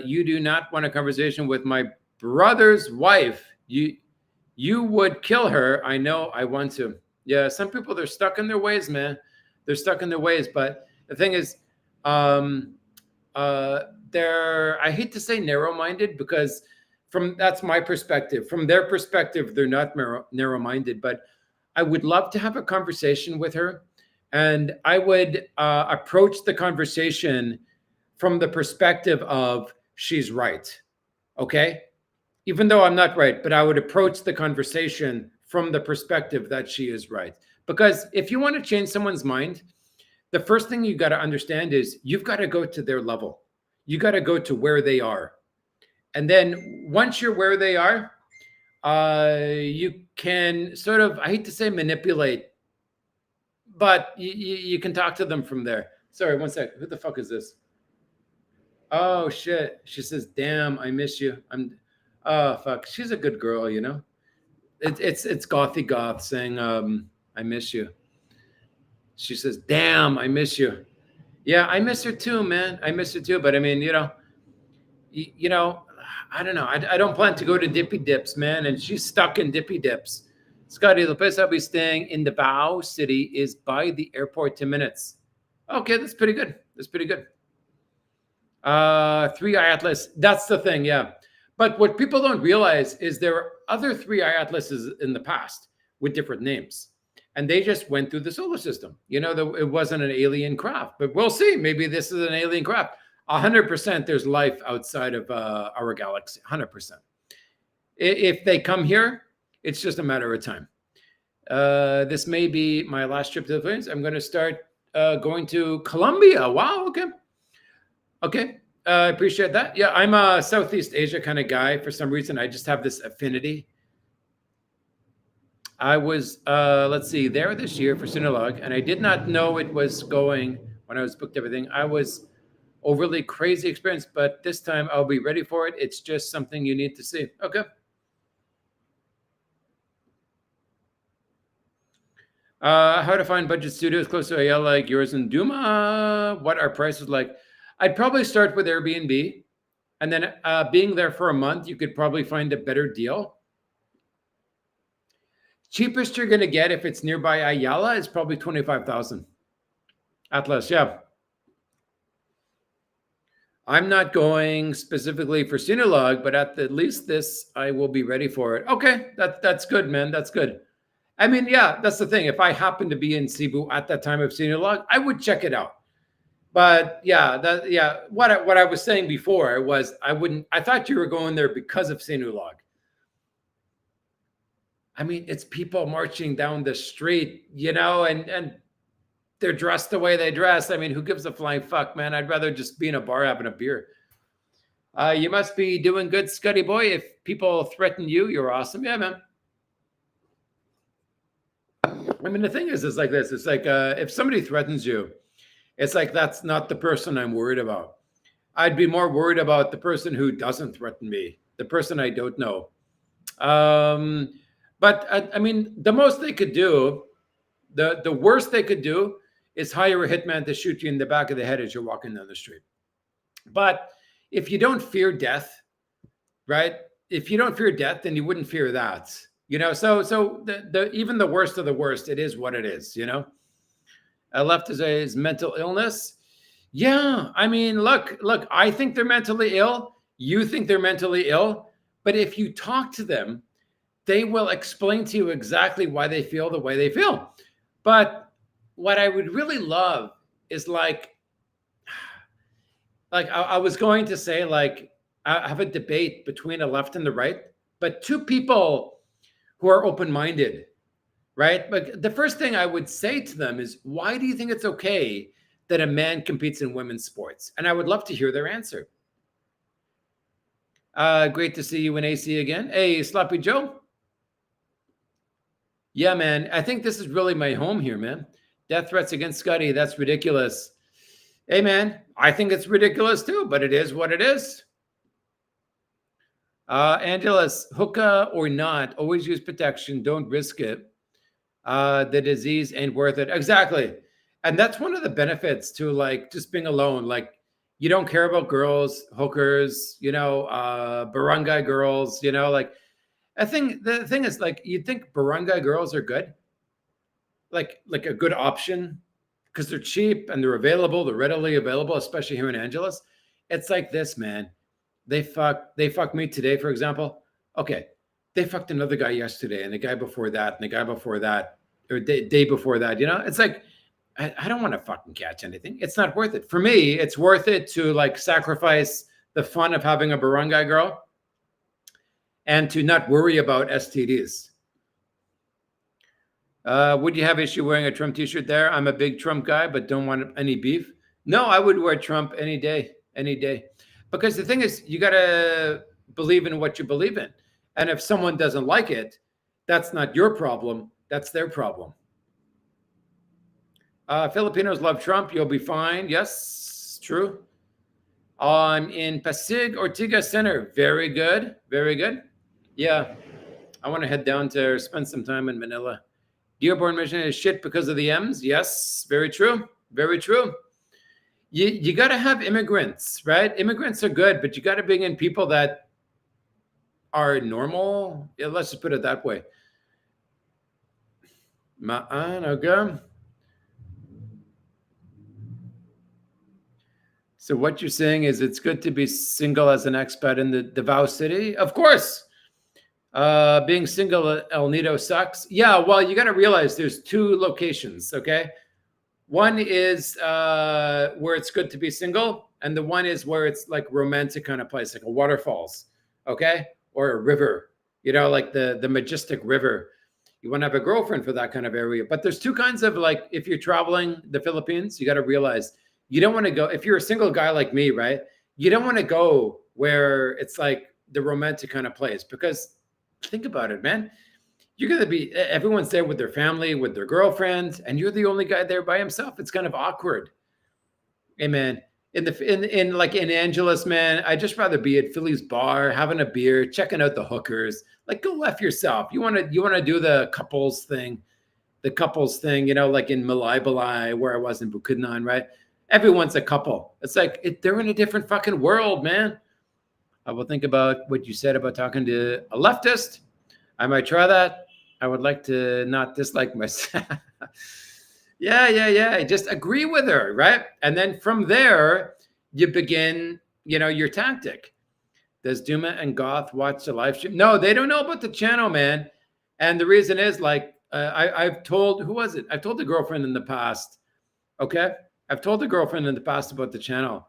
You do not want a conversation with my brother's wife. You would kill her. I know I want to. Yeah, some people, they're stuck in their ways, man. They're stuck in their ways. But the thing is, they're, I hate to say narrow-minded because that's my perspective. From their perspective, they're not narrow-minded, but I would love to have a conversation with her and I would approach the conversation from the perspective of she's right. Okay. Even though I'm not right, but I would approach the conversation from the perspective that she is right. Because if you want to change someone's mind, the first thing you got to understand is you've got to go to their level. You got to go to where they are. And then once you're where they are, you can sort of, I hate to say manipulate, but you can talk to them from there. Sorry, one sec. Who the fuck is this? Oh shit. She says, damn, I miss you. Oh fuck. She's a good girl, you know? It's gothy goth saying, I miss you. She says, damn, I miss you. Yeah, I miss her too, man. I miss her too. But I mean, you know, I don't know. I don't plan to go to Dippy Dips, man. And she's stuck in Dippy Dips. Scotty, the place I'll be staying in Davao City is by the airport, 10 minutes. Okay, that's pretty good. That's pretty good. 3i Atlas. That's the thing, yeah. But what people don't realize is there are other 3i Atlases in the past with different names. And they just went through the solar system. You know, it wasn't an alien craft. But we'll see. Maybe this is an alien craft. 100% there's life outside of our galaxy. 100%. If they come here, it's just a matter of time. This may be my last trip to the Philippines. I'm going to start going to Colombia. Wow. Okay. Okay. I appreciate that. Yeah, I'm a Southeast Asia kind of guy. For some reason, I just have this affinity. I was, let's see, there this year for Sinulog, and I did not know it was going when I was booked everything. I was overly crazy experience, but this time I'll be ready for it. It's just something you need to see. Okay. How to find budget studios close to Ayala like yours in Duma? What are prices like? I'd probably start with Airbnb, and then being there for a month, you could probably find a better deal. Cheapest you're going to get if it's nearby Ayala is probably 25,000. Atlas, yeah. I'm not going specifically for Sinulog, but at least this, I will be ready for it. Okay, that's good, man. That's good. I mean, yeah, that's the thing. If I happen to be in Cebu at that time of Sinulog, I would check it out. But yeah, what I was saying before was I thought you were going there because of Sinulog. I mean, it's people marching down the street, you know, and they're dressed the way they dress. I mean, who gives a flying fuck, man? I'd rather just be in a bar having a beer. You must be doing good, Scuddy boy. If people threaten you, you're awesome. Yeah, man. I mean, the thing is like this. It's like if somebody threatens you, it's like that's not the person I'm worried about. I'd be more worried about the person who doesn't threaten me, the person I don't know. But I mean, the most they could do, the worst they could do is hire a hitman to shoot you in the back of the head as you're walking down the street. But if you don't fear death, right? If you don't fear death, then you wouldn't fear that. You know, so the even the worst of the worst, it is what it is, you know. Left is mental illness. Yeah, I mean, look, I think they're mentally ill. You think they're mentally ill. But if you talk to them, they will explain to you exactly why they feel the way they feel. But what I would really love is like I was going to say, like, I have a debate between the left and the right, but two people who are open-minded, right? But the first thing I would say to them is, why do you think it's okay that a man competes in women's sports? And I would love to hear their answer. Great to see you in AC again. Hey, Sloppy Joe. Yeah, man. I think this is really my home here, man. Death threats against Scotty. That's ridiculous. Hey, man. I think it's ridiculous too, but it is what it is. Angelus, hookah or not, always use protection. Don't risk it. The disease ain't worth it. Exactly. And that's one of the benefits to like just being alone. Like you don't care about girls, hookers, you know, barangay girls, you know, like the thing is like, you think barangay girls are good? Like a good option because they're cheap and they're available. They're readily available, especially here in Angeles. It's like this, man. They fucked me today, for example. Okay. They fucked another guy yesterday and the guy before that and the guy before that or day before that, you know, it's like, I don't want to fucking catch anything. It's not worth it. For me, it's worth it to like sacrifice the fun of having a barangay girl and to not worry about STDs. Would you have issue wearing a Trump t-shirt there? I'm a big Trump guy, but don't want any beef. No, I would wear Trump any day, any day. Because the thing is, you got to believe in what you believe in. And if someone doesn't like it, that's not your problem. That's their problem. Filipinos love Trump. You'll be fine. Yes, true. I'm in Pasig Ortigas Center. Very good. Very good. Yeah. I want to head down to spend some time in Manila. Dearborn Mission is shit because of the M's. Yes, very true. Very true. You got to have immigrants, right? Immigrants are good, but you got to bring in people that are normal. Yeah, let's just put it that way. Okay. So what you're saying is it's good to be single as an expat in the Davao City? Of course. Being single at El Nido sucks. Yeah, well, you got to realize there's two locations, okay? One is where it's good to be single, and the one is where it's like romantic kind of place, like a waterfalls, okay? Or a river, like the majestic river. You want to have a girlfriend for that kind of area. But there's two kinds of like, if you're traveling the Philippines, you got to realize you don't want to go, if you're a single guy like me, right? You don't want to go where it's like the romantic kind of place, because think about it, man. You're going to be, everyone's there with their family, with their girlfriend, and you're the only guy there by himself. It's kind of awkward. Hey, man, in Angeles, man, I'd just rather be at Philly's bar, having a beer, checking out the hookers. Like, go F yourself. You want to do the couples thing, like in Balay, where I was in Bukidnon, right? Everyone's a couple. It's like they're in a different fucking world, man. I will think about what you said about talking to a leftist. I might try that. I would like to not dislike myself. Yeah. Just agree with her, right? And then from there, you begin, your tactic. Does Duma and Goth watch the live stream? No, they don't know about the channel, man. And the reason is like, I've told, who was it? I've told the girlfriend in the past, okay? I've told the girlfriend in the past about the channel.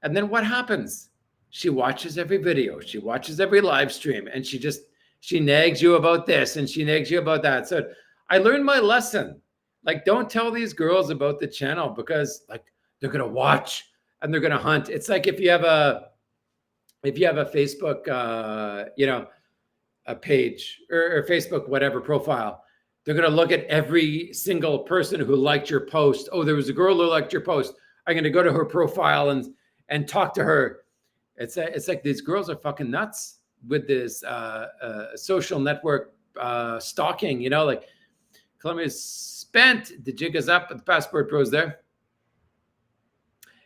And then what happens? She watches every video. She watches every live stream, and she nags you about this and she nags you about that. So I learned my lesson. Like, don't tell these girls about the channel, because like they're going to watch and they're going to hunt. It's like if you have a Facebook, a page or Facebook, whatever profile, they're going to look at every single person who liked your post. Oh, there was a girl who liked your post. I'm going to go to her profile and talk to her. It's like these girls are fucking nuts with this social network stalking, like Colombia's spent, the jig is up, but the passport pro's there.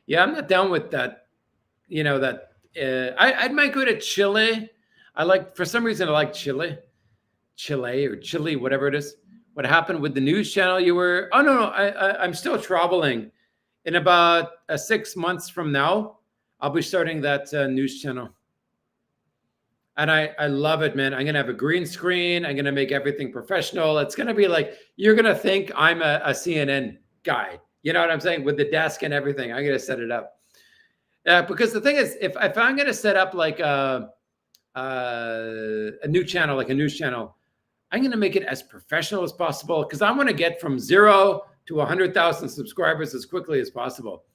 Yeah, I'm not down with that. I might go to Chile. For some reason, I like Chile, whatever it is. What happened with the news channel you were? Oh, no, I'm still traveling. In about 6 months from now, I'll be starting that news channel. And I love it, man. I'm going to have a green screen. I'm going to make everything professional. It's going to be like, you're going to think I'm a CNN guy. You know what I'm saying? With the desk and everything. I'm going to set it up. Because the thing is, if I'm going to set up like a new channel, like a news channel, I'm going to make it as professional as possible, because I want to get from 0 to 100,000 subscribers as quickly as possible.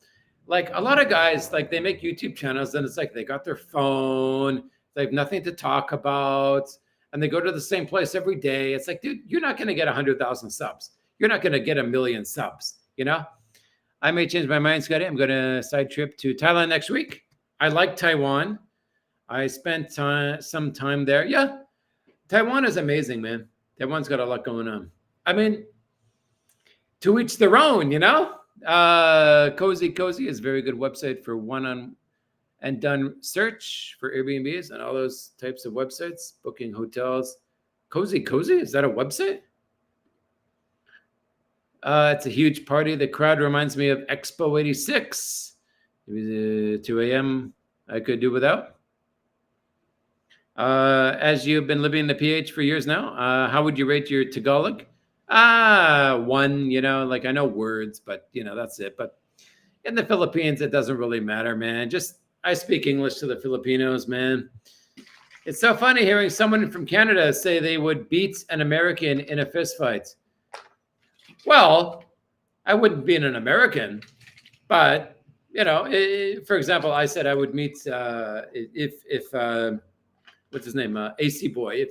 Like a lot of guys, like they make YouTube channels and it's like they got their phone, they have nothing to talk about, and they go to the same place every day. It's like, dude, you're not going to get 100,000 subs. You're not going to get 1 million subs, I may change my mind, Scotty. I'm going to side trip to Thailand next week. I like Taiwan. I spent some time there. Yeah, Taiwan is amazing, man. Taiwan's got a lot going on. I mean, to each their own, Cozy is a very good website for one-on and done search for Airbnbs and all those types of websites, booking hotels. Cozy, is that a website? It's a huge party. The crowd reminds me of Expo 86. It was 2 a.m. I could do without. As you've been living in the PH for years now, how would you rate your Tagalog? One, like I know words, but that's it. But in the Philippines, it doesn't really matter, man. Just I speak English to the Filipinos, man. It's so funny hearing someone from Canada say they would beat an American in a fist fight. Well, I wouldn't beat an American, but for example, I said I would meet if what's his name, AC Boy.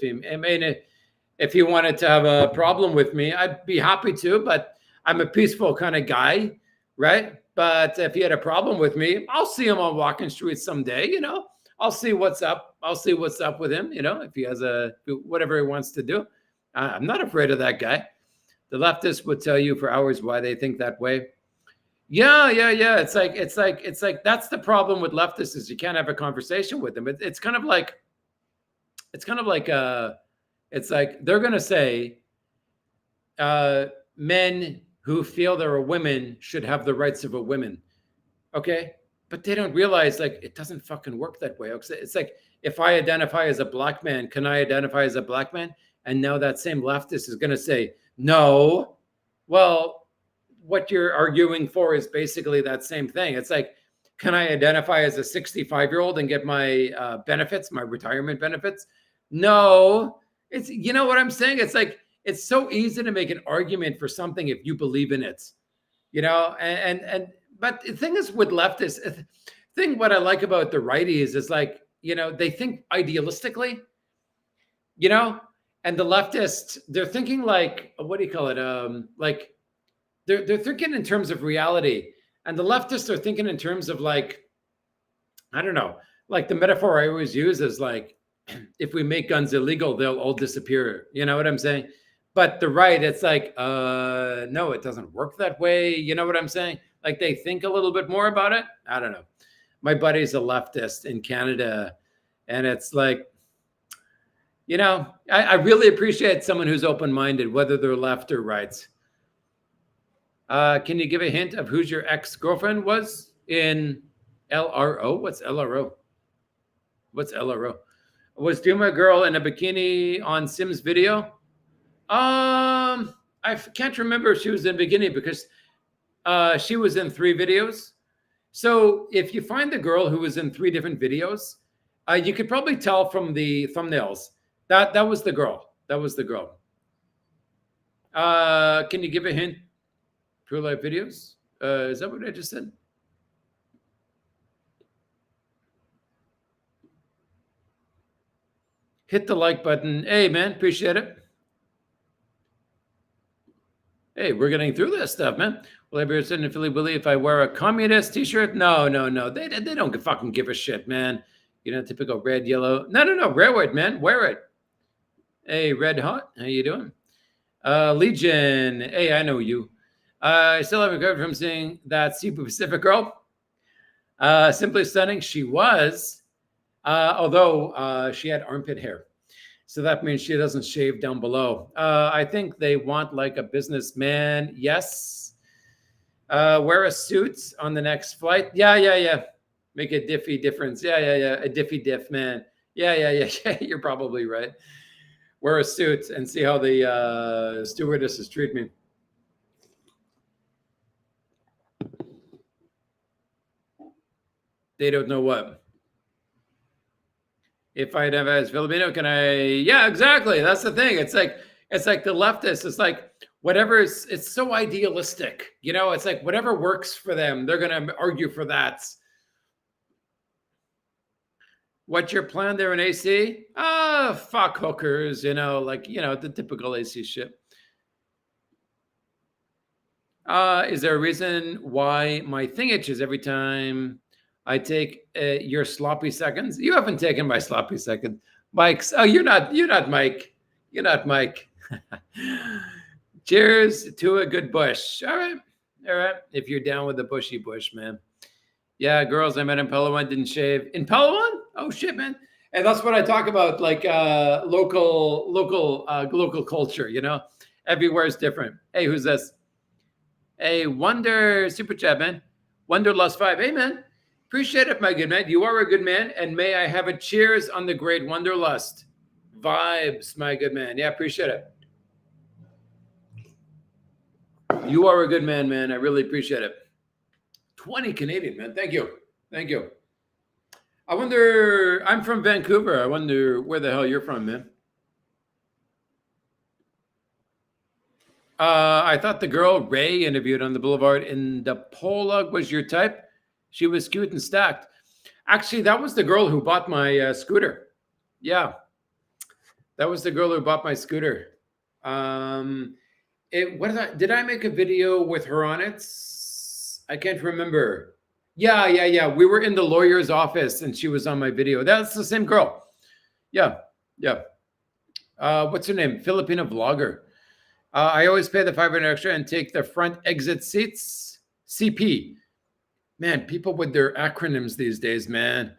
If he wanted to have a problem with me, I'd be happy to. But I'm a peaceful kind of guy, right? But if he had a problem with me, I'll see him on walking streets someday. I'll see what's up. I'll see what's up with him. If he has whatever he wants to do, I'm not afraid of that guy. The leftists would tell you for hours why they think that way. Yeah. It's like that's the problem with leftists is you can't have a conversation with them. It's kind of like it's like they're gonna say men who feel they're a woman should have the rights of a woman. Okay. But they don't realize it doesn't fucking work that way. It's like if I identify as a black man, can I identify as a black man? And now that same leftist is going to say, no. Well, what you're arguing for is basically that same thing. It's like, can I identify as a 65-year-old and get my benefits, my retirement benefits? No. It's, what I'm saying? It's like, it's so easy to make an argument for something if you believe in it, but the thing is with leftists, what I like about the righties is they think idealistically, and the leftists, they're thinking what do you call it? They're thinking in terms of reality, and the leftists are thinking in terms of I don't know, the metaphor I always use is if we make guns illegal, they'll all disappear. You know what I'm saying? But the right, it's no, it doesn't work that way. You know what I'm saying? They think a little bit more about it. I don't know. My buddy's a leftist in Canada, and it's I really appreciate someone who's open-minded, whether they're left or right. Can you give a hint of who's your ex-girlfriend was in LRO? What's LRO? Was Duma girl in a bikini on Sim's video? I can't remember if she was in bikini because she was in 3 videos. So if you find the girl who was in 3 different videos, you could probably tell from the thumbnails that was the girl. That was the girl. Can you give a hint? True life videos? Is that what I just said? Hit the like button. Hey, man, appreciate it. Hey, we're getting through this stuff, man. Will I be sitting in Philly Willie if I wear a communist t-shirt? No. They don't fucking give a shit, man. Typical red, yellow. No. Wear it, man. Wear it. Hey, Red Hot. How you doing? Legion. Hey, I know you. I still haven't recovered from seeing that Cebu Pacific girl. Simply stunning. She was, although she had armpit hair. So that means she doesn't shave down below. I think they want a businessman. Yes. Wear a suit on the next flight. Yeah. Make a diffy difference. Yeah. A diffy diff, man. Yeah. You're probably right. Wear a suit and see how the stewardesses treat me. They don't know what. If I identify as Filipino, can I? Yeah, exactly. That's the thing. It's like the leftists. It's whatever. It's so idealistic. It's whatever works for them, they're going to argue for that. What's your plan there in AC? Fuck hookers. The typical AC shit. Is there a reason why my thing itches every time I take your sloppy seconds? You haven't taken my sloppy second. Mike's. Oh, you're not Mike. You're not Mike. Cheers to a good bush. All right. If you're down with the bushy bush, man. Yeah, girls I met in Palawan didn't shave. In Palawan? Oh shit, man. And that's what I talk about, local culture, Everywhere is different. Hey, who's this? Hey, Wonder Super Chat, man. Wonderlust 5. Hey, man. Appreciate it, my good man. You are a good man. And may I have a cheers on the great Wonderlust vibes, my good man. Yeah, appreciate it. You are a good man, man. I really appreciate it. 20 Canadian, man. Thank you. Thank you. I wonder, I'm from Vancouver. I wonder where the hell you're from, man. I thought the girl Ray interviewed on the Boulevard in the Polog was your type. She was cute and stacked. Actually, that was the girl who bought my scooter. Yeah, that was the girl who bought my scooter. Did I make a video with her on it? I can't remember. Yeah. We were in the lawyer's office and she was on my video. That's the same girl. Yeah. What's her name? Filipino vlogger. I always pay the $500 extra and take the front exit seats. CP. Man, people with their acronyms these days, man.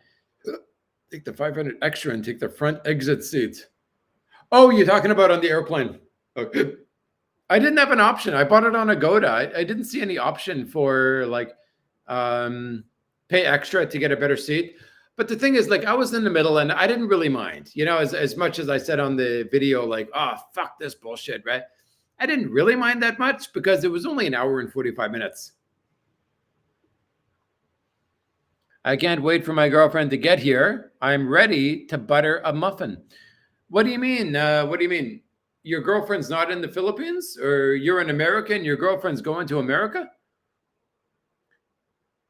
Take the $500 extra and take the front exit seats. Oh, you're talking about on the airplane. Okay. I didn't have an option. I bought it on Agoda. I didn't see any option for like pay extra to get a better seat. But the thing is, like, I was in the middle and I didn't really mind, you know, as much as I said on the video, like, oh, fuck this bullshit, right? I didn't really mind that much because it was only an hour and 45 minutes. I can't wait for my girlfriend to get here. I'm ready to butter a muffin. What do you mean? What do you mean? Your girlfriend's not in the Philippines, or you're an American, your girlfriend's going to America?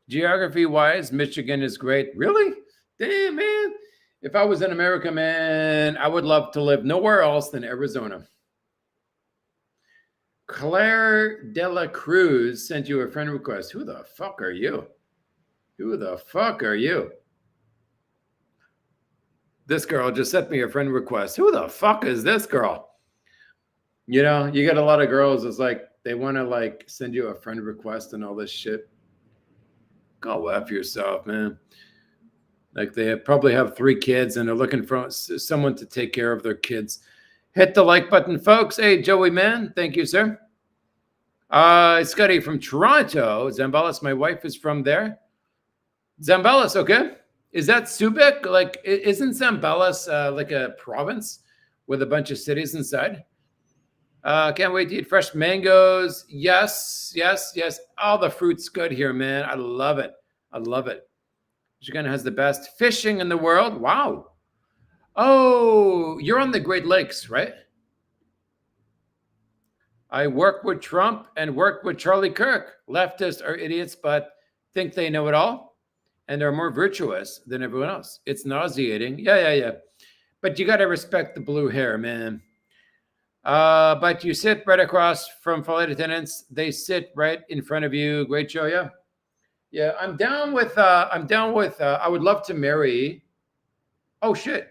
Geography-wise, Michigan is great. Really? Damn, man. If I was in America, man, I would love to live nowhere else than Arizona. Claire Dela Cruz sent you a friend request. Who the fuck are you? Who the fuck are you? This girl just sent me a friend request. Who the fuck is this girl? You know, you get a lot of girls, it's like they want to like send you a friend request and all this shit. Go F yourself, man. Like they probably have 3 kids and they're looking for someone to take care of their kids. Hit the like button, folks. Hey, Joey, man. Thank you, sir. Scotty from Toronto. Zambales, my wife is from there. Zambales, okay. Is that Subic? Like, isn't Zambales like a province with a bunch of cities inside? Can't wait to eat fresh mangoes. Yes. All the fruit's good here, man. I love it. Michigan has the best fishing in the world. Wow. Oh, you're on the Great Lakes, right? I work with Trump and work with Charlie Kirk. Leftists are idiots, but think they know it all. And they're more virtuous than everyone else. It's nauseating. Yeah. But you got to respect the blue hair, man. But you sit right across from flight attendants. They sit right in front of you. Great show, yeah. Yeah, I'm down with, I would love to marry. Oh, shit.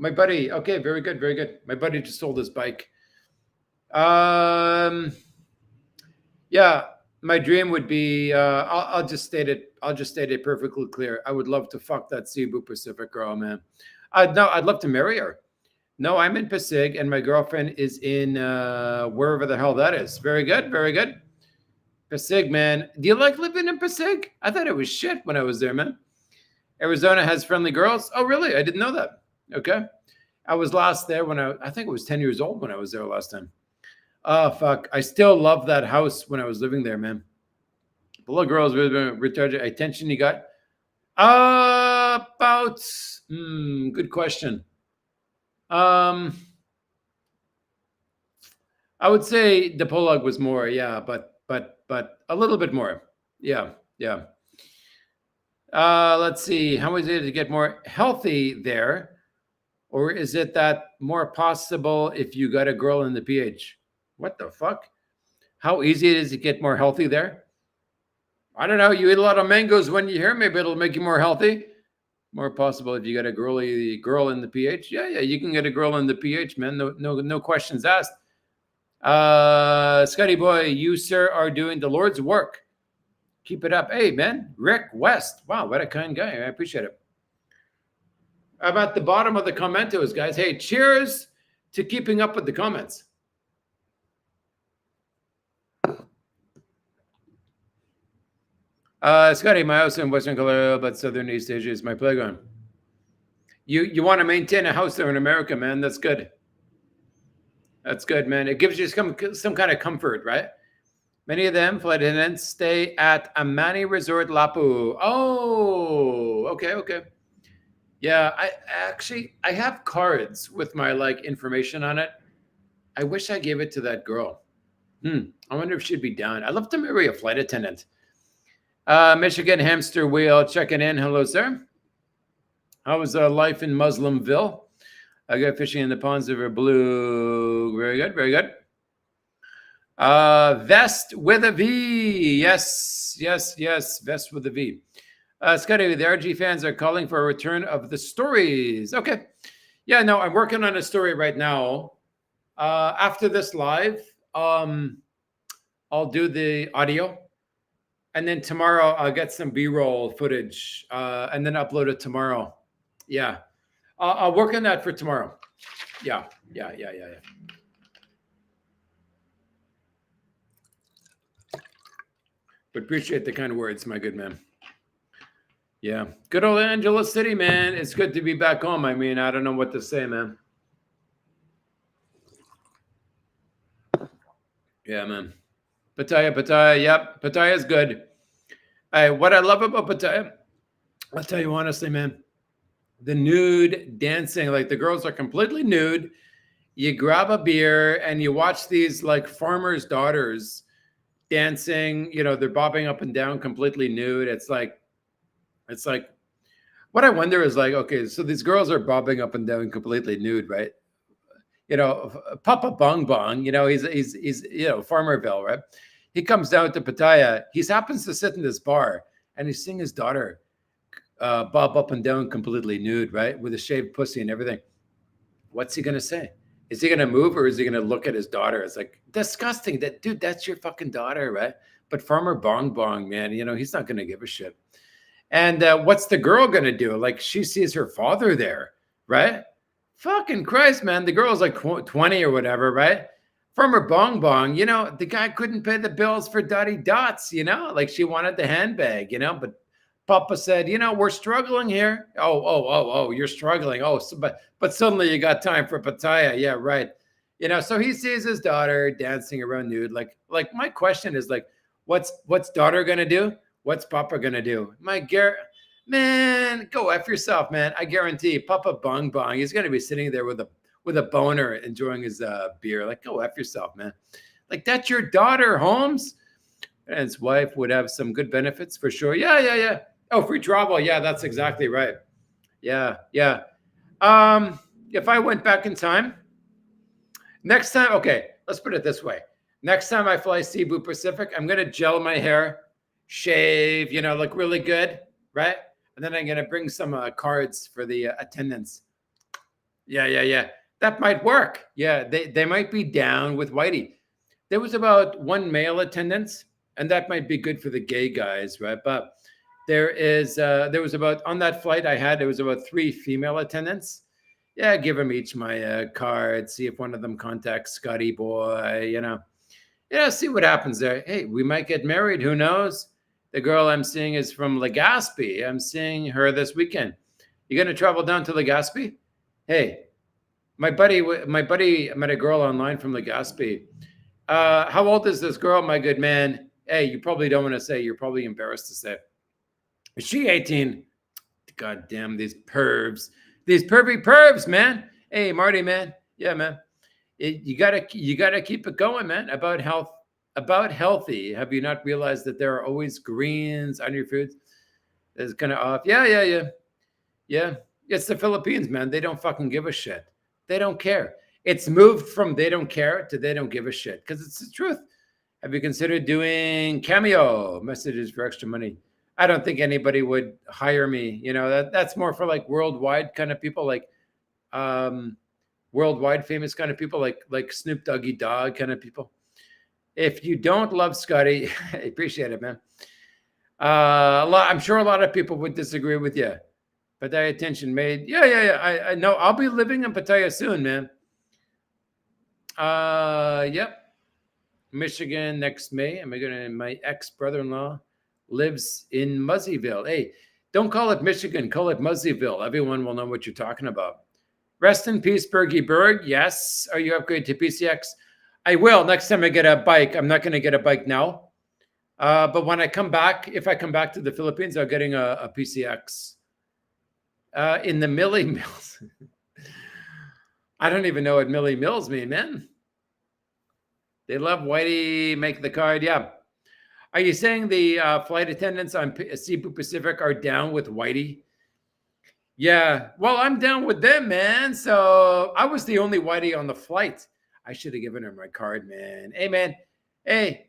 My buddy. Okay, very good. My buddy just sold his bike. Yeah, my dream would be, I'll just state it perfectly clear. I would love to fuck that Cebu Pacific girl, man. No, I'd love to marry her. No, I'm in Pasig and my girlfriend is in wherever the hell that is. Very good. Pasig, man. Do you like living in Pasig? I thought it was shit when I was there, man. Arizona has friendly girls. Oh, really? I didn't know that. Okay. I was last there when I think it was 10 years old when I was there last time. Oh, fuck. I still love that house when I was living there, man. The little girls with retarded attention you got. Good question. I would say the Polog was more, yeah, but a little bit more. Yeah. Let's see. How is it to get more healthy there? Or is it that more possible if you got a girl in the PH? What the fuck? How easy it is to get more healthy there? I don't know. You eat a lot of mangoes when you're here. Maybe it'll make you more healthy. More possible if you got a girl in the PH. Yeah, you can get a girl in the PH, man. No questions asked. Scotty boy, you, sir, are doing the Lord's work. Keep it up. Hey, man. Rick West. Wow, what a kind guy. I appreciate it. I'm at the bottom of the commentos, guys. Hey, cheers to keeping up with the comments. Scotty, my house in Western Colorado, but Southern East Asia is my playground. You want to maintain a house there in America, man. That's good. That's good, man. It gives you some kind of comfort, right? Many of them, flight attendants, stay at Amani Resort Lapu. Oh, okay. Yeah, I have cards with my like information on it. I wish I gave it to that girl. I wonder if she'd be down. I'd love to marry a flight attendant. Michigan Hamster Wheel checking in. Hello, sir. How was life in Muslimville? I got fishing in the ponds over blue. Very good, very good. Vest with a V. Yes. Vest with a V. Scotty, the RG fans are calling for a return of the stories. Okay. Yeah, no, I'm working on a story right now. After this live, I'll do the audio. And then tomorrow I'll get some B-roll footage and then upload it tomorrow. Yeah. I'll work on that for tomorrow. Yeah. But appreciate the kind words, my good man. Yeah. Good old Angela City, man. It's good to be back home. I mean, I don't know what to say, man. Yeah, man. Pattaya. Yep. Pattaya is good. What I love about Pattaya, I'll tell you honestly, man, the nude dancing, like the girls are completely nude. You grab a beer and you watch these like farmers' daughters dancing, they're bobbing up and down completely nude. It's like, what I wonder is like, okay, so these girls are bobbing up and down completely nude, right? Papa Bong Bong, he's Farmerville, right? He comes down to Pattaya. He happens to sit in this bar and he's seeing his daughter bob up and down completely nude, right? With a shaved pussy and everything. What's he going to say? Is he going to move or is he going to look at his daughter? It's like disgusting. Dude, that's your fucking daughter, right? But Farmer Bong Bong, man, he's not going to give a shit. And what's the girl going to do? Like she sees her father there, right? Fucking Christ, man. The girl's like 20 or whatever, right? Farmer Bong Bong, the guy couldn't pay the bills for Dottie Dots, like she wanted the handbag, but Papa said, we're struggling here. Oh, you're struggling. Oh, so, but suddenly you got time for Pattaya. Yeah, right. So he sees his daughter dancing around nude. Like my question is like, what's daughter gonna do? What's Papa gonna do? Man, go F yourself, man. I guarantee Papa Bong Bong, he's gonna be sitting there with a boner enjoying his beer. Like, go F yourself, man. Like, that's your daughter, Holmes. And his wife would have some good benefits for sure. Yeah. Oh, free travel. Yeah, that's exactly right. Yeah. If I went back in time, next time, okay, let's put it this way. Next time I fly Cebu Pacific, I'm going to gel my hair, shave, look really good, right? And then I'm going to bring some cards for the attendants. Yeah. That might work. Yeah, they might be down with Whitey. There was about one male attendance, and that might be good for the gay guys, right? But there was about, on that flight I had, there was about 3 female attendants. Yeah, give them each my card, see if one of them contacts Scotty boy, see what happens there. Hey, we might get married, who knows? The girl I'm seeing is from Legazpi. I'm seeing her this weekend. You going to travel down to Legazpi? Hey, my buddy met a girl online from Legazpi. How old is this girl, my good man? Hey, you probably don't want to say. You're probably embarrassed to say. Is she 18? God damn, these pervs. These pervy pervs, man. Hey, Marty, man. Yeah, man. You gotta keep it going, man. About healthy. Have you not realized that there are always greens on your foods? It's kind of off. Yeah. It's the Philippines, man. They don't fucking give a shit. They don't care. It's moved from they don't care to they don't give a shit because it's the truth. Have you considered doing Cameo messages for extra money? I don't think anybody would hire me. That's more for like worldwide kind of people, like worldwide famous kind of people, like Snoop Doggy Dogg kind of people. If you don't love Scotty, I appreciate it, man. I'm sure a lot of people would disagree with you. Pattaya attention made. Yeah. I know. I'll be living in Pattaya soon, man. Yep. Michigan next May. My ex-brother-in-law lives in Muzzyville. Hey, don't call it Michigan. Call it Muzzyville. Everyone will know what you're talking about. Rest in peace, Bergie Berg. Yes. Are you upgraded to PCX? I will next time I get a bike. I'm not going to get a bike now. But when I come back, if I come back to the Philippines, I'm getting a PCX. In the Millie Mills. I don't even know what Millie Mills mean, man. They love Whitey, make the card. Yeah. Are you saying the flight attendants on Cebu Pacific are down with Whitey? Yeah. Well, I'm down with them, man. So I was the only Whitey on the flight. I should have given her my card, man. Hey, man. Hey,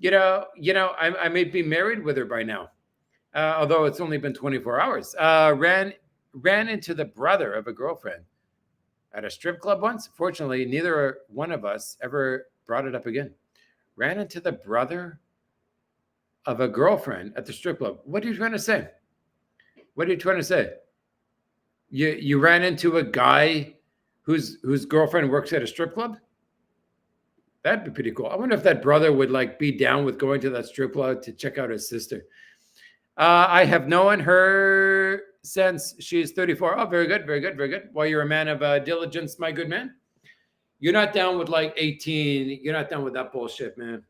I may be married with her by now, although it's only been 24 hours. Ran into the brother of a girlfriend at a strip club once. Fortunately, neither one of us ever brought it up again. Ran into the brother of a girlfriend at the strip club. What are you trying to say? What are you trying to say? You ran into a guy whose girlfriend works at a strip club? That'd be pretty cool. I wonder if that brother would like be down with going to that strip club to check out his sister. I have known her since she's 34. Oh, very good, very good, very good. Well, you're a man of diligence, my good man. You're not down with like 18. You're not down with that bullshit, man.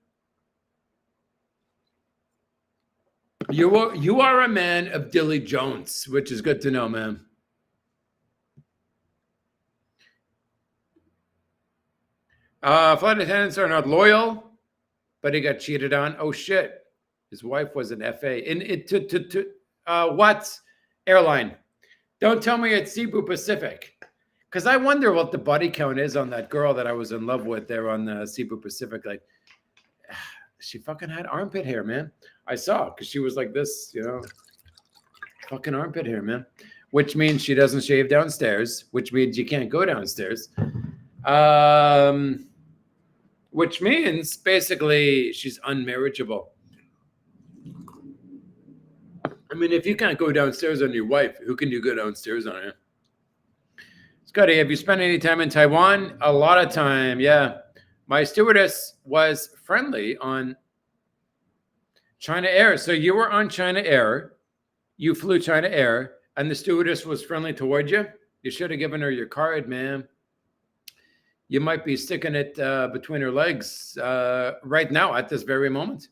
You are a man of Dilly Jones, which is good to know, man. Flight attendants are not loyal, but he got cheated on. Oh shit. His wife was an FA. What airline? Don't tell me it's Cebu Pacific. Because I wonder what the body count is on that girl that I was in love with there on the Cebu Pacific. Like, she fucking had armpit hair, man. I saw, because she was like this, fucking armpit hair, man. Which means she doesn't shave downstairs, which means you can't go downstairs. Which means basically she's unmarriageable. I mean, if you can't go downstairs on your wife, who can you go downstairs on her? Scotty, have you spent any time in Taiwan? A lot of time, yeah. My stewardess was friendly on China Air. So you were on China Air. You flew China Air, and the stewardess was friendly toward you. You should have given her your card, man. You might be sticking it between her legs right now at this very moment.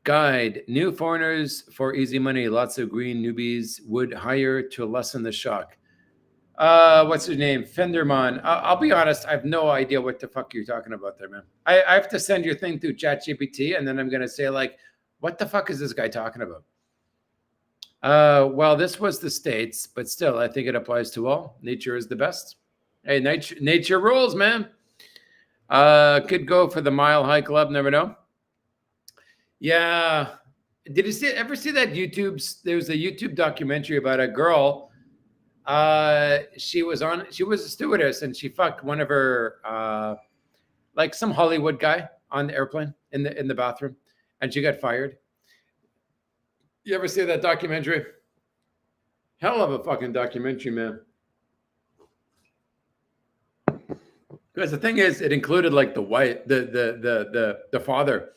Guide, new foreigners for easy money. Lots of green newbies would hire to lessen the shock. What's his name? Fenderman. I'll be honest. I have no idea what the fuck you're talking about there, man. I have to send your thing through ChatGPT, and then I'm going to say, like, what the fuck is this guy talking about? Well, this was the States, but still, I think it applies to all. Nature is the best. Hey, nature rules, man. Could go for the Mile High Club. Never know. Yeah. Did you ever see that there's a YouTube documentary about a girl. She was a stewardess and she fucked one of her, like some Hollywood guy on the airplane in the bathroom, and she got fired. You ever see that documentary? Hell of a fucking documentary, man. Because the thing is, it included like the wife, the father,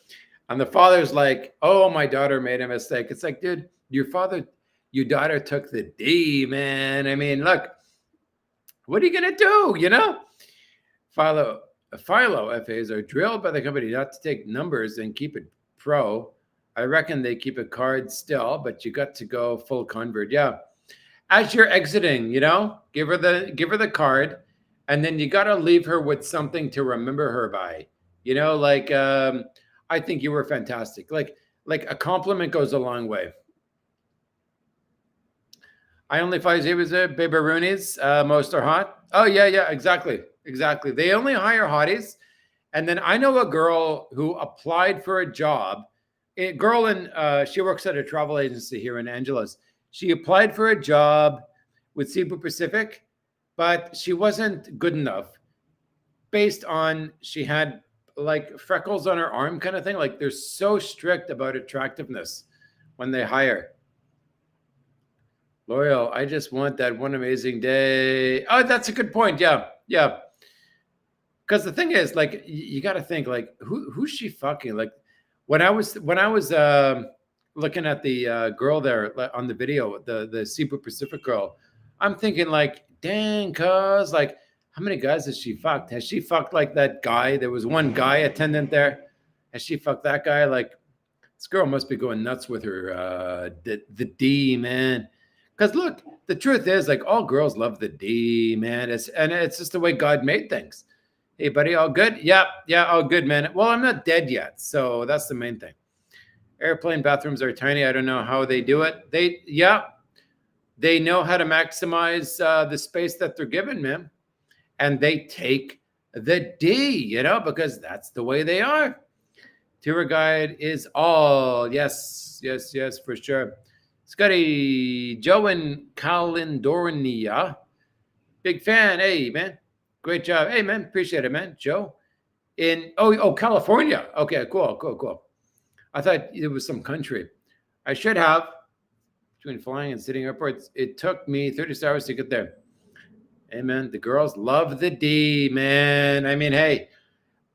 and the father's like, "Oh, my daughter made a mistake." It's like, dude, your daughter took the D, man. I mean, look, what are you gonna do? Philo FAs are drilled by the company not to take numbers and keep it pro. I reckon they keep a card still, but you got to go full convert. Yeah, as you're exiting, give her the card. And then you got to leave her with something to remember her by, like, I think you were fantastic. Like a compliment goes a long way. I only fly baby Roonies. Most are hot. Oh, yeah, exactly. They only hire hotties. And then I know a girl who applied for a job. She works at a travel agency here in Angeles. She applied for a job with Cebu Pacific, but she wasn't good enough based on she had like freckles on her arm kind of thing. Like they're so strict about attractiveness when they hire. Loyal, I just want that one amazing day. Oh, that's a good point. Yeah. Because the thing is, like, you got to think, like, who's she fucking? Like, when I was looking at the girl there on the video, the Cebu Pacific girl, I'm thinking like, dang, cuz like How many guys has she fucked? Has she fucked like that guy? There was one guy attendant there. Has she fucked that guy? Like, this girl must be going nuts with her the D, man. Because look, the truth is, like, all girls love the D, man. It's just the way God made things. Hey, buddy, all good? Yeah, all good, man. Well, I'm not dead yet, so that's the main thing. Airplane bathrooms are tiny. I don't know how they do it. They know how to maximize the space that they're given, man. And they take the D, because that's the way they are. Tour guide is all. Yes, for sure. Scotty, Joe in Caledonia. Big fan. Hey, man. Great job. Hey, man. Appreciate it, man. Joe in, California. Okay, cool. I thought it was some country. I should have, between flying and sitting airports, it took me 36 hours to get there. Hey, man, the girls love the D, man. I mean, hey,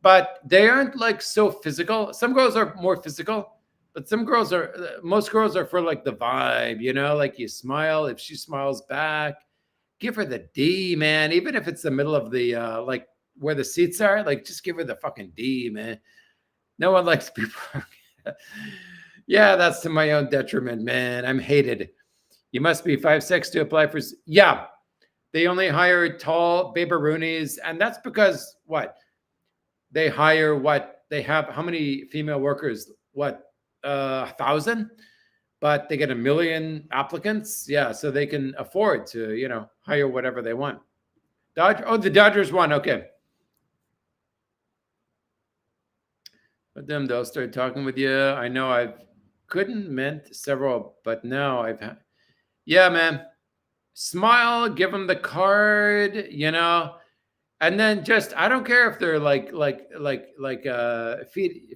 but they aren't like so physical. Some girls are more physical, but most girls are for like the vibe, like you smile. If she smiles back, give her the D, man. Even if it's the middle of the, like where the seats are, like just give her the fucking D, man. No one likes people. Yeah, that's to my own detriment, man. I'm hated. You must be 5'6" to apply for. Yeah, they only hire tall baby-roonies, and that's because what? They hire what? They have how many female workers? What, 1,000? But they get 1 million applicants. Yeah, so they can afford to, hire whatever they want. The Dodgers won. Okay. But them, they'll start talking with you. I know I've couldn't meant several, but now I've had. Yeah, man. Smile, give them the card, and then just, I don't care if they're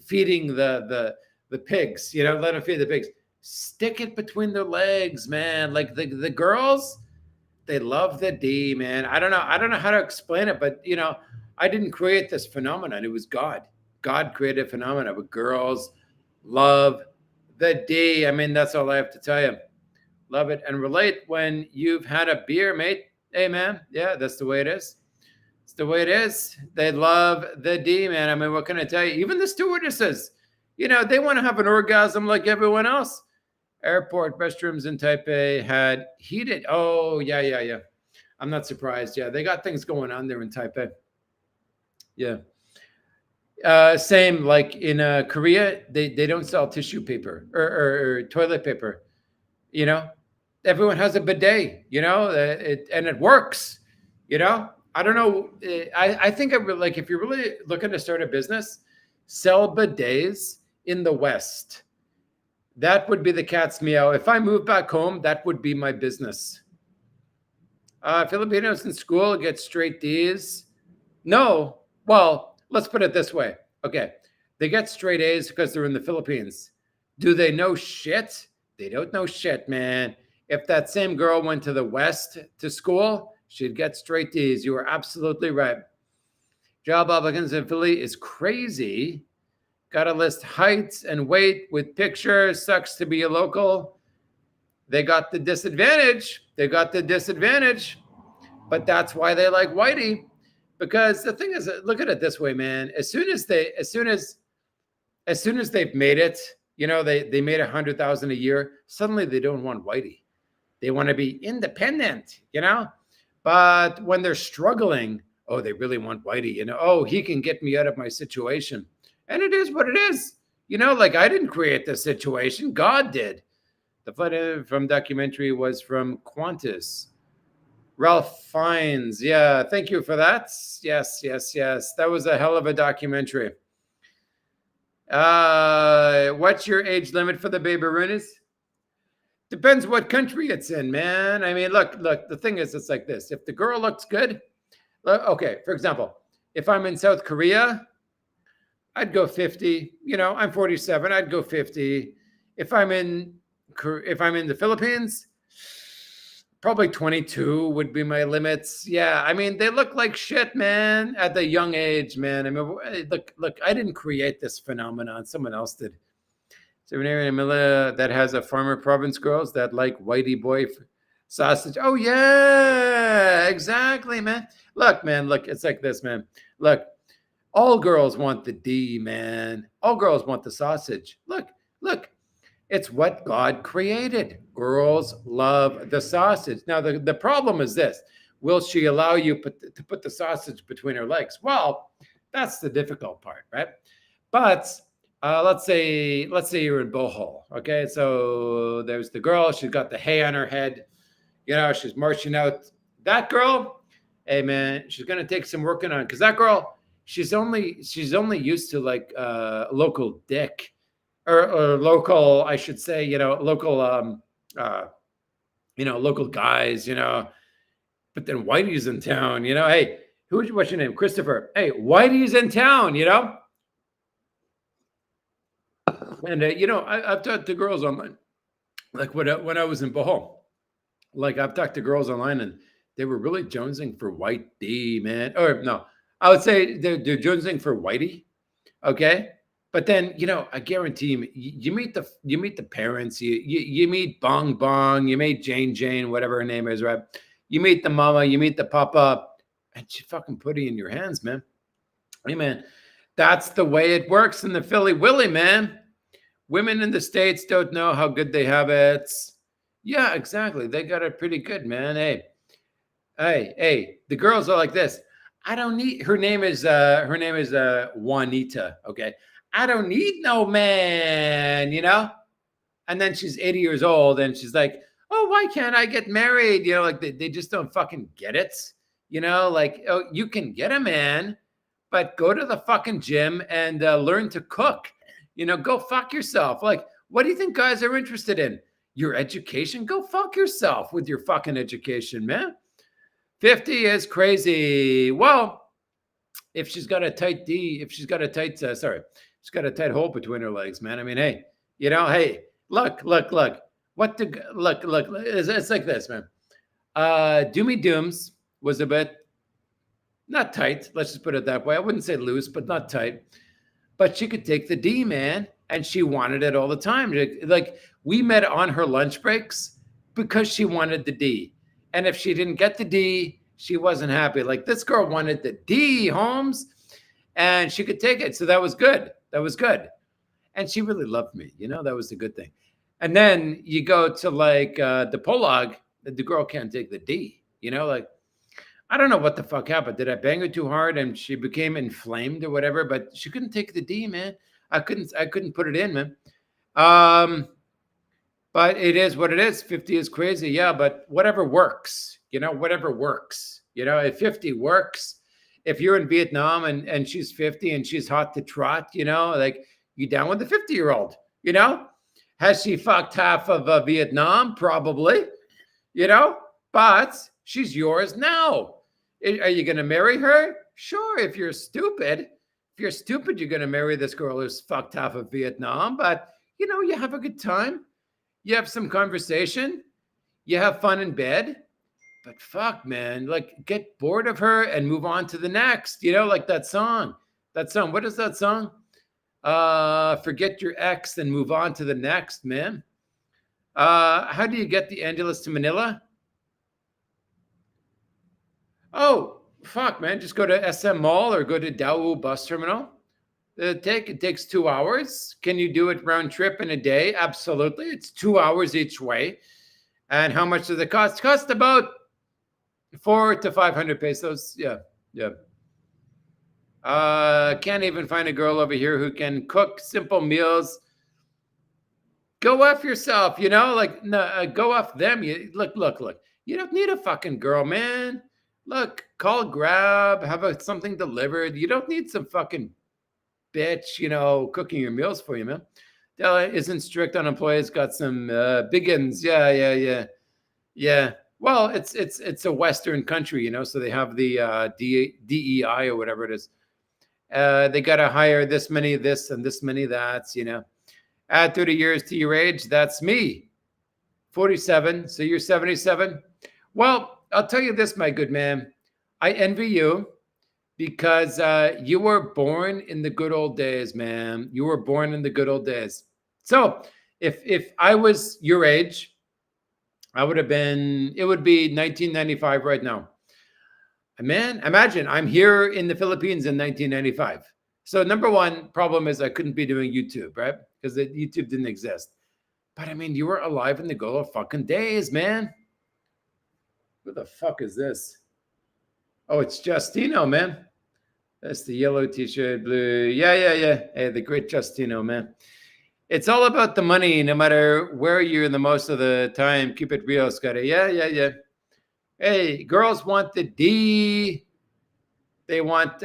feeding the pigs, let them feed the pigs. Stick it between their legs, man. Like the girls, they love the D, man. I don't know how to explain it, but I didn't create this phenomenon. It was God. God created a phenomenon, but girls love the D. I mean, that's all I have to tell you. Love it and relate when you've had a beer, mate. Hey, man. Yeah, that's the way it is. It's the way it is. They love the D, man. I mean, what can I tell you? Even the stewardesses, they want to have an orgasm like everyone else. Airport restrooms in Taipei had heated. Oh, yeah. I'm not surprised. Yeah, they got things going on there in Taipei. Yeah. Same like in Korea, they don't sell tissue paper or toilet paper. Everyone has a bidet, and it works. I don't know. I think like if you're really looking to start a business, sell bidets in the West. That would be the cat's meow. If I move back home, that would be my business. Filipinos in school get straight D's. No. Well, let's put it this way. Okay. They get straight A's because they're in the Philippines. Do they know shit? They don't know shit, man. If that same girl went to the West to school, she'd get straight D's. You are absolutely right. Job applicants in Philly is crazy. Got to list heights and weight with pictures. Sucks to be a local. They got the disadvantage. But that's why they like Whitey. Because the thing is, look at it this way, man. As soon as they've made it, they made 100,000 a year. Suddenly they don't want Whitey. They want to be independent, But when they're struggling, they really want Whitey. He can get me out of my situation. And it is what it is. Like I didn't create this situation. God did. The flight from documentary was from Qantas. Ralph Fiennes. Yeah, thank you for that. Yes. That was a hell of a documentary. What's your age limit for the baby-roonies? Depends what country it's in, man. I mean, look, the thing is, it's like this. If the girl looks good, okay, for example, if I'm in South Korea, I'd go 50. I'm 47. I'd go 50. If I'm in the Philippines, probably 22 would be my limits. Yeah, I mean, they look like shit, man, at the young age, man. I mean, look, I didn't create this phenomenon. Someone else did. So an area in Manila that has a farmer province girls that like whitey boy. Sausage. Oh yeah, exactly, man. Look, man, look, it's like this, man. Look, all girls want the D, man. All girls want the sausage. Look, look. It's what God created. Girls love the sausage. Now, the problem is this. Will she allow you to put the sausage between her legs? Well, that's the difficult part, right? But let's say you're in Bohol. Okay, so there's the girl. She's got the hay on her head. She's marching out. That girl, hey man, she's gonna take some working on because that girl, she's only used to like local dick or local, I should say, local local guys, but then Whitey's in town, hey, what's your name? Christopher. Hey, Whitey's in town, and I've talked to girls online, like when I was in Bohol. Like I've talked to girls online and they were really jonesing for White D, man. Or no, I would say they're jonesing for Whitey. Okay. But then, I guarantee you meet the parents, you meet Bong Bong, you meet Jane, whatever her name is, right? You meet the mama, you meet the papa, and she fucking put it in your hands, man. Hey man, that's the way it works in the Philly Willy, man. Women in the States don't know how good they have it. Yeah, exactly. They got it pretty good, man. Hey. The girls are like this. I don't need. Her name is Juanita. Okay, I don't need no man. And then she's 80 years old, and she's like, oh, why can't I get married? Like they just don't fucking get it. Like, oh, you can get a man, but go to the fucking gym and learn to cook. Go fuck yourself. Like, what do you think guys are interested in? Your education? Go fuck yourself with your fucking education, man. 50 is crazy. Well, if she's got a tight she's got a tight hole between her legs, man. I mean, hey, look. Look. It's like this, man. Doomy Dooms was a bit not tight. Let's just put it that way. I wouldn't say loose, but not tight. But she could take the D, man. And she wanted it all the time. Like we met on her lunch breaks because she wanted the D. And if she didn't get the D, she wasn't happy. Like this girl wanted the D, Holmes, and she could take it. So that was good. And she really loved me. That was the good thing. And then you go to like the Polog, the girl can't take the D. Like I don't know what the fuck happened. Did I bang her too hard and she became inflamed or whatever? But she couldn't take the D, man. I couldn't put it in, man. But it is what it is. 50 is crazy. Yeah, but whatever works, whatever works. If 50 works, if you're in Vietnam and she's 50 and she's hot to trot, like you down with the 50-year-old, Has she fucked half of Vietnam? Probably, but she's yours now. Are you going to marry her? Sure, if you're stupid. If you're stupid, you're going to marry this girl who's fucked half of Vietnam. But, you have a good time. You have some conversation. You have fun in bed. But fuck, man, like get bored of her and move on to the next. Like that song. What is that song? Forget your ex and move on to the next, man. How do you get the Angeles to Manila? Oh, fuck, man. Just go to SM Mall or go to Daewoo bus terminal. It takes 2 hours. Can you do it round trip in a day? Absolutely. It's 2 hours each way. And how much does it cost? It costs about 400 to 500 pesos. Yeah. Can't even find a girl over here who can cook simple meals. Go F yourself, like no, go off them. Look. You don't need a fucking girl, man. Look, call Grab, have something delivered. You don't need some fucking bitch, cooking your meals for you, man. Della isn't strict on employees. Got some biggins. Yeah. Well, it's a Western country, so they have the DEI or whatever it is. They got to hire this many of this and this many of that, Add 30 years to your age. That's me. 47. So you're 77. Well, I'll tell you this, my good man. I envy you because you were born in the good old days, man. You were born in the good old days. So if I was your age I would have been, it would be 1995 right now. Man, imagine I'm here in the Philippines in 1995. So number one problem is I couldn't be doing YouTube, right? Because YouTube didn't exist. But I mean, you were alive in the good old fucking days, man. Who the fuck is this? Oh, it's Justino, man. That's the yellow t-shirt, blue. Yeah. Hey, the great Justino, man. It's all about the money, no matter where you're the most of the time. Keep it real, Scotty. Yeah. Hey, girls want the D. They want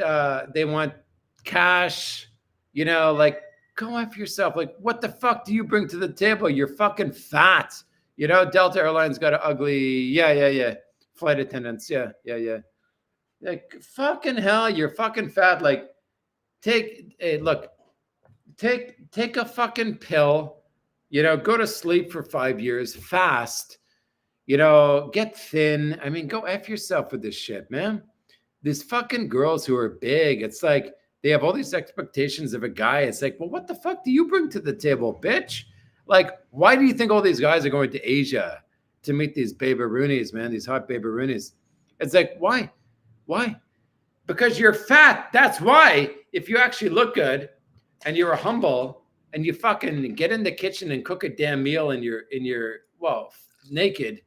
cash. You know, like go after yourself. Like, what the fuck do you bring to the table? You're fucking fat. You know, Delta Airlines got an ugly. Yeah. Flight attendants. Yeah. Like fucking hell, you're fucking fat. Like, take a fucking pill. You know, go to sleep for 5 years, fast. You know, get thin. I mean, go F yourself with this shit, man. These fucking girls who are big, it's like they have all these expectations of a guy. It's like, well, what the fuck do you bring to the table, bitch? Like, why do you think all these guys are going to Asia to meet these baby-roonies, man? These hot baby-roonies. It's like, why? Why? Because you're fat. That's why. If you actually look good and you're humble and you fucking get in the kitchen and cook a damn meal in your well, naked,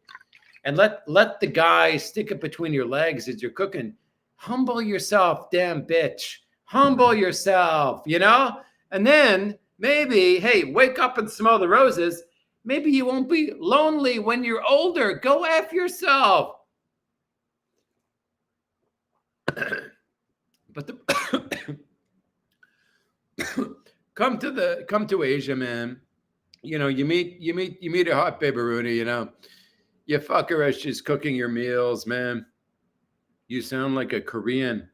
and let the guy stick it between your legs as you're cooking. Humble yourself, damn bitch. Humble yourself, you know? And then maybe, hey, wake up and smell the roses. Maybe you won't be lonely when you're older. Go F yourself. But come to Asia, man. You know, you meet a hot baby Rooney, you know. You fuck her as she's cooking your meals, man. You sound like a Korean.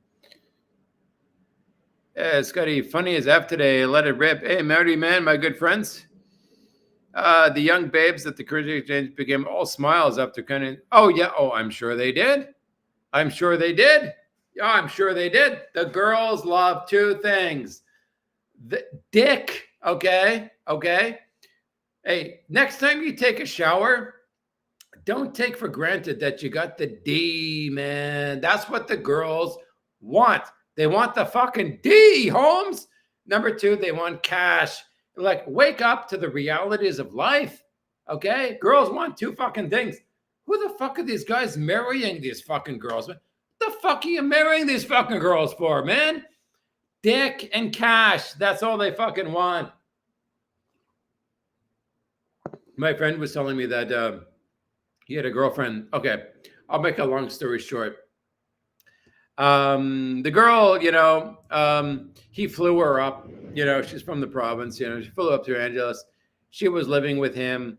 Yeah, Scotty, funny as F today. Let it rip. Hey, Marty, man, my good friends. The young babes at the Currency Exchange became all smiles after kind of. Oh, yeah. Oh, I'm sure they did. I'm sure they did. Yeah, I'm sure they did. The girls love two things. The dick. Okay. Hey, next time you take a shower, don't take for granted that you got the D, man. That's what the girls want. They want the fucking D, Holmes. Number two, they want cash. Like, wake up to the realities of life. Okay? Girls want two fucking things. Who the fuck are these guys marrying these fucking girls? What the fuck are you marrying these fucking girls for, man? Dick and cash. That's all they fucking want. My friend was telling me that he had a girlfriend. Okay, I'll make a long story short. The girl, you know, he flew her up. You know, she's from the province. You know, she flew up to Angeles. She was living with him,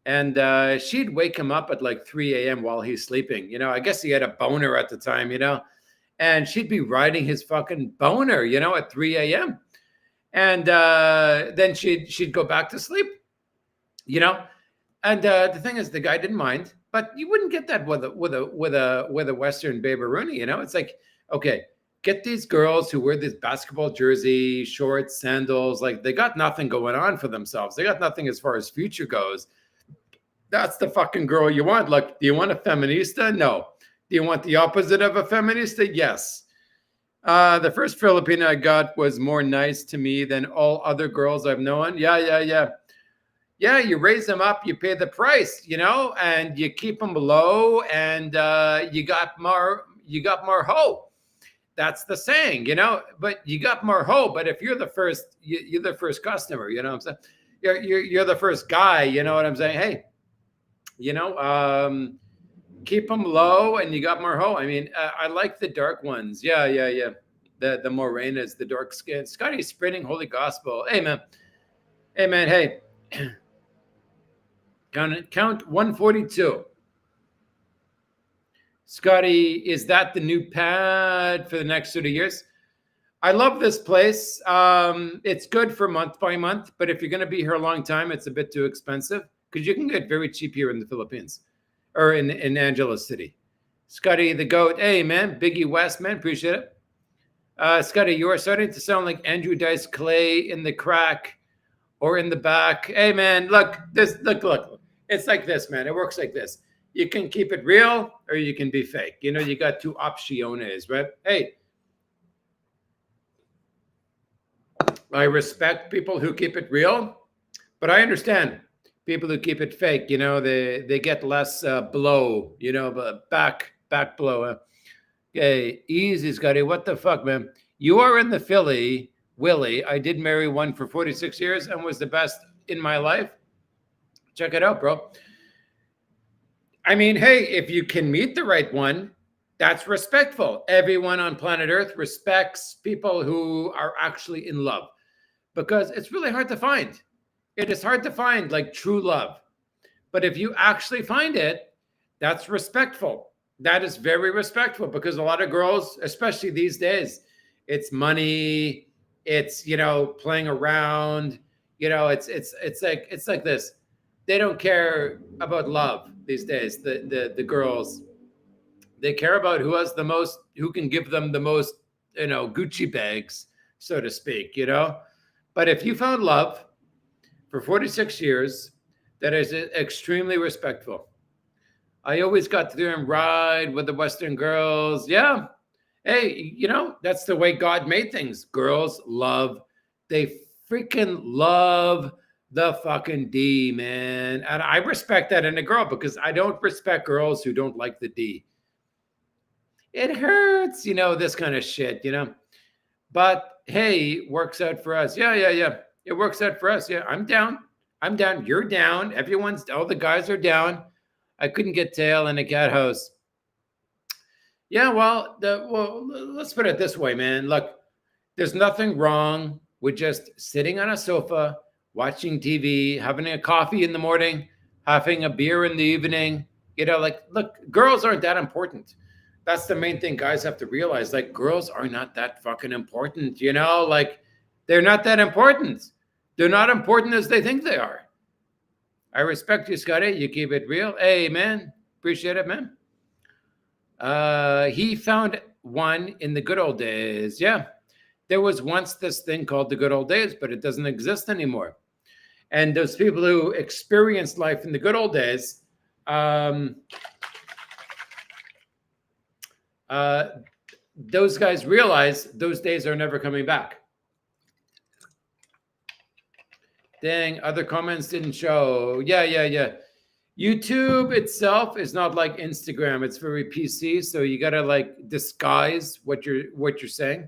and she'd wake him up at like 3 a.m. while he's sleeping. You know, I guess he had a boner at the time. You know, and she'd be riding his fucking boner. You know, at 3 a.m. And then she'd go back to sleep. You know, and the thing is, the guy didn't mind, but you wouldn't get that with a Western baby-rooney. You know, it's like, okay, get these girls who wear this basketball jersey, shorts, sandals, like they got nothing going on for themselves. They got nothing as far as future goes. That's the fucking girl you want. Like, do you want a feminista? No. Do you want the opposite of a feminista? Yes. The first Filipina I got was more nice to me than all other girls I've known. Yeah. Yeah, you raise them up, you pay the price, you know, and you keep them low, and you got more hoe. That's the saying, you know. But you got more hoe. But if you're the first, you're the first customer. You know what I'm saying? You're the first guy. You know what I'm saying? Hey, you know, keep them low, and you got more hoe. I mean, I like the dark ones. Yeah. The morenas, the dark skin. Scotty's spreading holy gospel. Hey man. Hey. Count 142. Scotty, is that the new pad for the next 2 years? I love this place. It's good for month by month, but if you're going to be here a long time, it's a bit too expensive because you can get very cheap here in the Philippines or in Angeles City. Scotty the GOAT. Hey, man. Biggie West, man. Appreciate it. Scotty, you are starting to sound like Andrew Dice Clay in the crack or in the back. Hey, man, look. It's like this, man. It works like this. You can keep it real or you can be fake. You know, you got two opciones, right? Hey, I respect people who keep it real, but I understand people who keep it fake. You know, they get less blow. You know, but back blow. Okay, easy, Scotty. What the fuck, man? You are in the Philly, Willie. I did marry one for 46 years and was the best in my life. Check it out, bro. I mean, hey, if you can meet the right one, that's respectful. Everyone on planet Earth respects people who are actually in love because it's really hard to find. It is hard to find like true love. But if you actually find it, that's respectful. That is very respectful because a lot of girls, especially these days, it's money, it's playing around, it's like this. They don't care about love these days. The girls, they care about who has the most, who can give them the most, Gucci bags, so to speak, But if you found love for 46 years, that is extremely respectful. I always got to do and ride with the Western girls. Yeah. Hey, that's the way God made things. Girls they freaking love the fucking D, man. And I respect that in a girl because I don't respect girls who don't like the D. It hurts, this kind of shit, But hey, works out for us. Yeah. It works out for us. Yeah, I'm down. You're down. All the guys are down. I couldn't get tail in a cat house. Yeah, well, let's put it this way, man. Look, there's nothing wrong with just sitting on a sofa, watching TV, having a coffee in the morning, having a beer in the evening. Look, girls aren't that important. That's the main thing guys have to realize. Like, girls are not that fucking important, they're not that important. They're not important as they think they are. I respect you, Scotty. You keep it real. Hey, man. Appreciate it, man. He found one in the good old days. Yeah. There was once this thing called the good old days, but it doesn't exist anymore. And those people who experienced life in the good old days, those guys realize those days are never coming back. Dang, other comments didn't show. Yeah. YouTube itself is not like Instagram. It's very PC, so you gotta disguise what you're saying.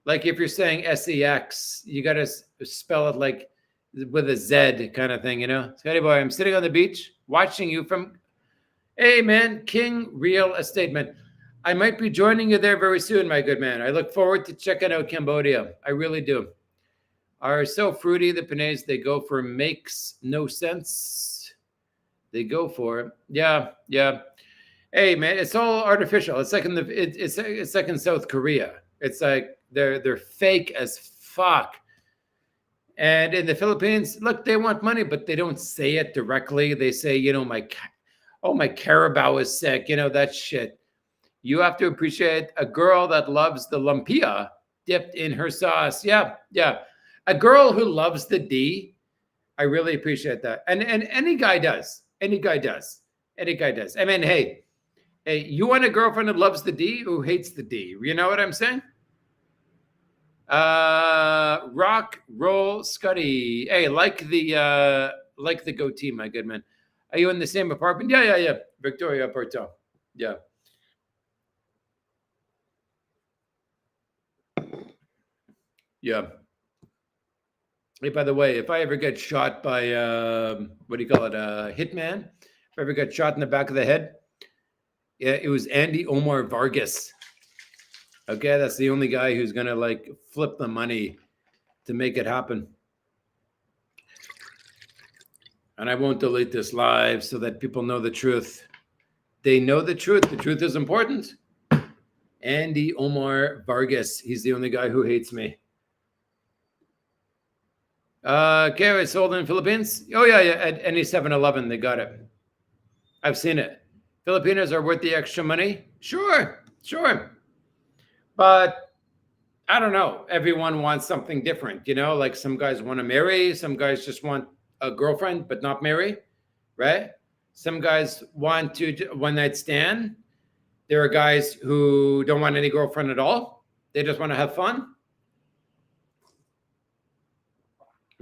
Like if you're saying sex, you gotta spell it like with a Z kind of thing, Scotty boy, I'm sitting on the beach watching you from. Hey man, King Real Estate Man. I might be joining you there very soon, my good man. I look forward to checking out Cambodia. I really do. Are so fruity, the panays they go for makes no sense. They go for it. Yeah. Hey man, it's all artificial. It's like it's like in South Korea. It's like they're fake as fuck. And in the Philippines, look, they want money, but they don't say it directly. They say, my carabao is sick. That shit. You have to appreciate a girl that loves the lumpia dipped in her sauce. Yeah. A girl who loves the D, I really appreciate that. And any guy does. I mean, hey, you want a girlfriend that loves the D who hates the D? You know what I'm saying? Rock roll Scuddy. Hey, like the goatee, my good man. Are you in the same apartment? Yeah. Victoria Porto. Yeah. Yeah. Hey, by the way, if I ever get shot by what do you call it, a hitman? If I ever got shot in the back of the head, yeah, it was Andy Omar Vargas. Okay, that's the only guy who's gonna flip the money to make it happen. And I won't delete this live so that people know the truth. They know the truth. The truth is important. Andy Omar Vargas. He's the only guy who hates me. Okay, it's sold in Philippines. Oh yeah. At any 7-Eleven, they got it. I've seen it. Filipinos are worth the extra money. Sure. But I don't know. Everyone wants something different, Like some guys want to marry, some guys just want a girlfriend but not marry. right? Some guys want to one night stand. There are guys who don't want any girlfriend at all. They just want to have fun.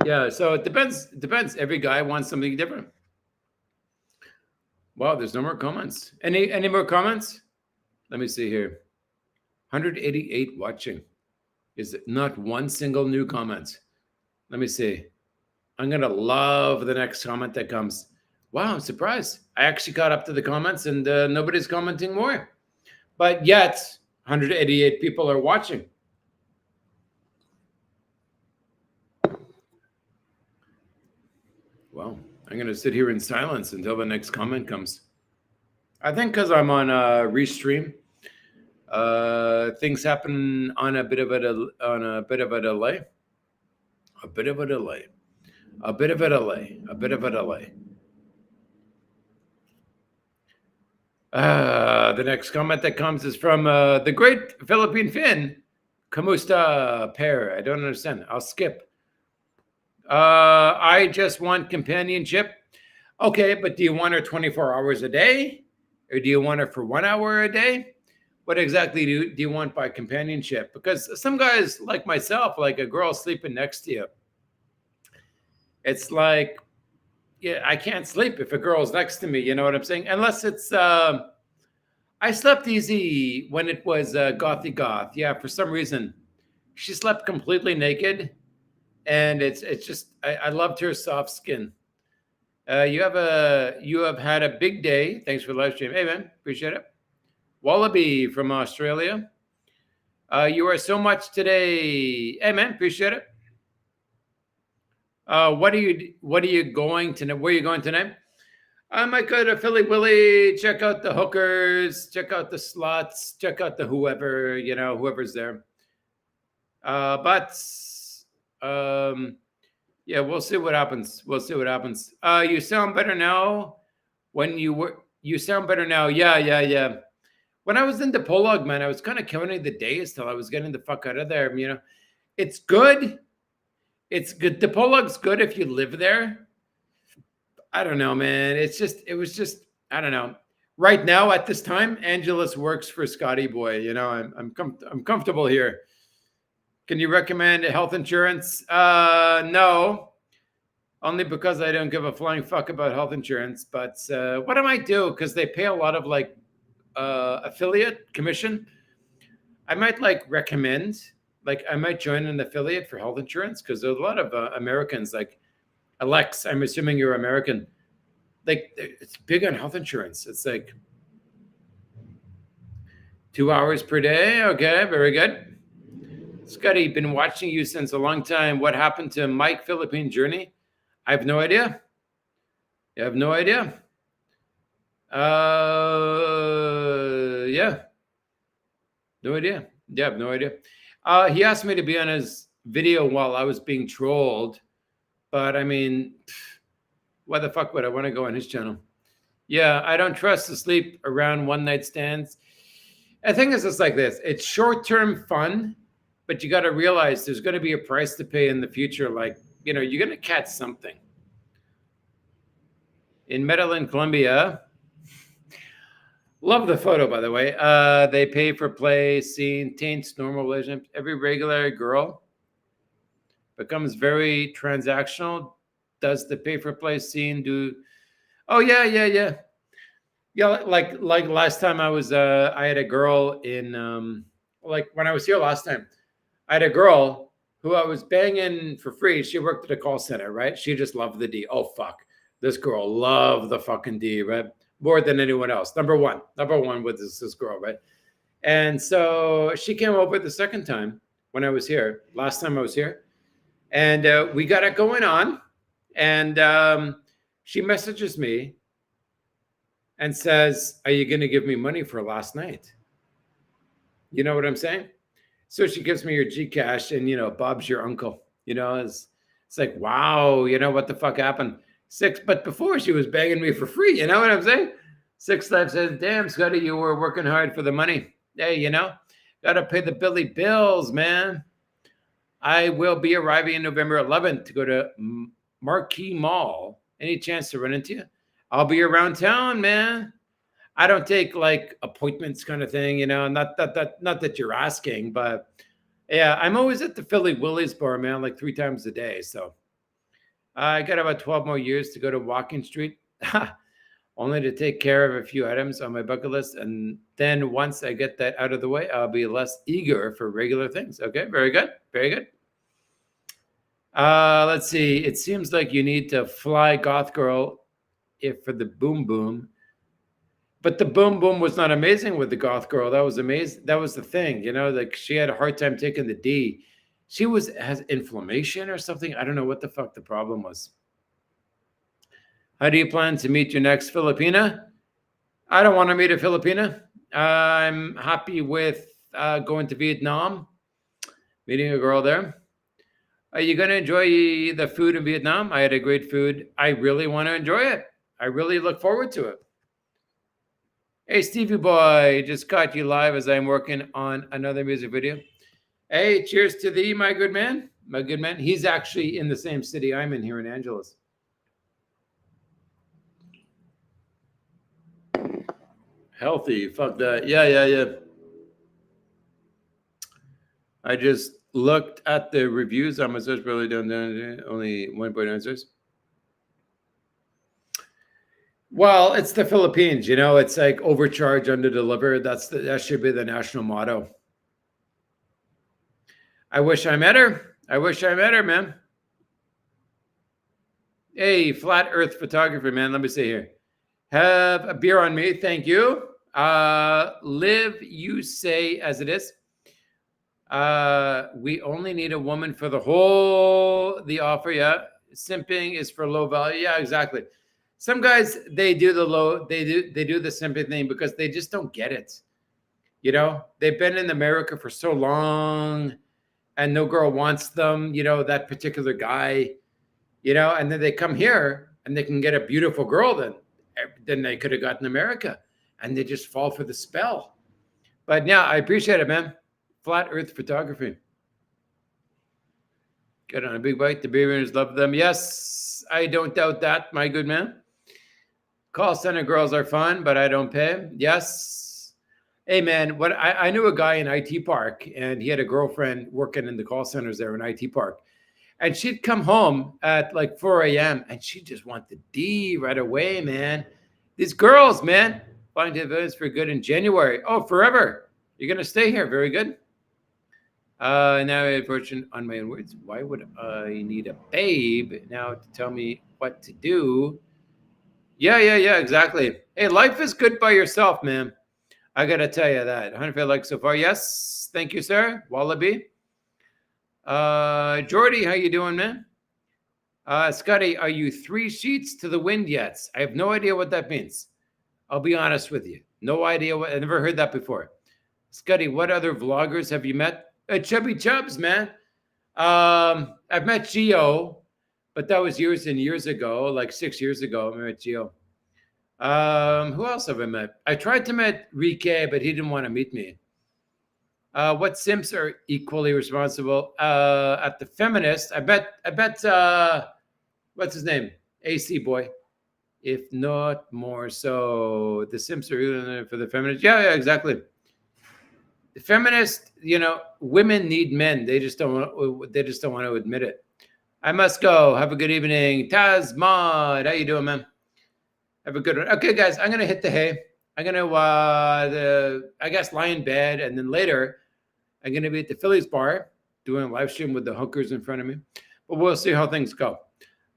Yeah, so it depends. It depends. Every guy wants something different. Wow, there's no more comments. Any more comments? Let me see here. 188 watching. Is it not one single new comment? Let me see. I'm gonna love the next comment that comes. Wow, I'm surprised. I actually got up to the comments and nobody's commenting more. But yet, 188 people are watching. Wow, I'm gonna sit here in silence until the next comment comes. I think because I'm on Restream, things happen on a bit of a delay. A bit of a delay. A bit of a delay. The next comment that comes is from the great Philippine Finn. Kamusta pair? I don't understand. I'll skip. I just want companionship. Okay, but do you want her 24 hours a day? Or do you want her for 1 hour a day? What exactly do you want by companionship? Because some guys like myself, like a girl sleeping next to you, it's like, yeah, I can't sleep if a girl's next to me. You know what I'm saying? Unless it's, I slept easy when it was Gothy Goth. Yeah, for some reason, she slept completely naked, and it's just I loved her soft skin. You have had a big day. Thanks for the live stream. Hey man, appreciate it. Wallaby from Australia. You are so much today. Hey man, appreciate it. What are you going to? Where are you going tonight? I might go to Philly Willy, check out the hookers, check out the sluts, check out the whoever, whoever's there. Yeah, we'll see what happens. You sound better now. You sound better now. Yeah. When I was in the Polog, man, I was kind of counting the days till I was getting the fuck out of there. It's good. It's good. The Polog's good if you live there. I don't know, man. It was just, I don't know. Right now at this time, Angelus works for Scotty Boy. I'm comfortable here. Can you recommend health insurance? No, only because I don't give a flying fuck about health insurance. But what I might do, because they pay a lot of affiliate commission, I might recommend, I might join an affiliate for health insurance, because there's a lot of Americans, like Alex, I'm assuming you're American. It's big on health insurance. It's 2 hours per day. Okay, very good. Scotty, been watching you since a long time. What happened to Mike Philippine Journey? I have no idea. You have no idea? Yeah. No idea. Yeah, I have no idea. He asked me to be on his video while I was being trolled. But I mean, why the fuck would I want to go on his channel? Yeah, I don't trust to sleep around one night stands. The thing is, it's like this. It's short-term fun, but you got to realize there's going to be a price to pay in the future. You're going to catch something. In Medellin, Colombia. Love the photo, by the way. They pay for play, scene, taints, normal relationship. Every regular girl becomes very transactional. Does the pay for play scene do? Oh, yeah. Yeah, like last time I was, I had a girl in, when I was here last time, I had a girl who I was banging for free. She worked at a call center, right? She just loved the D. Oh, fuck. This girl loved the fucking D, right? More than anyone else. Number one with this girl, right? And so she came over the second time when I was here, last time I was here. And we got it going on. And she messages me and says, are you going to give me money for last night? You know what I'm saying? So she gives me her Gcash and, Bob's your uncle. It's like, wow, what the fuck happened? But before she was begging me for free. You know what I'm saying? 6 times says, damn, Scotty, you were working hard for the money. Hey, got to pay the Billy bills, man. I will be arriving on November 11th to go to Marquee Mall. Any chance to run into you? I'll be around town, man. I don't take like appointments kind of thing, not that you're asking, but yeah, I'm always at the Philly Willie's bar, man, like 3 times a day. So I got about 12 more years to go to Walking Street, only to take care of a few items on my bucket list. And then once I get that out of the way, I'll be less eager for regular things. Okay, very good. Very good. Let's see. It seems like you need to fly Goth Girl if for the boom boom. But the boom boom was not amazing with the Goth Girl. That was amazing. That was the thing, like she had a hard time taking the D. She has inflammation or something. I don't know what the fuck the problem was. How do you plan to meet your next Filipina? I don't want to meet a Filipina. I'm happy with going to Vietnam, meeting a girl there. Are you going to enjoy the food in Vietnam? I had a great food. I really want to enjoy it. I really look forward to it. Hey, Stevie boy, just caught you live as I'm working on another music video. Hey, cheers to thee, my good man. My good man. He's actually in the same city I'm in here in Angeles. Healthy. Fuck that. Yeah. I just looked at the reviews on my search, really down only 1.9 stars. Well, it's the Philippines, it's like overcharge, under deliver. That should be the national motto. I wish I met her. Man. Hey, flat earth photographer, man. Let me see here. Have a beer on me. Thank you. Live, you say as it is. We only need a woman for the offer. Yeah. Simping is for low value. Yeah, exactly. Some guys, they do the simping thing because they just don't get it. They've been in America for so long and no girl wants them, that particular guy, and then they come here and they can get a beautiful girl than they could have gotten in America, and they just fall for the spell. But yeah, I appreciate it, man. Flat earth photography. Get on a big bite. The beer owners love them. Yes, I don't doubt that, my good man. Call center girls are fun, but I don't pay. Yes. Hey, man, I knew a guy in IT Park, and he had a girlfriend working in the call centers there in IT Park. And she'd come home at like 4 a.m. and she'd just want the D right away, man. These girls, man, flying to the village for good in January. Oh, forever. You're going to stay here. Very good. Now I had fortune on my own words. Why would I need a babe now to tell me what to do? Yeah, exactly. Hey, life is good by yourself, man. I got to tell you that. 100 likes so far. Yes. Thank you, sir. Wallaby. Jordy, how you doing, man? Scotty, are you 3 sheets to the wind yet? I have no idea what that means. I'll be honest with you. No idea. I never heard that before. Scotty, what other vloggers have you met? Chubby Chubs, man. I've met Gio, but that was years and years ago, like 6 years ago. I met Gio. Who else have I met? I tried to meet Rike, but he didn't want to meet me. What simps are equally responsible? At the feminist, I bet, what's his name? AC boy. If not more so, the simps are for the feminist. Yeah, exactly. The feminist, women need men. They just don't want to admit it. I must go. Have a good evening. Taz Mod, how you doing, man? Have a good one. Okay, guys, I'm gonna hit the hay. I'm gonna I guess lie in bed, and then later I'm gonna be at the Phillies bar doing a live stream with the hookers in front of me. But we'll see how things go.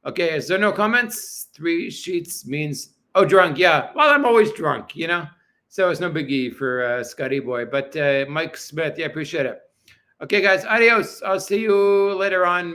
Okay, is there no comments? 3 sheets means drunk. Yeah, well, I'm always drunk, so it's no biggie for Scotty boy. But Mike Smith, yeah, appreciate it. Okay, guys, adios. I'll see you later on.